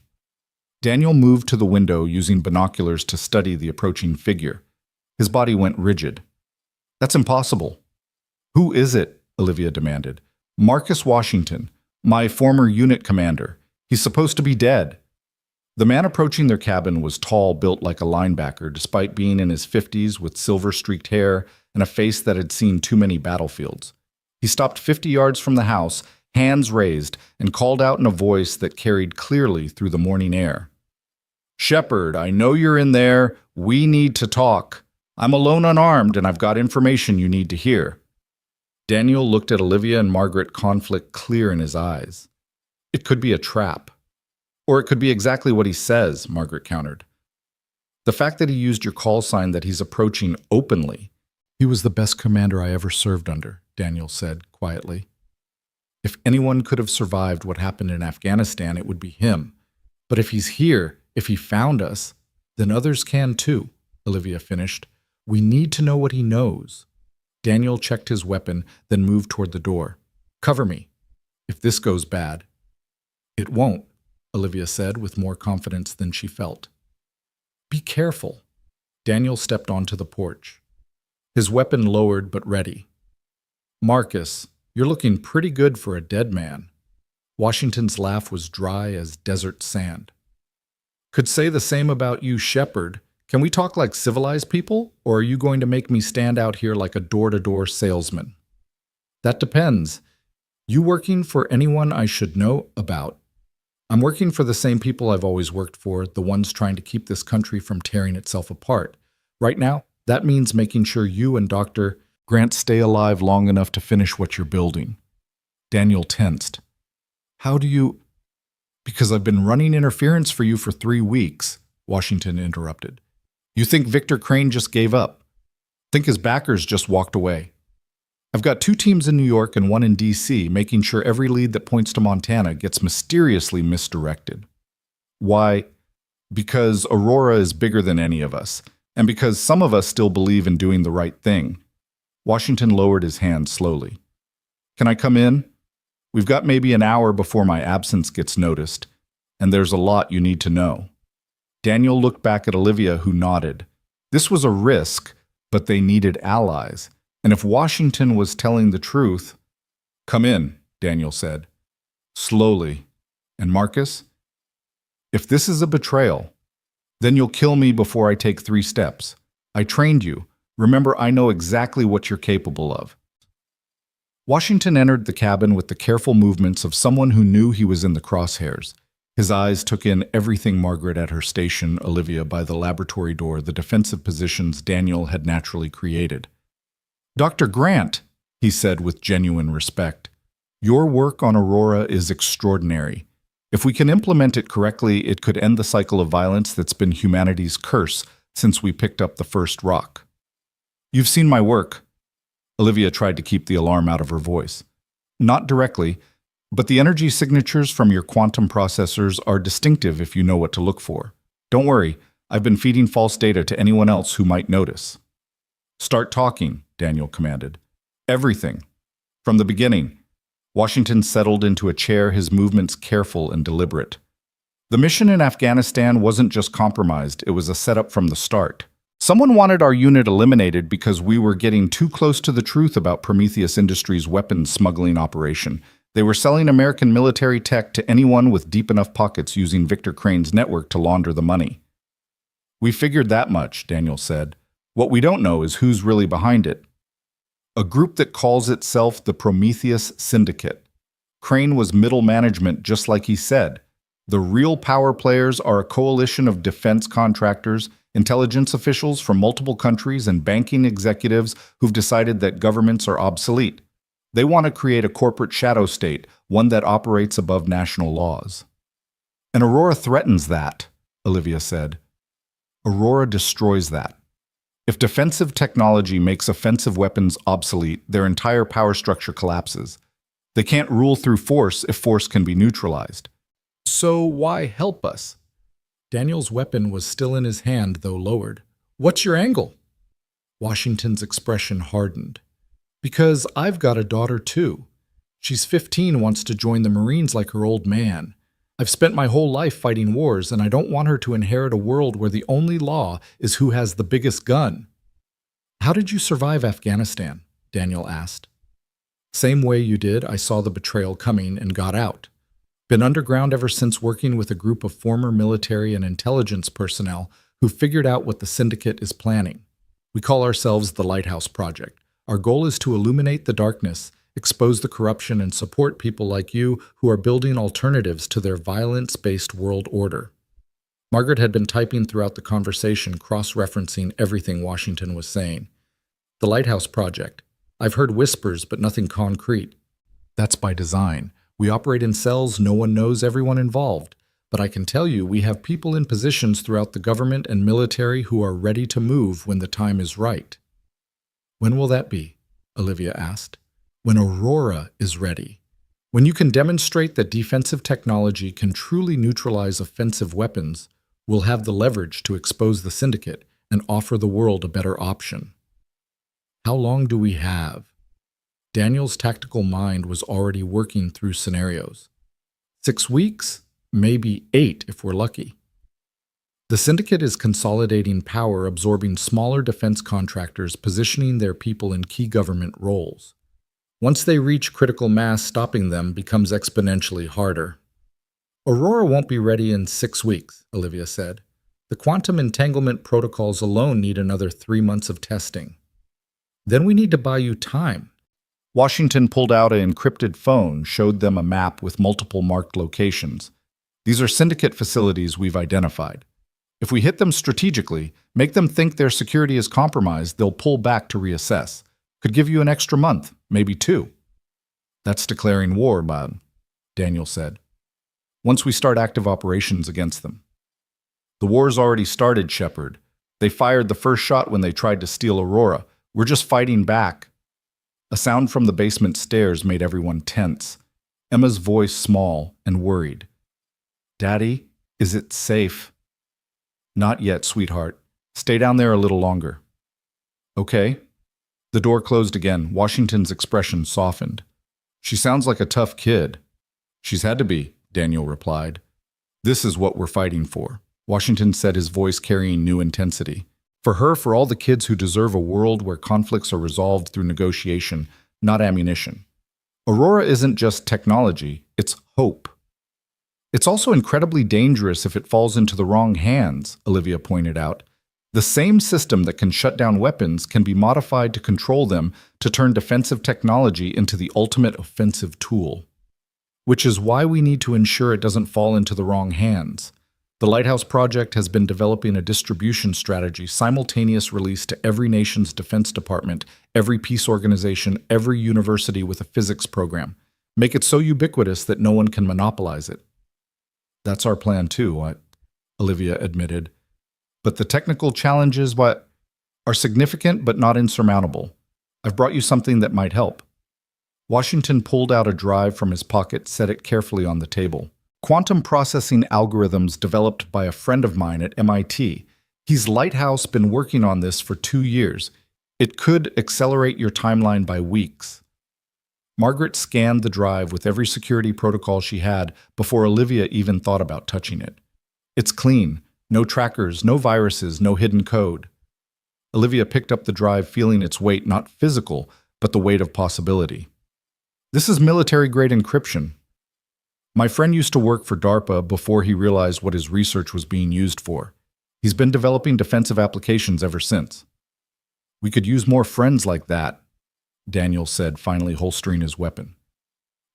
Daniel moved to the window using binoculars to study the approaching figure. His body went rigid. That's impossible. Who is it? Olivia demanded. Marcus Washington, my former unit commander. He's supposed to be dead. The man approaching their cabin was tall, built like a linebacker, despite being in his 50s with silver-streaked hair and a face that had seen too many battlefields. He stopped 50 yards from the house, hands raised, and called out in a voice that carried clearly through the morning air. Shepard, I know you're in there. We need to talk. I'm alone unarmed, and I've got information you need to hear. Daniel looked at Olivia and Margaret, conflict clear in his eyes. It could be a trap. Or it could be exactly what he says, Margaret countered. The fact that he used your call sign that he's approaching openly. He was the best commander I ever served under, Daniel said quietly. If anyone could have survived what happened in Afghanistan, it would be him. But if he's here, if he found us, then others can too, Olivia finished. We need to know what he knows. Daniel checked his weapon, then moved toward the door. Cover me. If this goes bad. It won't, Olivia said with more confidence than she felt. Be careful. Daniel stepped onto the porch. His weapon lowered but ready. Marcus, you're looking pretty good for a dead man. Washington's laugh was dry as desert sand. Could say the same about you, Shepard. Can we talk like civilized people, or are you going to make me stand out here like a door-to-door salesman? That depends. You working for anyone I should know about? I'm working for the same people I've always worked for, the ones trying to keep this country from tearing itself apart. Right now, that means making sure you and Dr. Grant stay alive long enough to finish what you're building. Daniel tensed. How do you... Because I've been running interference for you for 3 weeks, Washington interrupted. You think Victor Crane just gave up? Think his backers just walked away. I've got 2 teams in New York and 1 in D.C., making sure every lead that points to Montana gets mysteriously misdirected. Why? Because Aurora is bigger than any of us, and because some of us still believe in doing the right thing. Washington lowered his hand slowly. Can I come in? We've got maybe an hour before my absence gets noticed, and there's a lot you need to know. Daniel looked back at Olivia, who nodded. This was a risk, but they needed allies. And if Washington was telling the truth... Come in, Daniel said. Slowly. And Marcus? If this is a betrayal, then you'll kill me before I take 3 steps. I trained you. Remember, I know exactly what you're capable of. Washington entered the cabin with the careful movements of someone who knew he was in the crosshairs. His eyes took in everything: Margaret at her station, Olivia by the laboratory door, the defensive positions Daniel had naturally created. "Dr. Grant," he said with genuine respect, "your work on Aurora is extraordinary. If we can implement it correctly, it could end the cycle of violence that's been humanity's curse since we picked up the first rock." "You've seen my work." Olivia tried to keep the alarm out of her voice. "Not directly, but the energy signatures from your quantum processors are distinctive if you know what to look for. Don't worry, I've been feeding false data to anyone else who might notice." "Start talking," Daniel commanded. "Everything. From the beginning." Washington settled into a chair, his movements careful and deliberate. "The mission in Afghanistan wasn't just compromised, it was a setup from the start. Someone wanted our unit eliminated because we were getting too close to the truth about Prometheus Industries' weapons smuggling operation. They were selling American military tech to anyone with deep enough pockets using Victor Crane's network to launder the money." "We figured that much," Daniel said. "What we don't know is who's really behind it." "A group that calls itself the Prometheus Syndicate. Crane was middle management, just like he said. The real power players are a coalition of defense contractors, intelligence officials from multiple countries, and banking executives who've decided that governments are obsolete. They want to create a corporate shadow state, one that operates above national laws." "And Aurora threatens that," Olivia said. "Aurora destroys that. If defensive technology makes offensive weapons obsolete, their entire power structure collapses. They can't rule through force if force can be neutralized." "So why help us?" Daniel's weapon was still in his hand, though lowered. "What's your angle?" Washington's expression hardened. "Because I've got a daughter too. She's 15, wants to join the Marines like her old man. I've spent my whole life fighting wars, and I don't want her to inherit a world where the only law is who has the biggest gun." "How did you survive Afghanistan?" Daniel asked. "Same way you did. I saw the betrayal coming and got out. Been underground ever since, working with a group of former military and intelligence personnel who figured out what the syndicate is planning. We call ourselves the Lighthouse Project. Our goal is to illuminate the darkness, expose the corruption, and support people like you who are building alternatives to their violence-based world order." Margaret had been typing throughout the conversation, cross-referencing everything Washington was saying. "The Lighthouse Project. I've heard whispers, but nothing concrete." "That's by design. We operate in cells, no one knows everyone involved. But I can tell you we have people in positions throughout the government and military who are ready to move when the time is right." "When will that be?" Olivia asked. "When Aurora is ready. When you can demonstrate that defensive technology can truly neutralize offensive weapons, we'll have the leverage to expose the syndicate and offer the world a better option." "How long do we have?" Daniel's tactical mind was already working through scenarios. 6 weeks? Maybe 8 if we're lucky. The syndicate is consolidating power, absorbing smaller defense contractors, positioning their people in key government roles. Once they reach critical mass, stopping them becomes exponentially harder. "Aurora won't be ready in 6 weeks, Olivia said. "The quantum entanglement protocols alone need another 3 months of testing. Then we need to buy you time." Washington pulled out an encrypted phone, showed them a map with multiple marked locations. "These are syndicate facilities we've identified. If we hit them strategically, make them think their security is compromised, they'll pull back to reassess. Could give you an extra month, maybe 2. "That's declaring war, Bob," Daniel said. "Once we start active operations against them." "The war's already started, Shepard. They fired the first shot when they tried to steal Aurora. We're just fighting back." A sound from the basement stairs made everyone tense. Emma's voice small and worried. "Daddy, is it safe?" "Not yet, sweetheart. Stay down there a little longer." "Okay." The door closed again. Washington's expression softened. "She sounds like a tough kid." "She's had to be," Daniel replied. "This is what we're fighting for," Washington said, his voice carrying new intensity. "For her, for all the kids who deserve a world where conflicts are resolved through negotiation, not ammunition. Aurora isn't just technology, it's hope." "It's also incredibly dangerous if it falls into the wrong hands," Olivia pointed out. The same system that can shut down weapons can be modified to control them to turn defensive technology into the ultimate offensive tool. Which is why we need to ensure it doesn't fall into the wrong hands. The Lighthouse Project has been developing a distribution strategy, simultaneous release to every nation's defense department, every peace organization, every university with a physics program. Make it so ubiquitous that no one can monopolize it. That's our plan too, Olivia admitted. But the technical challenges are significant but not insurmountable. I've brought you something that might help. Washington pulled out a drive from his pocket, set it carefully on the table. Quantum processing algorithms developed by a friend of mine at MIT. He's Lighthouse been working on this for 2 years. It could accelerate your timeline by weeks. Margaret scanned the drive with every security protocol she had before Olivia even thought about touching it. It's clean. No trackers, no viruses, no hidden code. Olivia picked up the drive, feeling its weight, not physical, but the weight of possibility. This is military-grade encryption. My friend used to work for DARPA before he realized what his research was being used for. He's been developing defensive applications ever since. We could use more friends like that, Daniel said, finally holstering his weapon.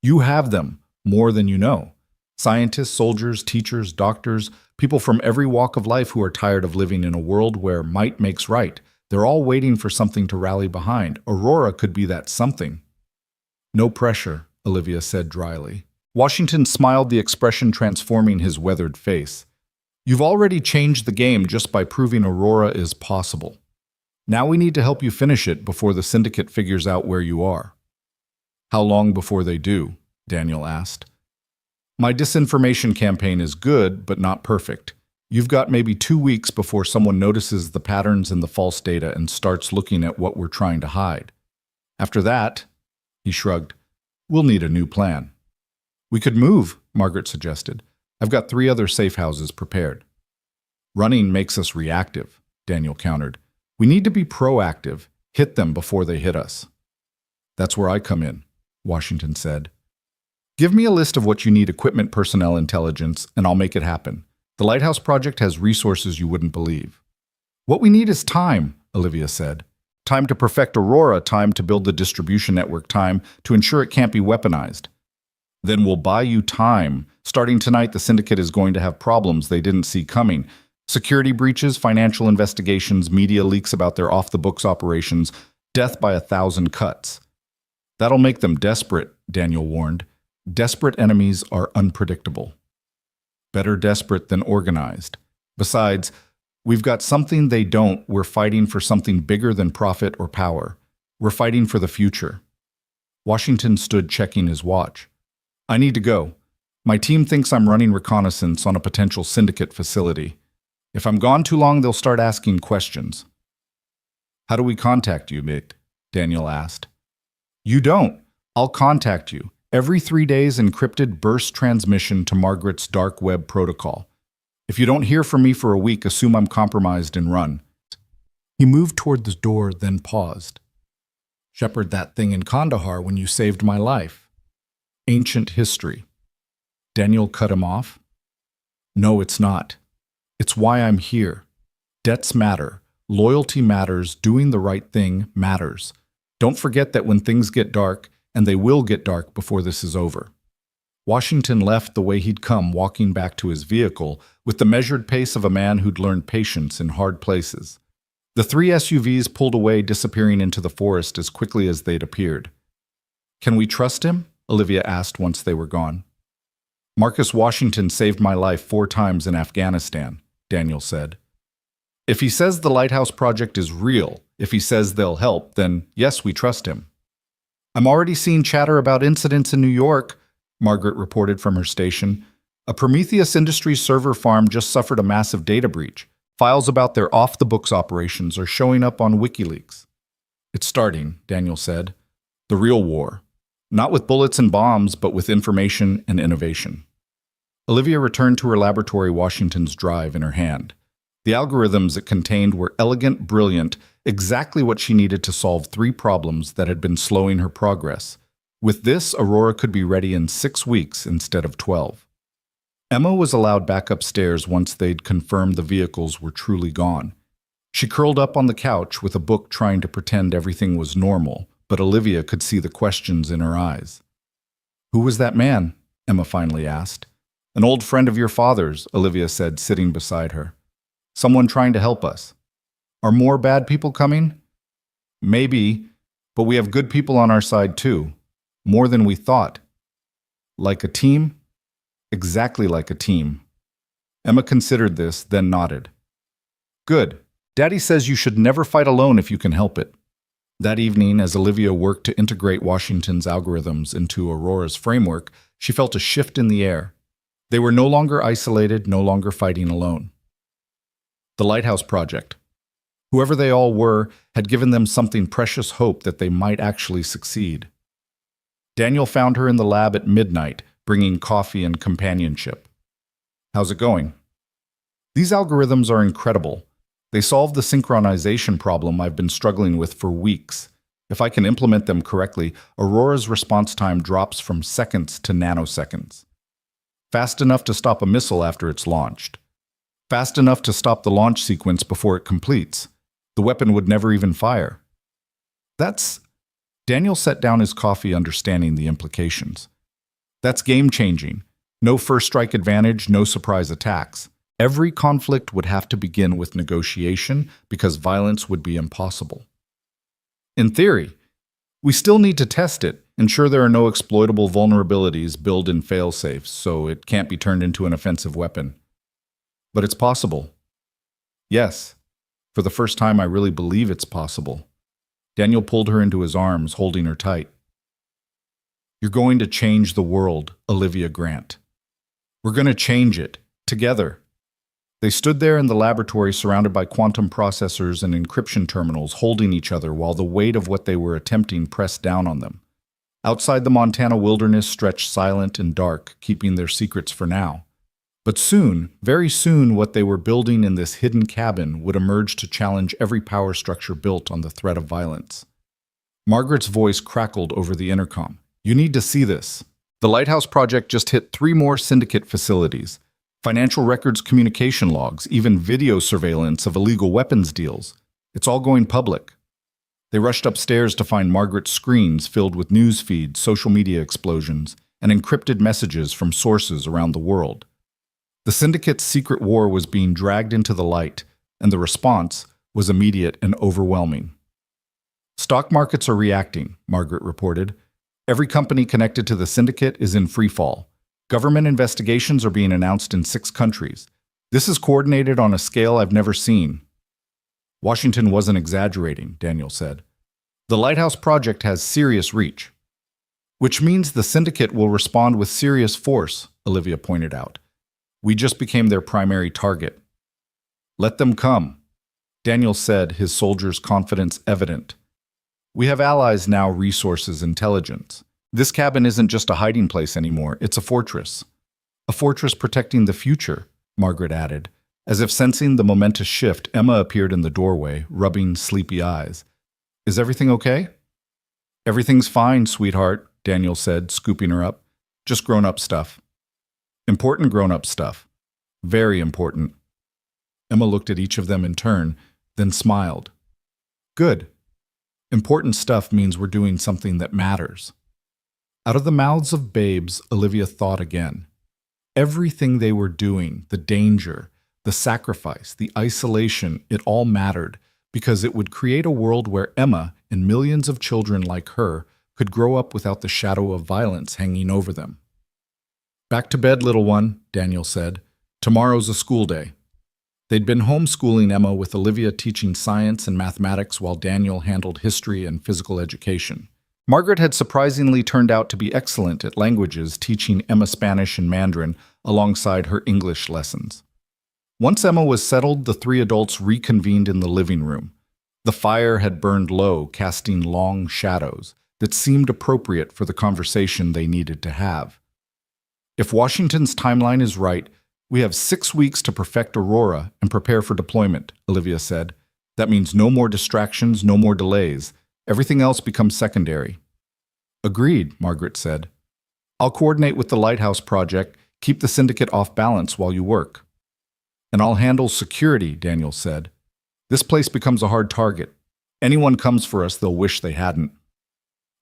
You have them, more than you know. Scientists, soldiers, teachers, doctors, people from every walk of life who are tired of living in a world where might makes right. They're all waiting for something to rally behind. Aurora could be that something. No pressure, Olivia said dryly. Washington smiled, the expression transforming his weathered face. You've already changed the game just by proving Aurora is possible. Now we need to help you finish it before the syndicate figures out where you are. How long before they do? Daniel asked. My disinformation campaign is good, but not perfect. You've got maybe 2 weeks before someone notices the patterns in the false data and starts looking at what we're trying to hide. After that, he shrugged, we'll need a new plan. We could move, Margaret suggested. I've got 3 other safe houses prepared. Running makes us reactive, Daniel countered. We need to be proactive, hit them before they hit us. That's where I come in, Washington said. Give me a list of what you need: equipment, personnel, intelligence, and I'll make it happen. The Lighthouse Project has resources you wouldn't believe. What we need is time, Olivia said. Time to perfect Aurora, time to build the distribution network, time to ensure it can't be weaponized. Then we'll buy you time. Starting tonight, the syndicate is going to have problems they didn't see coming. Security breaches, financial investigations, media leaks about their off-the-books operations, death by 1,000 cuts. That'll make them desperate, Daniel warned. Desperate enemies are unpredictable. Better desperate than organized. Besides, we've got something they don't. We're fighting for something bigger than profit or power. We're fighting for the future. Washington stood checking his watch. I need to go. My team thinks I'm running reconnaissance on a potential syndicate facility. If I'm gone too long, they'll start asking questions. How do we contact you, Mick? Daniel asked. You don't. I'll contact you. Every 3 days, encrypted burst transmission to Margaret's dark web protocol. If you don't hear from me for a week, assume I'm compromised and run. He moved toward the door, then paused. Shepherd, that thing in Kandahar when you saved my life. Ancient history. Daniel cut him off. No, it's not. It's why I'm here. Debts matter. Loyalty matters. Doing the right thing matters. Don't forget that when things get dark, and they will get dark before this is over. Washington left the way he'd come, walking back to his vehicle with the measured pace of a man who'd learned patience in hard places. The 3 SUVs pulled away, disappearing into the forest as quickly as they'd appeared. Can we trust him? Olivia asked once they were gone. Marcus Washington saved my life 4 times in Afghanistan, Daniel said. If he says the Lighthouse Project is real, if he says they'll help, then yes, we trust him. I'm already seeing chatter about incidents in New York, Margaret reported from her station. A Prometheus Industries server farm just suffered a massive data breach. Files about their off-the-books operations are showing up on WikiLeaks. It's starting, Daniel said. The real war. Not with bullets and bombs, but with information and innovation. Olivia returned to her laboratory, Washington's drive in her hand. The algorithms it contained were elegant, brilliant, exactly what she needed to solve 3 problems that had been slowing her progress. With this, Aurora could be ready in 6 weeks instead of 12. Emma was allowed back upstairs once they'd confirmed the vehicles were truly gone. She curled up on the couch with a book trying to pretend everything was normal, but Olivia could see the questions in her eyes. "Who was that man?" Emma finally asked. "An old friend of your father's," Olivia said, sitting beside her. "Someone trying to help us." "Are more bad people coming?" "Maybe, but we have good people on our side too. More than we thought." "Like a team?" "Exactly like a team." Emma considered this, then nodded. "Good. Daddy says you should never fight alone if you can help it." That evening, as Olivia worked to integrate Washington's algorithms into Aurora's framework, she felt a shift in the air. They were no longer isolated, no longer fighting alone. The Lighthouse Project. Whoever they all were had given them something precious hope that they might actually succeed. Daniel found her in the lab at midnight, bringing coffee and companionship. "How's it going?" "These algorithms are incredible. They solve the synchronization problem I've been struggling with for weeks. If I can implement them correctly, Aurora's response time drops from seconds to nanoseconds. Fast enough to stop a missile after it's launched. Fast enough to stop the launch sequence before it completes. The weapon would never even fire." That's... Daniel set down his coffee, understanding the implications. "That's game-changing. No first strike advantage, no surprise attacks. Every conflict would have to begin with negotiation because violence would be impossible." "In theory, we still need to test it, ensure there are no exploitable vulnerabilities, build in fail-safes so it can't be turned into an offensive weapon. But it's possible." "Yes. For the first time, I really believe it's possible." Daniel pulled her into his arms, holding her tight. "You're going to change the world, Olivia Grant. We're going to change it, together." They stood there in the laboratory surrounded by quantum processors and encryption terminals, holding each other while the weight of what they were attempting pressed down on them. Outside, the Montana wilderness stretched silent and dark, keeping their secrets for now. But soon, very soon, what they were building in this hidden cabin would emerge to challenge every power structure built on the threat of violence. Margaret's voice crackled over the intercom. "You need to see this. The Lighthouse Project just hit 3 more syndicate facilities. Financial records, communication logs, even video surveillance of illegal weapons deals. It's all going public." They rushed upstairs to find Margaret's screens filled with news feeds, social media explosions, and encrypted messages from sources around the world. The syndicate's secret war was being dragged into the light, and the response was immediate and overwhelming. "Stock markets are reacting," Margaret reported. "Every company connected to the syndicate is in free fall. Government investigations are being announced in 6 countries. This is coordinated on a scale I've never seen." "Washington wasn't exaggerating," Daniel said. "The Lighthouse Project has serious reach." "Which means the syndicate will respond with serious force," Olivia pointed out. "We just became their primary target." "Let them come," Daniel said, his soldiers' confidence evident. "We have allies now, resources, intelligence. This cabin isn't just a hiding place anymore, it's a fortress." "A fortress protecting the future," Margaret added. As if sensing the momentous shift, Emma appeared in the doorway, rubbing sleepy eyes. "Is everything okay?" "Everything's fine, sweetheart," Daniel said, scooping her up. "Just grown-up stuff." "Important grown-up stuff." "Very important." Emma looked at each of them in turn, then smiled. "Good. Important stuff means we're doing something that matters." Out of the mouths of babes, Olivia thought again. Everything they were doing, the danger, the sacrifice, the isolation, it all mattered, because it would create a world where Emma and millions of children like her could grow up without the shadow of violence hanging over them. "Back to bed, little one," Daniel said. "Tomorrow's a school day." They'd been homeschooling Emma, with Olivia teaching science and mathematics while Daniel handled history and physical education. Margaret had surprisingly turned out to be excellent at languages, teaching Emma Spanish and Mandarin alongside her English lessons. Once Emma was settled, the 3 adults reconvened in the living room. The fire had burned low, casting long shadows that seemed appropriate for the conversation they needed to have. "If Washington's timeline is right, we have 6 weeks to perfect Aurora and prepare for deployment," Olivia said. "That means no more distractions, no more delays. Everything else becomes secondary." "Agreed," Margaret said. "I'll coordinate with the Lighthouse Project, keep the syndicate off balance while you work." "And I'll handle security," Daniel said. This place becomes a hard target. Anyone comes for us, they'll wish they hadn't.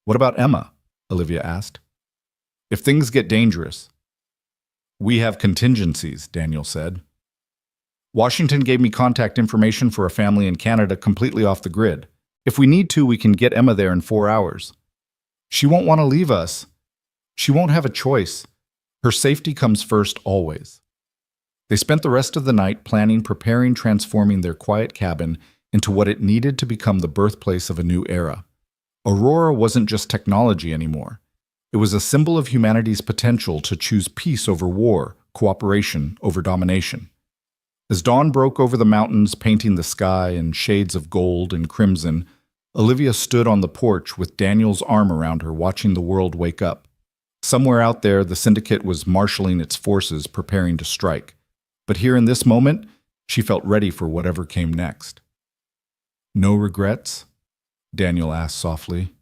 What about Emma? Olivia asked. If things get dangerous. We have contingencies, Daniel said. Washington gave me contact information for a family in Canada completely off the grid. If we need to, we can get Emma there in 4 hours. She won't want to leave us. She won't have a choice. Her safety comes first always. They spent the rest of the night planning, preparing, transforming their quiet cabin into what it needed to become the birthplace of a new era. Aurora wasn't just technology anymore. It was a symbol of humanity's potential to choose peace over war, cooperation over domination. As dawn broke over the mountains, painting the sky in shades of gold and crimson, Olivia stood on the porch with Daniel's arm around her, watching the world wake up. Somewhere out there, the syndicate was marshaling its forces, preparing to strike. But here in this moment, she felt ready for whatever came next. No regrets? Daniel asked softly.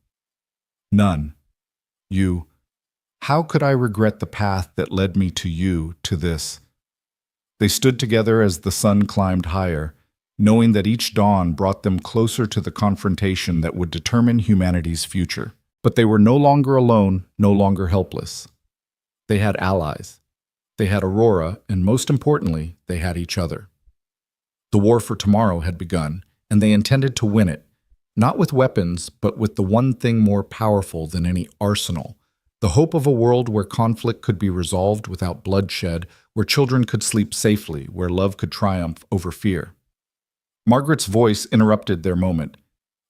None. How could I regret the path that led me to you, to this? They stood together as the sun climbed higher, knowing that each dawn brought them closer to the confrontation that would determine humanity's future. But they were no longer alone, no longer helpless. They had allies. They had Aurora, and most importantly, they had each other. The war for tomorrow had begun, and they intended to win it, not with weapons, but with the one thing more powerful than any arsenal, the hope of a world where conflict could be resolved without bloodshed, where children could sleep safely, where love could triumph over fear. Margaret's voice interrupted their moment.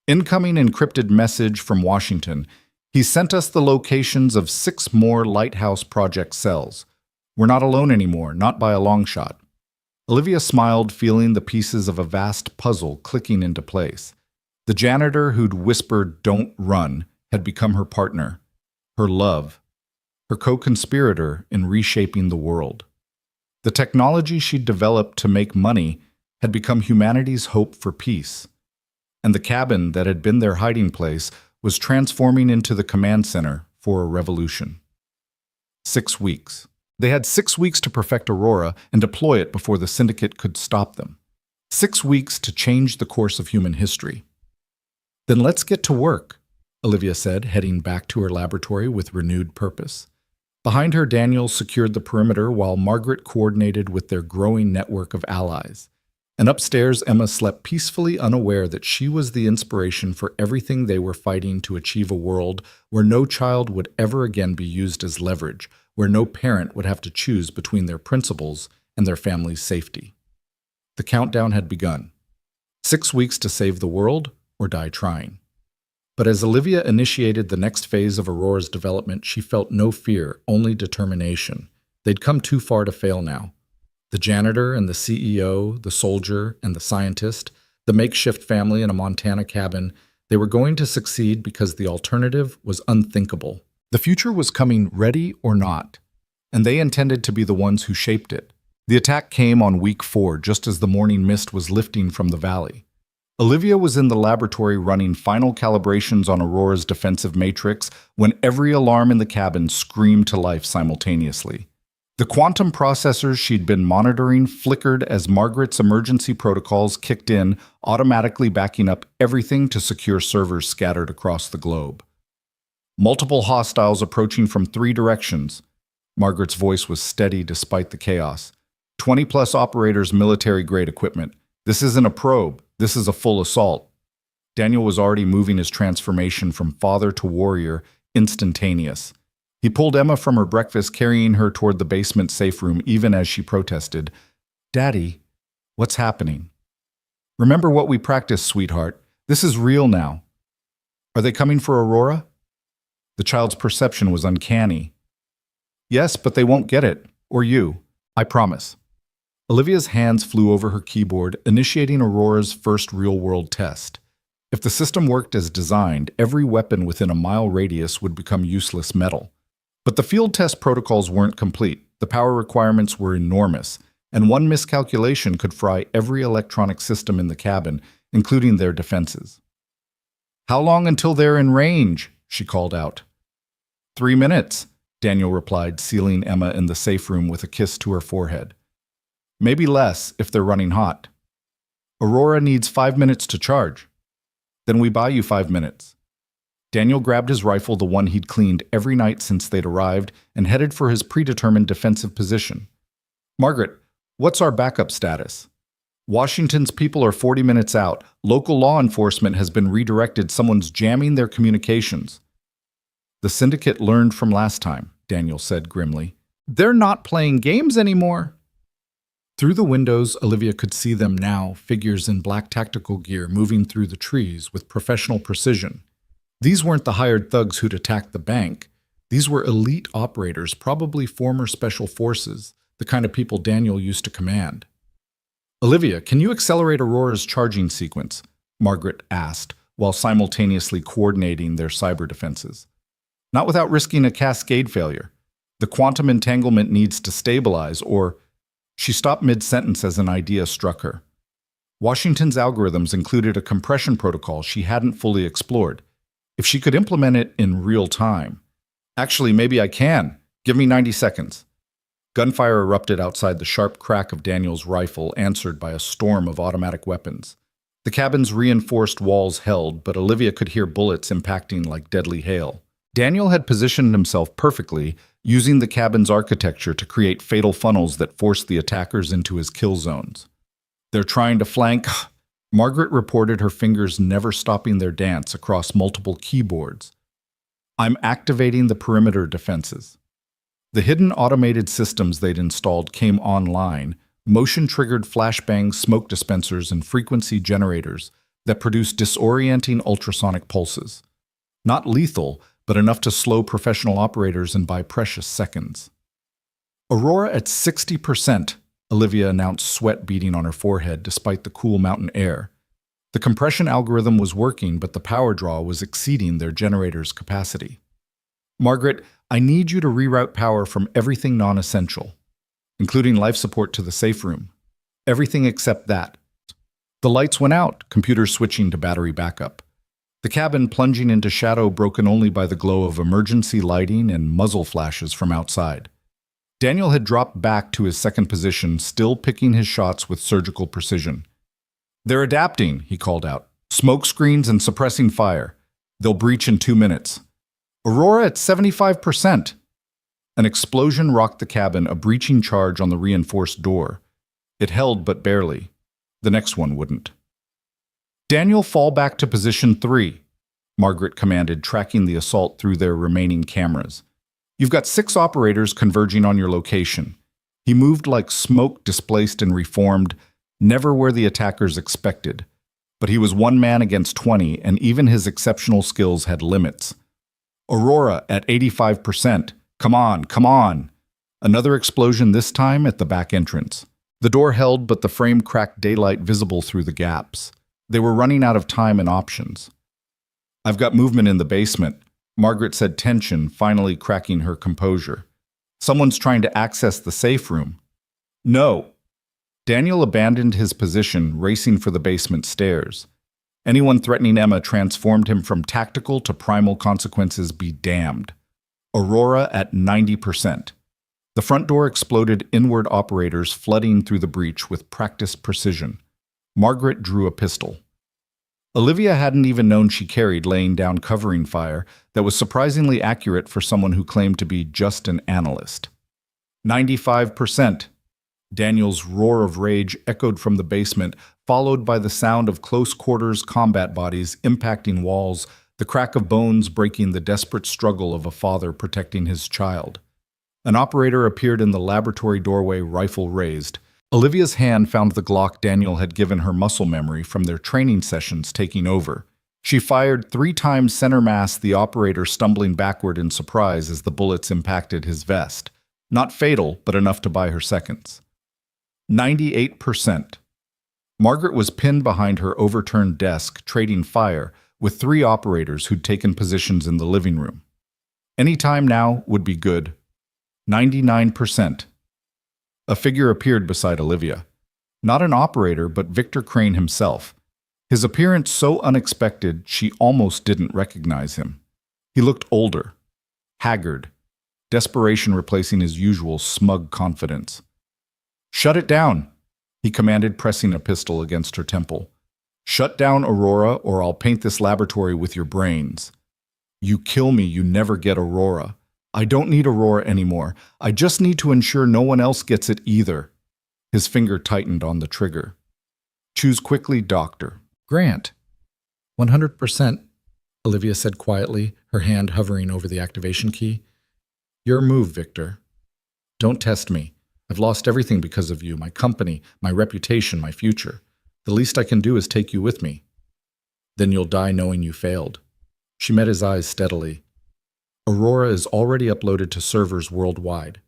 Incoming encrypted message from Washington. He sent us the locations of 6 more Lighthouse Project cells. We're not alone anymore, not by a long shot. Olivia smiled, feeling the pieces of a vast puzzle clicking into place. The janitor who'd whispered, "Don't run," had become her partner, her love, her co-conspirator in reshaping the world. The technology she'd developed to make money had become humanity's hope for peace. And the cabin that had been their hiding place was transforming into the command center for a revolution. 6 weeks. They had 6 weeks to perfect Aurora and deploy it before the syndicate could stop them. 6 weeks to change the course of human history. Then let's get to work, Olivia said, heading back to her laboratory with renewed purpose. Behind her, Daniel secured the perimeter while Margaret coordinated with their growing network of allies. And upstairs, Emma slept peacefully, unaware that she was the inspiration for everything they were fighting to achieve, a world where no child would ever again be used as leverage, where no parent would have to choose between their principles and their family's safety. The countdown had begun. 6 weeks to save the world or die trying. But as Olivia initiated the next phase of Aurora's development, she felt no fear, only determination. They'd come too far to fail now. The janitor and the CEO, the soldier and the scientist, the makeshift family in a Montana cabin, they were going to succeed because the alternative was unthinkable. The future was coming, ready or not, and they intended to be the ones who shaped it. The attack came on week 4, just as the morning mist was lifting from the valley. Olivia was in the laboratory running final calibrations on Aurora's defensive matrix when every alarm in the cabin screamed to life simultaneously. The quantum processors she'd been monitoring flickered as Margaret's emergency protocols kicked in, automatically backing up everything to secure servers scattered across the globe. Multiple hostiles approaching from 3 directions. Margaret's voice was steady despite the chaos. 20-plus operators, military-grade equipment. This isn't a probe. This is a full assault. Daniel was already moving his transformation from father to warrior, instantaneous. He pulled Emma from her breakfast, carrying her toward the basement safe room even as she protested. "Daddy, what's happening?" "Remember what we practiced, sweetheart. This is real now." "Are they coming for Aurora?" The child's perception was uncanny. "Yes, but they won't get it. Or you. I promise." Olivia's hands flew over her keyboard, initiating Aurora's first real-world test. If the system worked as designed, every weapon within a mile radius would become useless metal. But the field test protocols weren't complete. The power requirements were enormous, and one miscalculation could fry every electronic system in the cabin, including their defenses. "How long until they're in range?" she called out. 3 minutes, Daniel replied, sealing Emma in the safe room with a kiss to her forehead. "Maybe less if they're running hot." Aurora needs 5 minutes to charge. Then we buy you 5 minutes. Daniel grabbed his rifle, the one he'd cleaned every night since they'd arrived, and headed for his predetermined defensive position. Margaret, what's our backup status? Washington's people are 40 minutes out. Local law enforcement has been redirected. Someone's jamming their communications. The syndicate learned from last time, Daniel said grimly. They're not playing games anymore. Through the windows, Olivia could see them now, figures in black tactical gear moving through the trees with professional precision. These weren't the hired thugs who'd attacked the bank. These were elite operators, probably former special forces, the kind of people Daniel used to command. Olivia, can you accelerate Aurora's charging sequence? Margaret asked, while simultaneously coordinating their cyber defenses. Not without risking a cascade failure. The quantum entanglement needs to stabilize, or... She stopped mid-sentence as an idea struck her. Washington's algorithms included a compression protocol she hadn't fully explored. If she could implement it in real time. Actually, maybe I can. Give me 90 seconds. Gunfire erupted outside the sharp crack of Daniel's rifle, answered by a storm of automatic weapons. The cabin's reinforced walls held, but Olivia could hear bullets impacting like deadly hail. Daniel had positioned himself perfectly, using the cabin's architecture to create fatal funnels that forced the attackers into his kill zones. They're trying to flank... Margaret reported, her fingers never stopping their dance across multiple keyboards. I'm activating the perimeter defenses. The hidden automated systems they'd installed came online, motion-triggered flashbang smoke dispensers and frequency generators that produced disorienting ultrasonic pulses. Not lethal, but enough to slow professional operators and by precious seconds. Aurora at 60%, Olivia announced, sweat beading on her forehead despite the cool mountain air. The compression algorithm was working, but the power draw was exceeding their generator's capacity. Margaret, I need you to reroute power from everything non-essential, including life support to the safe room. Everything except that. The lights went out, computers switching to battery backup. The cabin plunging into shadow, broken only by the glow of emergency lighting and muzzle flashes from outside. Daniel had dropped back to his second position, still picking his shots with surgical precision. They're adapting, he called out. Smoke screens and suppressing fire. They'll breach in 2 minutes. Aurora at 75%. An explosion rocked the cabin, a breaching charge on the reinforced door. It held, but barely. The next one wouldn't. Daniel, fall back to position 3, Margaret commanded, tracking the assault through their remaining cameras. You've got 6 operators converging on your location. He moved like smoke, displaced and reformed, never where the attackers expected. But he was one man against 20, and even his exceptional skills had limits. Aurora at 85%. Come on, come on. Another explosion, this time at the back entrance. The door held, but the frame cracked, daylight visible through the gaps. They were running out of time and options. I've got movement in the basement, Margaret said, tension finally cracking her composure. Someone's trying to access the safe room. No. Daniel abandoned his position, racing for the basement stairs. Anyone threatening Emma transformed him from tactical to primal consequences be damned. Aurora at 90%. The front door exploded, inward operators flooding through the breach with practiced precision. Margaret drew a pistol. Olivia hadn't even known she carried, laying down covering fire that was surprisingly accurate for someone who claimed to be just an analyst. 95%. Daniel's roar of rage echoed from the basement, followed by the sound of close-quarters combat bodies impacting walls, the crack of bones breaking the desperate struggle of a father protecting his child. An operator appeared in the laboratory doorway, rifle raised. Olivia's hand found the Glock Daniel had given her muscle memory from their training sessions taking over. She fired 3 times center mass, the operator stumbling backward in surprise as the bullets impacted his vest. Not fatal, but enough to buy her seconds. 98%. Margaret was pinned behind her overturned desk, trading fire with 3 operators who'd taken positions in the living room. Any time now would be good. 99%. A figure appeared beside Olivia. Not an operator, but Victor Crane himself. His appearance so unexpected she almost didn't recognize him. He looked older, haggard, desperation replacing his usual smug confidence. "Shut it down," he commanded, pressing a pistol against her temple. Shut down Aurora, or I'll paint this laboratory with your brains. You kill me, you never get Aurora. I don't need Aurora anymore. I just need to ensure no one else gets it either. His finger tightened on the trigger. Choose quickly, Doctor. Grant. 100%, Olivia said quietly, her hand hovering over the activation key. Your move, Victor. Don't test me. I've lost everything because of you, my company, my reputation, my future. The least I can do is take you with me. Then you'll die knowing you failed. She met his eyes steadily. Aurora is already uploaded to servers worldwide.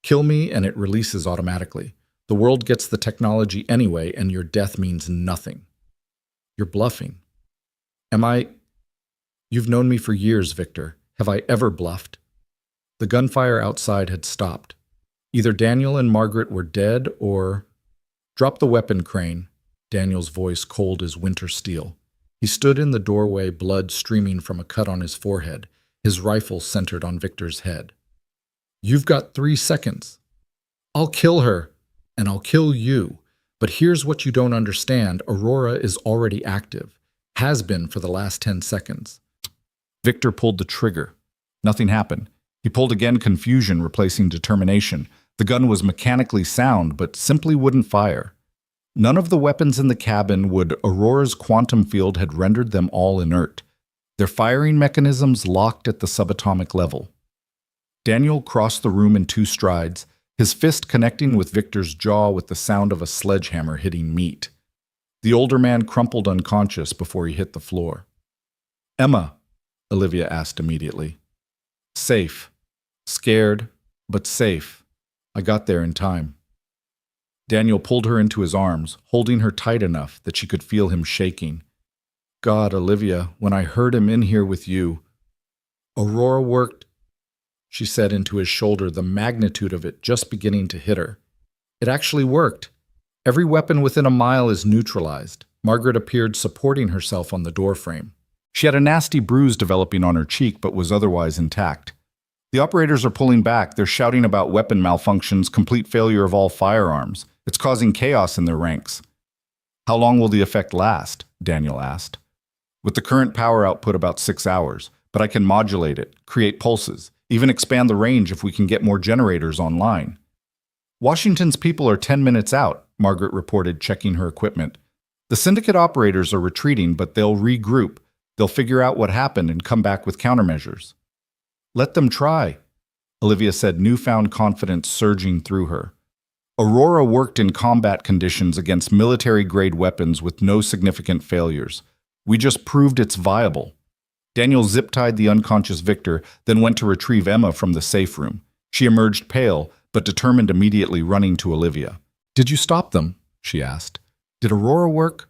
Kill me and it releases automatically. The world gets the technology anyway, and your death means nothing. You're bluffing. Am I? You've known me for years, Victor. Have I ever bluffed? The gunfire outside had stopped. Either Daniel and Margaret were dead or... Drop the weapon, Crane, Daniel's voice cold as winter steel. He stood in the doorway, blood streaming from a cut on his forehead, his rifle centered on Victor's head. You've got 3 seconds. I'll kill her, and I'll kill you. But here's what you don't understand. Aurora is already active. Has been for the last 10 seconds. Victor pulled the trigger. Nothing happened. He pulled again, confusion replacing determination. The gun was mechanically sound, but simply wouldn't fire. None of the weapons in the cabin would. Aurora's quantum field had rendered them all inert. Their firing mechanisms locked at the subatomic level. Daniel crossed the room in 2 strides, his fist connecting with Victor's jaw with the sound of a sledgehammer hitting meat. The older man crumpled unconscious before he hit the floor. Emma, Olivia asked immediately. Safe. Scared, but safe. I got there in time. Daniel pulled her into his arms, holding her tight enough that she could feel him shaking. God, Olivia, when I heard him in here with you. Aurora worked, she said into his shoulder, the magnitude of it just beginning to hit her. It actually worked. Every weapon within a mile is neutralized. Margaret appeared supporting herself on the doorframe. She had a nasty bruise developing on her cheek, but was otherwise intact. The operators are pulling back. They're shouting about weapon malfunctions, complete failure of all firearms. It's causing chaos in their ranks. How long will the effect last? Daniel asked. With the current power output, about 6 hours, but I can modulate it, create pulses, even expand the range if we can get more generators online. Washington's people are 10 minutes out, Margaret reported, checking her equipment. The syndicate operators are retreating, but they'll regroup. They'll figure out what happened and come back with countermeasures. Let them try, Olivia said, newfound confidence surging through her. Aurora worked in combat conditions against military-grade weapons with no significant failures. We just proved it's viable. Daniel zip-tied the unconscious Victor, then went to retrieve Emma from the safe room. She emerged pale, but determined, immediately running to Olivia. Did you stop them? She asked. Did Aurora work?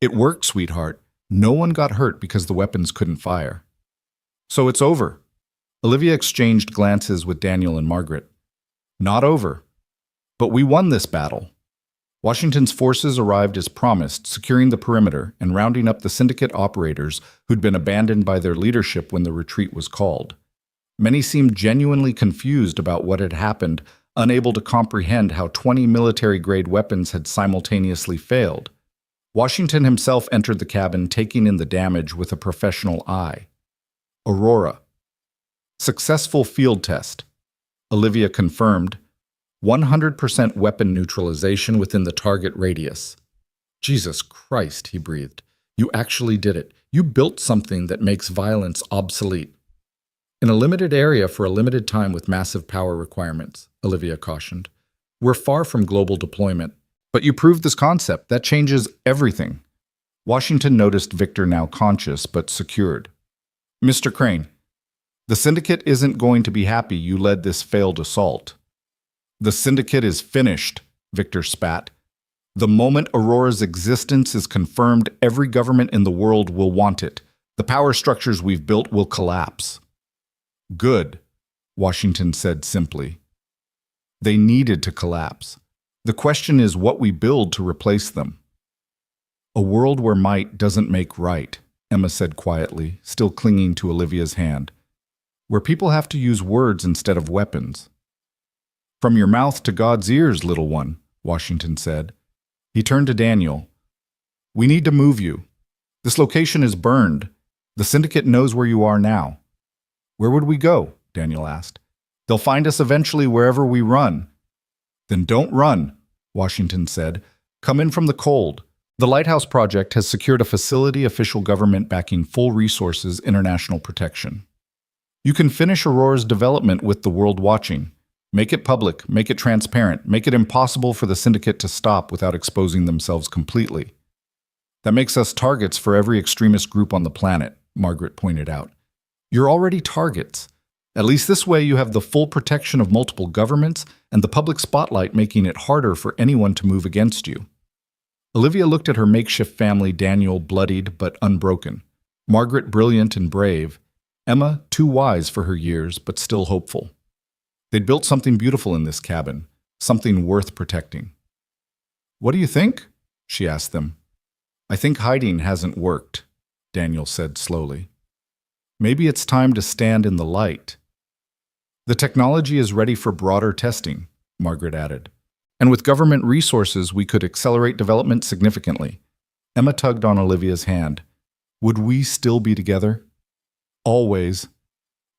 It worked, sweetheart. No one got hurt because the weapons couldn't fire. So it's over. Olivia exchanged glances with Daniel and Margaret. Not over. But we won this battle. Washington's forces arrived as promised, securing the perimeter and rounding up the syndicate operators who'd been abandoned by their leadership when the retreat was called. Many seemed genuinely confused about what had happened, unable to comprehend how 20 military-grade weapons had simultaneously failed. Washington himself entered the cabin, taking in the damage with a professional eye. Aurora. Successful field test. Olivia confirmed. 100% weapon neutralization within the target radius. Jesus Christ, he breathed. You actually did it. You built something that makes violence obsolete. In a limited area for a limited time with massive power requirements, Olivia cautioned. We're far from global deployment. But you proved this concept. That changes everything. Washington noticed Victor, now conscious but secured. Mr. Crane, the Syndicate isn't going to be happy you led this failed assault. The Syndicate is finished, Victor spat. The moment Aurora's existence is confirmed, every government in the world will want it. The power structures we've built will collapse. Good, Washington said simply. They needed to collapse. The question is what we build to replace them. A world where might doesn't make right, Emma said quietly, still clinging to Olivia's hand. Where people have to use words instead of weapons. From your mouth to God's ears, little one, Washington said. He turned to Daniel. We need to move you. This location is burned. The syndicate knows where you are now. Where would we go? Daniel asked. They'll find us eventually wherever we run. Then don't run, Washington said. Come in from the cold. The Lighthouse Project has secured a facility official government backing full resources international protection. You can finish Aurora's development with the world watching. Make it public, make it transparent, make it impossible for the syndicate to stop without exposing themselves completely. That makes us targets for every extremist group on the planet, Margaret pointed out. You're already targets. At least this way you have the full protection of multiple governments and the public spotlight making it harder for anyone to move against you. Olivia looked at her makeshift family, Daniel bloodied but unbroken, Margaret brilliant and brave, Emma too wise for her years but still hopeful. They'd built something beautiful in this cabin, something worth protecting. What do you think? She asked them. I think hiding hasn't worked, Daniel said slowly. Maybe it's time to stand in the light. The technology is ready for broader testing, Margaret added. And with government resources, we could accelerate development significantly. Emma tugged on Olivia's hand. Would we still be together? Always,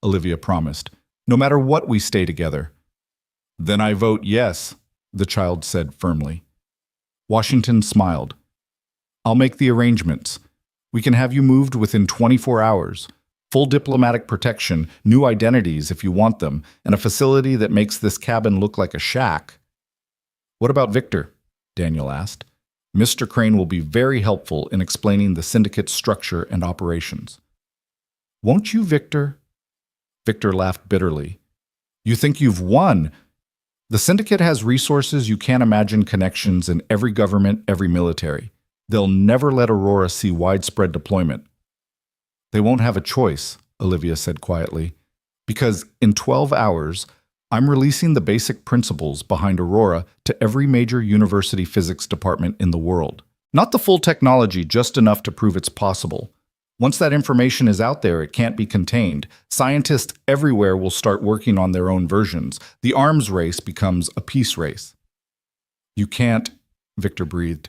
Olivia promised. No matter what, we stay together. Then I vote yes, the child said firmly. Washington smiled. I'll make the arrangements. We can have you moved within 24 hours. Full diplomatic protection, new identities if you want them, and a facility that makes this cabin look like a shack. What about Victor? Daniel asked. Mr. Crane will be very helpful in explaining the syndicate's structure and operations. Won't you, Victor? Victor laughed bitterly. You think you've won? The syndicate has resources you can't imagine, connections in every government, every military. They'll never let Aurora see widespread deployment. They won't have a choice, Olivia said quietly, because in 12 hours, I'm releasing the basic principles behind Aurora to every major university physics department in the world. Not the full technology, just enough to prove it's possible. Once that information is out there, it can't be contained. Scientists everywhere will start working on their own versions. The arms race becomes a peace race. You can't, Victor breathed.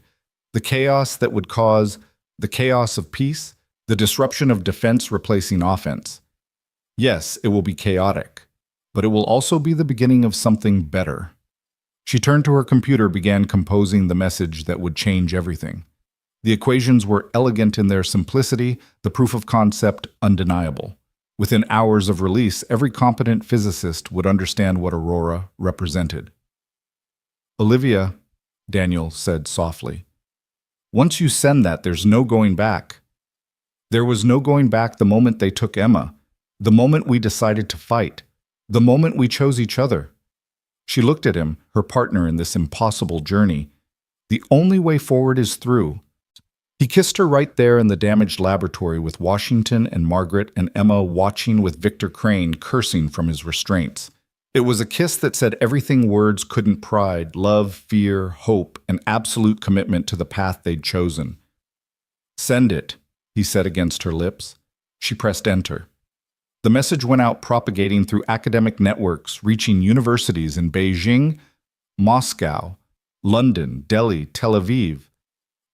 The chaos that would cause the chaos of peace, the disruption of defense replacing offense. Yes, it will be chaotic, but it will also be the beginning of something better. She turned to her computer, began composing the message that would change everything. The equations were elegant in their simplicity, the proof of concept undeniable. Within hours of release, every competent physicist would understand what Aurora represented. Olivia, Daniel said softly, once you send that, there's no going back. There was no going back the moment they took Emma, the moment we decided to fight, the moment we chose each other. She looked at him, her partner in this impossible journey. The only way forward is through. He kissed her right there in the damaged laboratory with Washington and Margaret and Emma watching with Victor Crane cursing from his restraints. It was a kiss that said everything words couldn't: pride, love, fear, hope, and absolute commitment to the path they'd chosen. Send it, he said against her lips. She pressed enter. The message went out, propagating through academic networks, reaching universities in Beijing, Moscow, London, Delhi, Tel Aviv,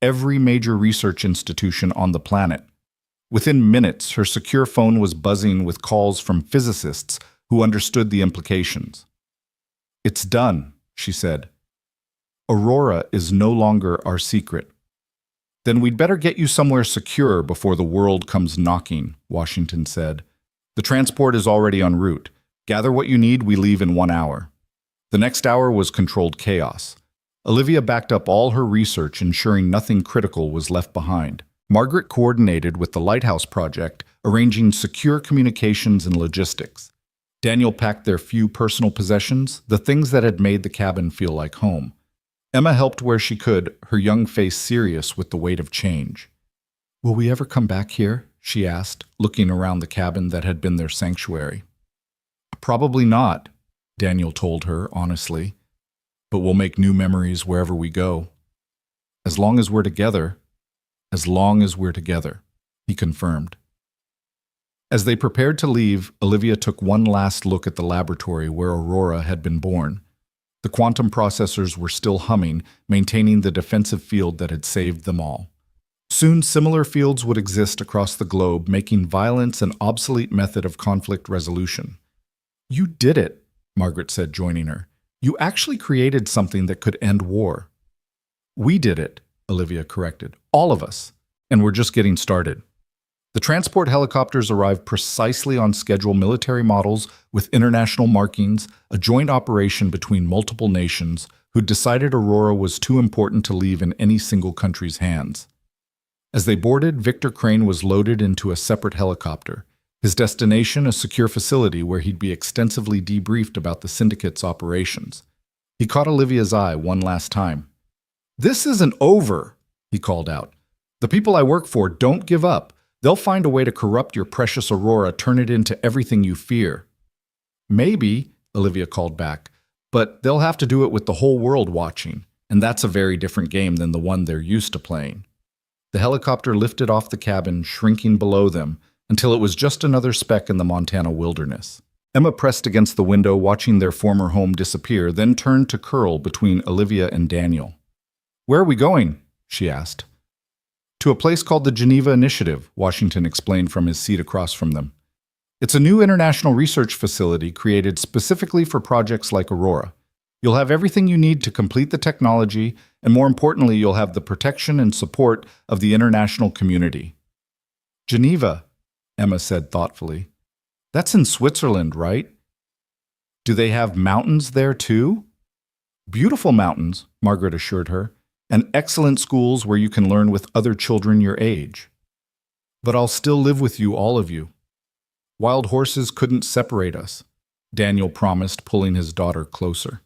every major research institution on the planet. Within minutes, her secure phone was buzzing with calls from physicists who understood the implications. It's done, she said. Aurora is no longer our secret. Then we'd better get you somewhere secure before the world comes knocking, Washington said. The transport is already en route. Gather what you need, we leave in 1 hour. The next hour was controlled chaos. Olivia backed up all her research, ensuring nothing critical was left behind. Margaret coordinated with the Lighthouse Project, arranging secure communications and logistics. Daniel packed their few personal possessions, the things that had made the cabin feel like home. Emma helped where she could, her young face serious with the weight of change. Will we ever come back here? She asked, looking around the cabin that had been their sanctuary. Probably not, Daniel told her honestly. But we'll make new memories wherever we go. As long as we're together, he confirmed. As they prepared to leave, Olivia took one last look at the laboratory where Aurora had been born. The quantum processors were still humming, maintaining the defensive field that had saved them all. Soon, similar fields would exist across the globe, making violence an obsolete method of conflict resolution. "You did it," Margaret said, joining her. "You actually created something that could end war." "We did it," Olivia corrected. "All of us. And we're just getting started." The transport helicopters arrived precisely on schedule, military models with international markings, a joint operation between multiple nations who decided Aurora was too important to leave in any single country's hands. As they boarded, Victor Crane was loaded into a separate helicopter, his destination a secure facility where he'd be extensively debriefed about the syndicate's operations. He caught Olivia's eye one last time. "This isn't over," he called out. "The people I work for don't give up. They'll find a way to corrupt your precious Aurora, turn it into everything you fear." "Maybe," Olivia called back, "but they'll have to do it with the whole world watching, and that's a very different game than the one they're used to playing." The helicopter lifted off the cabin, shrinking below them, until it was just another speck in the Montana wilderness. Emma pressed against the window, watching their former home disappear, then turned to curl between Olivia and Daniel. "Where are we going?" she asked. "To a place called the Geneva Initiative," Washington explained from his seat across from them. "It's a new international research facility created specifically for projects like Aurora. You'll have everything you need to complete the technology, and more importantly, you'll have the protection and support of the international community." "Geneva," Emma said thoughtfully. "That's in Switzerland, right? Do they have mountains there too?" "Beautiful mountains," Margaret assured her, "and excellent schools where you can learn with other children your age. But I'll still live with you, all of you. Wild horses couldn't separate us," Daniel promised, pulling his daughter closer.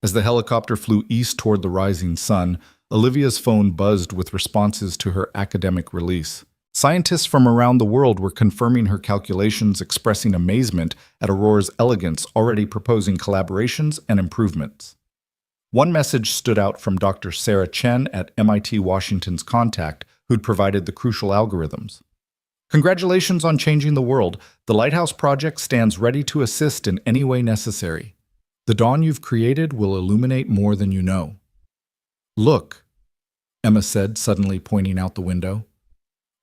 As the helicopter flew east toward the rising sun, Olivia's phone buzzed with responses to her academic release. Scientists from around the world were confirming her calculations, expressing amazement at Aurora's elegance, already proposing collaborations and improvements. One message stood out from Dr. Sarah Chen at MIT Washington's contact, who'd provided the crucial algorithms. "Congratulations on changing the world. The Lighthouse Project stands ready to assist in any way necessary. The dawn you've created will illuminate more than you know." "Look," Emma said, suddenly pointing out the window.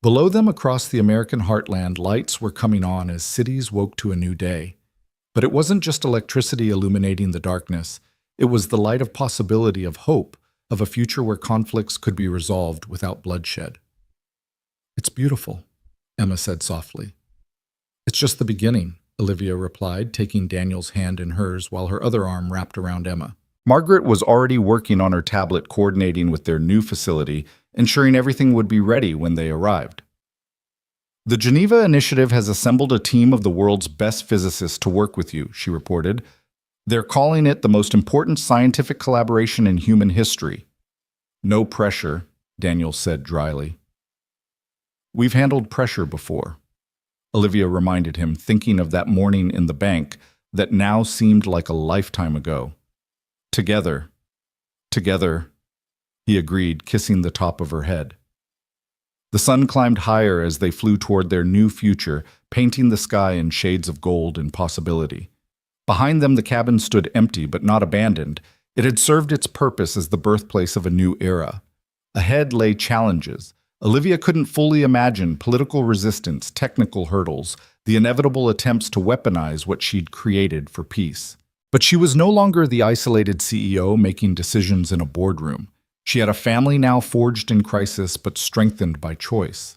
Below them, across the American heartland, lights were coming on as cities woke to a new day. But it wasn't just electricity illuminating the darkness. It was the light of possibility, of hope, of a future where conflicts could be resolved without bloodshed. "It's beautiful," Emma said softly. "It's just the beginning," Olivia replied, taking Daniel's hand in hers while her other arm wrapped around Emma. Margaret was already working on her tablet, coordinating with their new facility, ensuring everything would be ready when they arrived. "The Geneva Initiative has assembled a team of the world's best physicists to work with you," she reported. "They're calling it the most important scientific collaboration in human history." "No pressure," Daniel said dryly. "We've handled pressure before," Olivia reminded him, thinking of that morning in the bank that now seemed like a lifetime ago. Together, he agreed, kissing the top of her head. The sun climbed higher as they flew toward their new future, painting the sky in shades of gold and possibility. Behind them, the cabin stood empty but not abandoned. It had served its purpose as the birthplace of a new era. Ahead lay challenges. Olivia couldn't fully imagine political resistance, technical hurdles, the inevitable attempts to weaponize what she'd created for peace. But she was no longer the isolated CEO making decisions in a boardroom. She had a family now forged in crisis but strengthened by choice.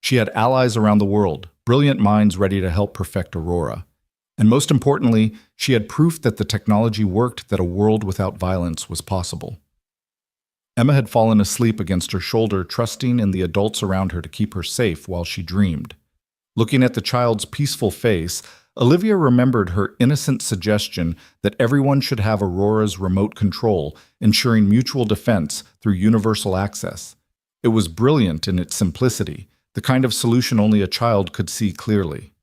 She had allies around the world, brilliant minds ready to help perfect Aurora. And most importantly, she had proof that the technology worked, that a world without violence was possible. Emma had fallen asleep against her shoulder, trusting in the adults around her to keep her safe while she dreamed. Looking at the child's peaceful face, Olivia remembered her innocent suggestion that everyone should have Aurora's remote control, ensuring mutual defense through universal access. It was brilliant in its simplicity, the kind of solution only a child could see clearly.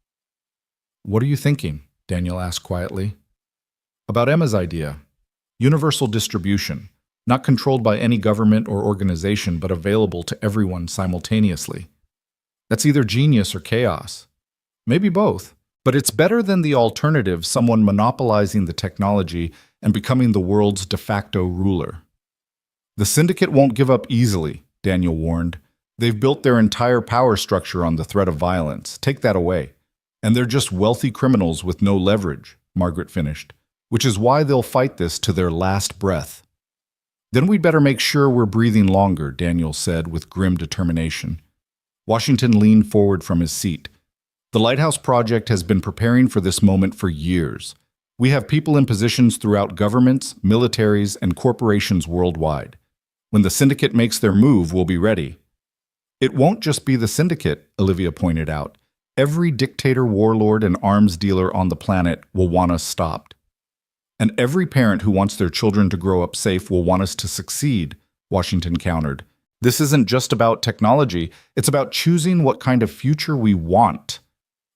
"What are you thinking?" Daniel asked quietly. "About Emma's idea. Universal distribution. Not controlled by any government or organization, but available to everyone simultaneously. That's either genius or chaos. Maybe both. But it's better than the alternative, someone monopolizing the technology and becoming the world's de facto ruler. The syndicate won't give up easily, Daniel warned. They've built their entire power structure on the threat of violence. Take that away. And they're just wealthy criminals with no leverage, Margaret finished, which is why they'll fight this to their last breath. Then we'd better make sure we're breathing longer, Daniel said with grim determination. Washington leaned forward from his seat. The Lighthouse Project has been preparing for this moment for years. We have people in positions throughout governments, militaries, and corporations worldwide. When the syndicate makes their move, we'll be ready. It won't just be the syndicate, Olivia pointed out. Every dictator, warlord, and arms dealer on the planet will want us stopped. And every parent who wants their children to grow up safe will want us to succeed, Washington countered. This isn't just about technology, it's about choosing what kind of future we want.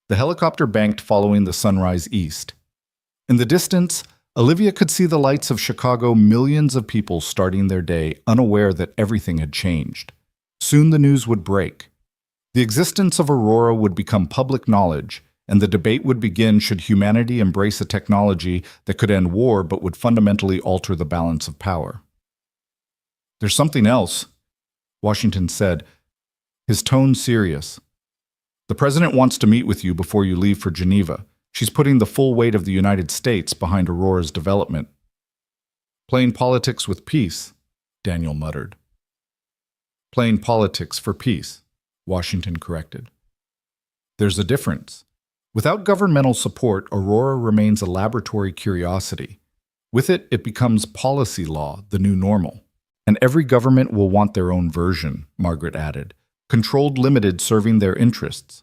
The helicopter banked following the sunrise east. In the distance, Olivia could see the lights of Chicago, millions of people starting their day, unaware that everything had changed. Soon the news would break. The existence of Aurora would become public knowledge, and the debate would begin should humanity embrace a technology that could end war but would fundamentally alter the balance of power. There's something else, Washington said, his tone serious. The president wants to meet with you before you leave for Geneva. She's putting the full weight of the United States behind Aurora's development. Playing politics with peace, Daniel muttered. Playing politics for peace, Washington corrected. There's a difference. Without governmental support, Aurora remains a laboratory curiosity. With it, it becomes policy law, the new normal. And every government will want their own version, Margaret added, controlled limited serving their interests.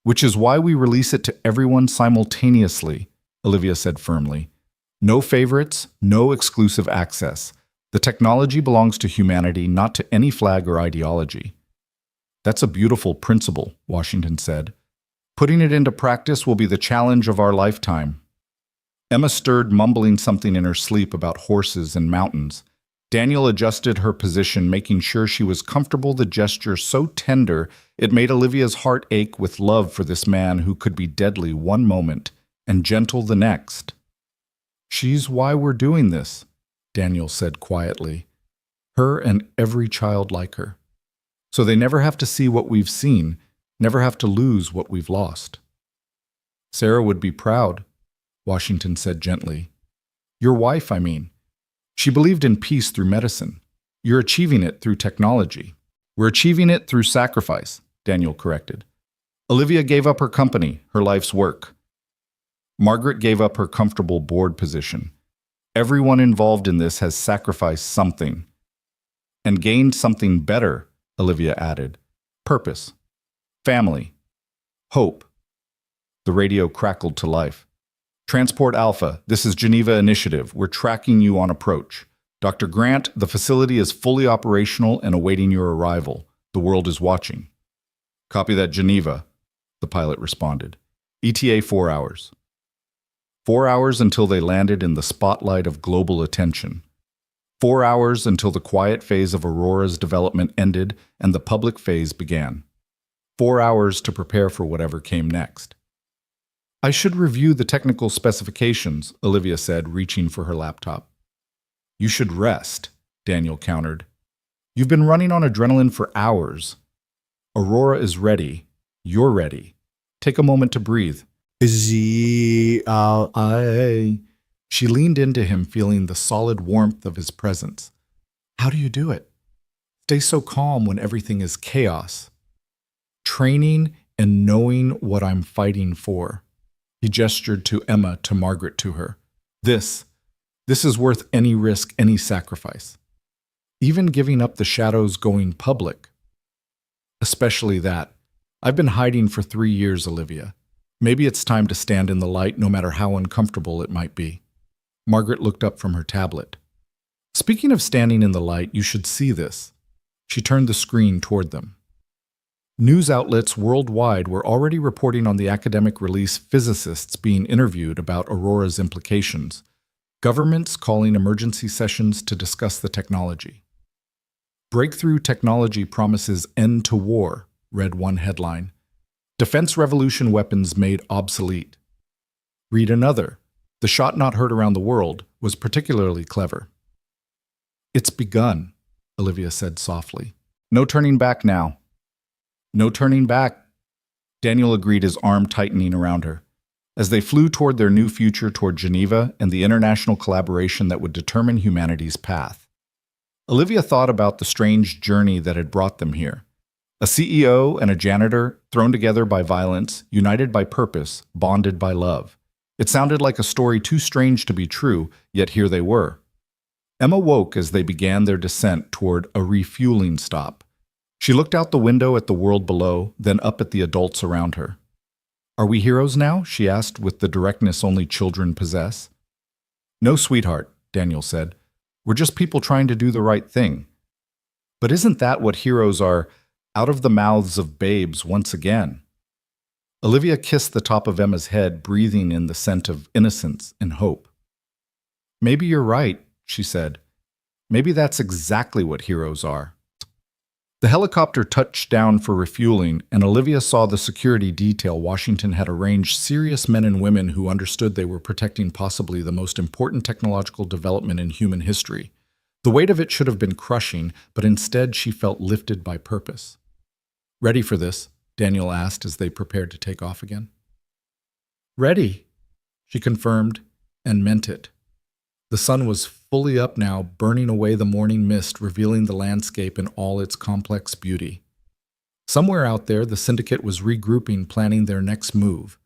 Which is why we release it to everyone simultaneously, Olivia said firmly. No favorites, no exclusive access. The technology belongs to humanity, not to any flag or ideology. That's a beautiful principle, Washington said. Putting it into practice will be the challenge of our lifetime. Emma stirred, mumbling something in her sleep about horses and mountains. Daniel adjusted her position, making sure she was comfortable, the gesture so tender it made Olivia's heart ache with love for this man who could be deadly one moment and gentle the next. She's why we're doing this, Daniel said quietly. Her and every child like her. So they never have to see what we've seen, never have to lose what we've lost. Sarah would be proud, Washington said gently. Your wife, I mean. She believed in peace through medicine. You're achieving it through technology. We're achieving it through sacrifice, Daniel corrected. Olivia gave up her company, her life's work. Margaret gave up her comfortable board position. Everyone involved in this has sacrificed something. And gained something better, Olivia added. Purpose. Family. Hope. The radio crackled to life. Transport Alpha, this is Geneva Initiative. We're tracking you on approach. Dr. Grant, the facility is fully operational and awaiting your arrival. The world is watching. Copy that, Geneva, the pilot responded. ETA 4 hours. 4 hours until they landed in the spotlight of global attention. 4 hours until the quiet phase of Aurora's development ended and the public phase began. 4 hours to prepare for whatever came next. I should review the technical specifications, Olivia said, reaching for her laptop. You should rest, Daniel countered. You've been running on adrenaline for hours. Aurora is ready. You're ready. Take a moment to breathe. She leaned into him, feeling the solid warmth of his presence. How do you do it? Stay so calm when everything is chaos. Training and knowing what I'm fighting for. He gestured to Emma, to Margaret, to her. This is worth any risk, any sacrifice. Even giving up the shadows, going public. Especially that. I've been hiding for 3 years, Olivia. Maybe it's time to stand in the light, no matter how uncomfortable it might be. Margaret looked up from her tablet. Speaking of standing in the light, you should see this. She turned the screen toward them. News outlets worldwide were already reporting on the academic release, physicists being interviewed about Aurora's implications, governments calling emergency sessions to discuss the technology. Breakthrough technology promises end to war, read one headline. Defense revolution weapons made obsolete. Read another. The shot not heard around the world, was particularly clever. "It's begun," Olivia said softly. "No turning back now." "No turning back," Daniel agreed, his arm tightening around her. As they flew toward their new future, toward Geneva and the international collaboration that would determine humanity's path. Olivia thought about the strange journey that had brought them here. A CEO and a janitor, thrown together by violence, united by purpose, bonded by love. It sounded like a story too strange to be true, yet here they were. Emma woke as they began their descent toward a refueling stop. She looked out the window at the world below, then up at the adults around her. "Are we heroes now?" she asked with the directness only children possess. "No, sweetheart," Daniel said. "We're just people trying to do the right thing." "But isn't that what heroes are? Out of the mouths of babes once again." Olivia kissed the top of Emma's head, breathing in the scent of innocence and hope. "Maybe you're right," she said. "Maybe that's exactly what heroes are." The helicopter touched down for refueling, and Olivia saw the security detail Washington had arranged, serious men and women who understood they were protecting possibly the most important technological development in human history. The weight of it should have been crushing, but instead she felt lifted by purpose. "Ready for this?" Daniel asked as they prepared to take off again. "Ready," she confirmed, and meant it. The sun was fully up now, burning away the morning mist, revealing the landscape in all its complex beauty. Somewhere out there, the syndicate was regrouping, planning their next move.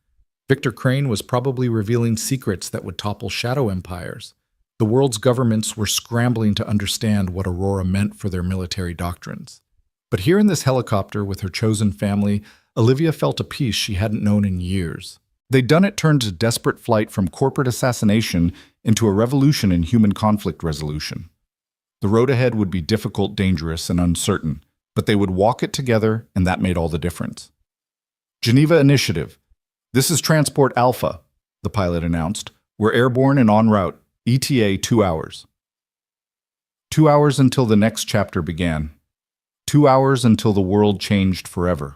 Victor Crane was probably revealing secrets that would topple shadow empires. The world's governments were scrambling to understand what Aurora meant for their military doctrines. But here in this helicopter with her chosen family, Olivia felt a peace she hadn't known in years. They'd done it turned to desperate flight from corporate assassination into a revolution in human conflict resolution. The road ahead would be difficult, dangerous, and uncertain, but they would walk it together, and that made all the difference. "Geneva Initiative. This is Transport Alpha," the pilot announced. "We're airborne and en route. ETA 2 hours. 2 hours until the next chapter began. 2 hours until the world changed forever."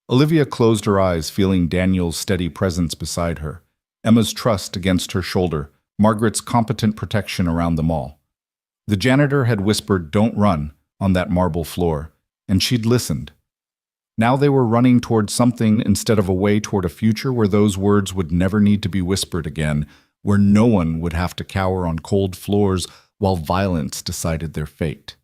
Olivia closed her eyes, feeling Daniel's steady presence beside her, Emma's trust against her shoulder, Margaret's competent protection around them all. The janitor had whispered, "Don't run," on that marble floor, and she'd listened. Now they were running toward something instead of away toward a future where those words would never need to be whispered again, where no one would have to cower on cold floors while violence decided their fate.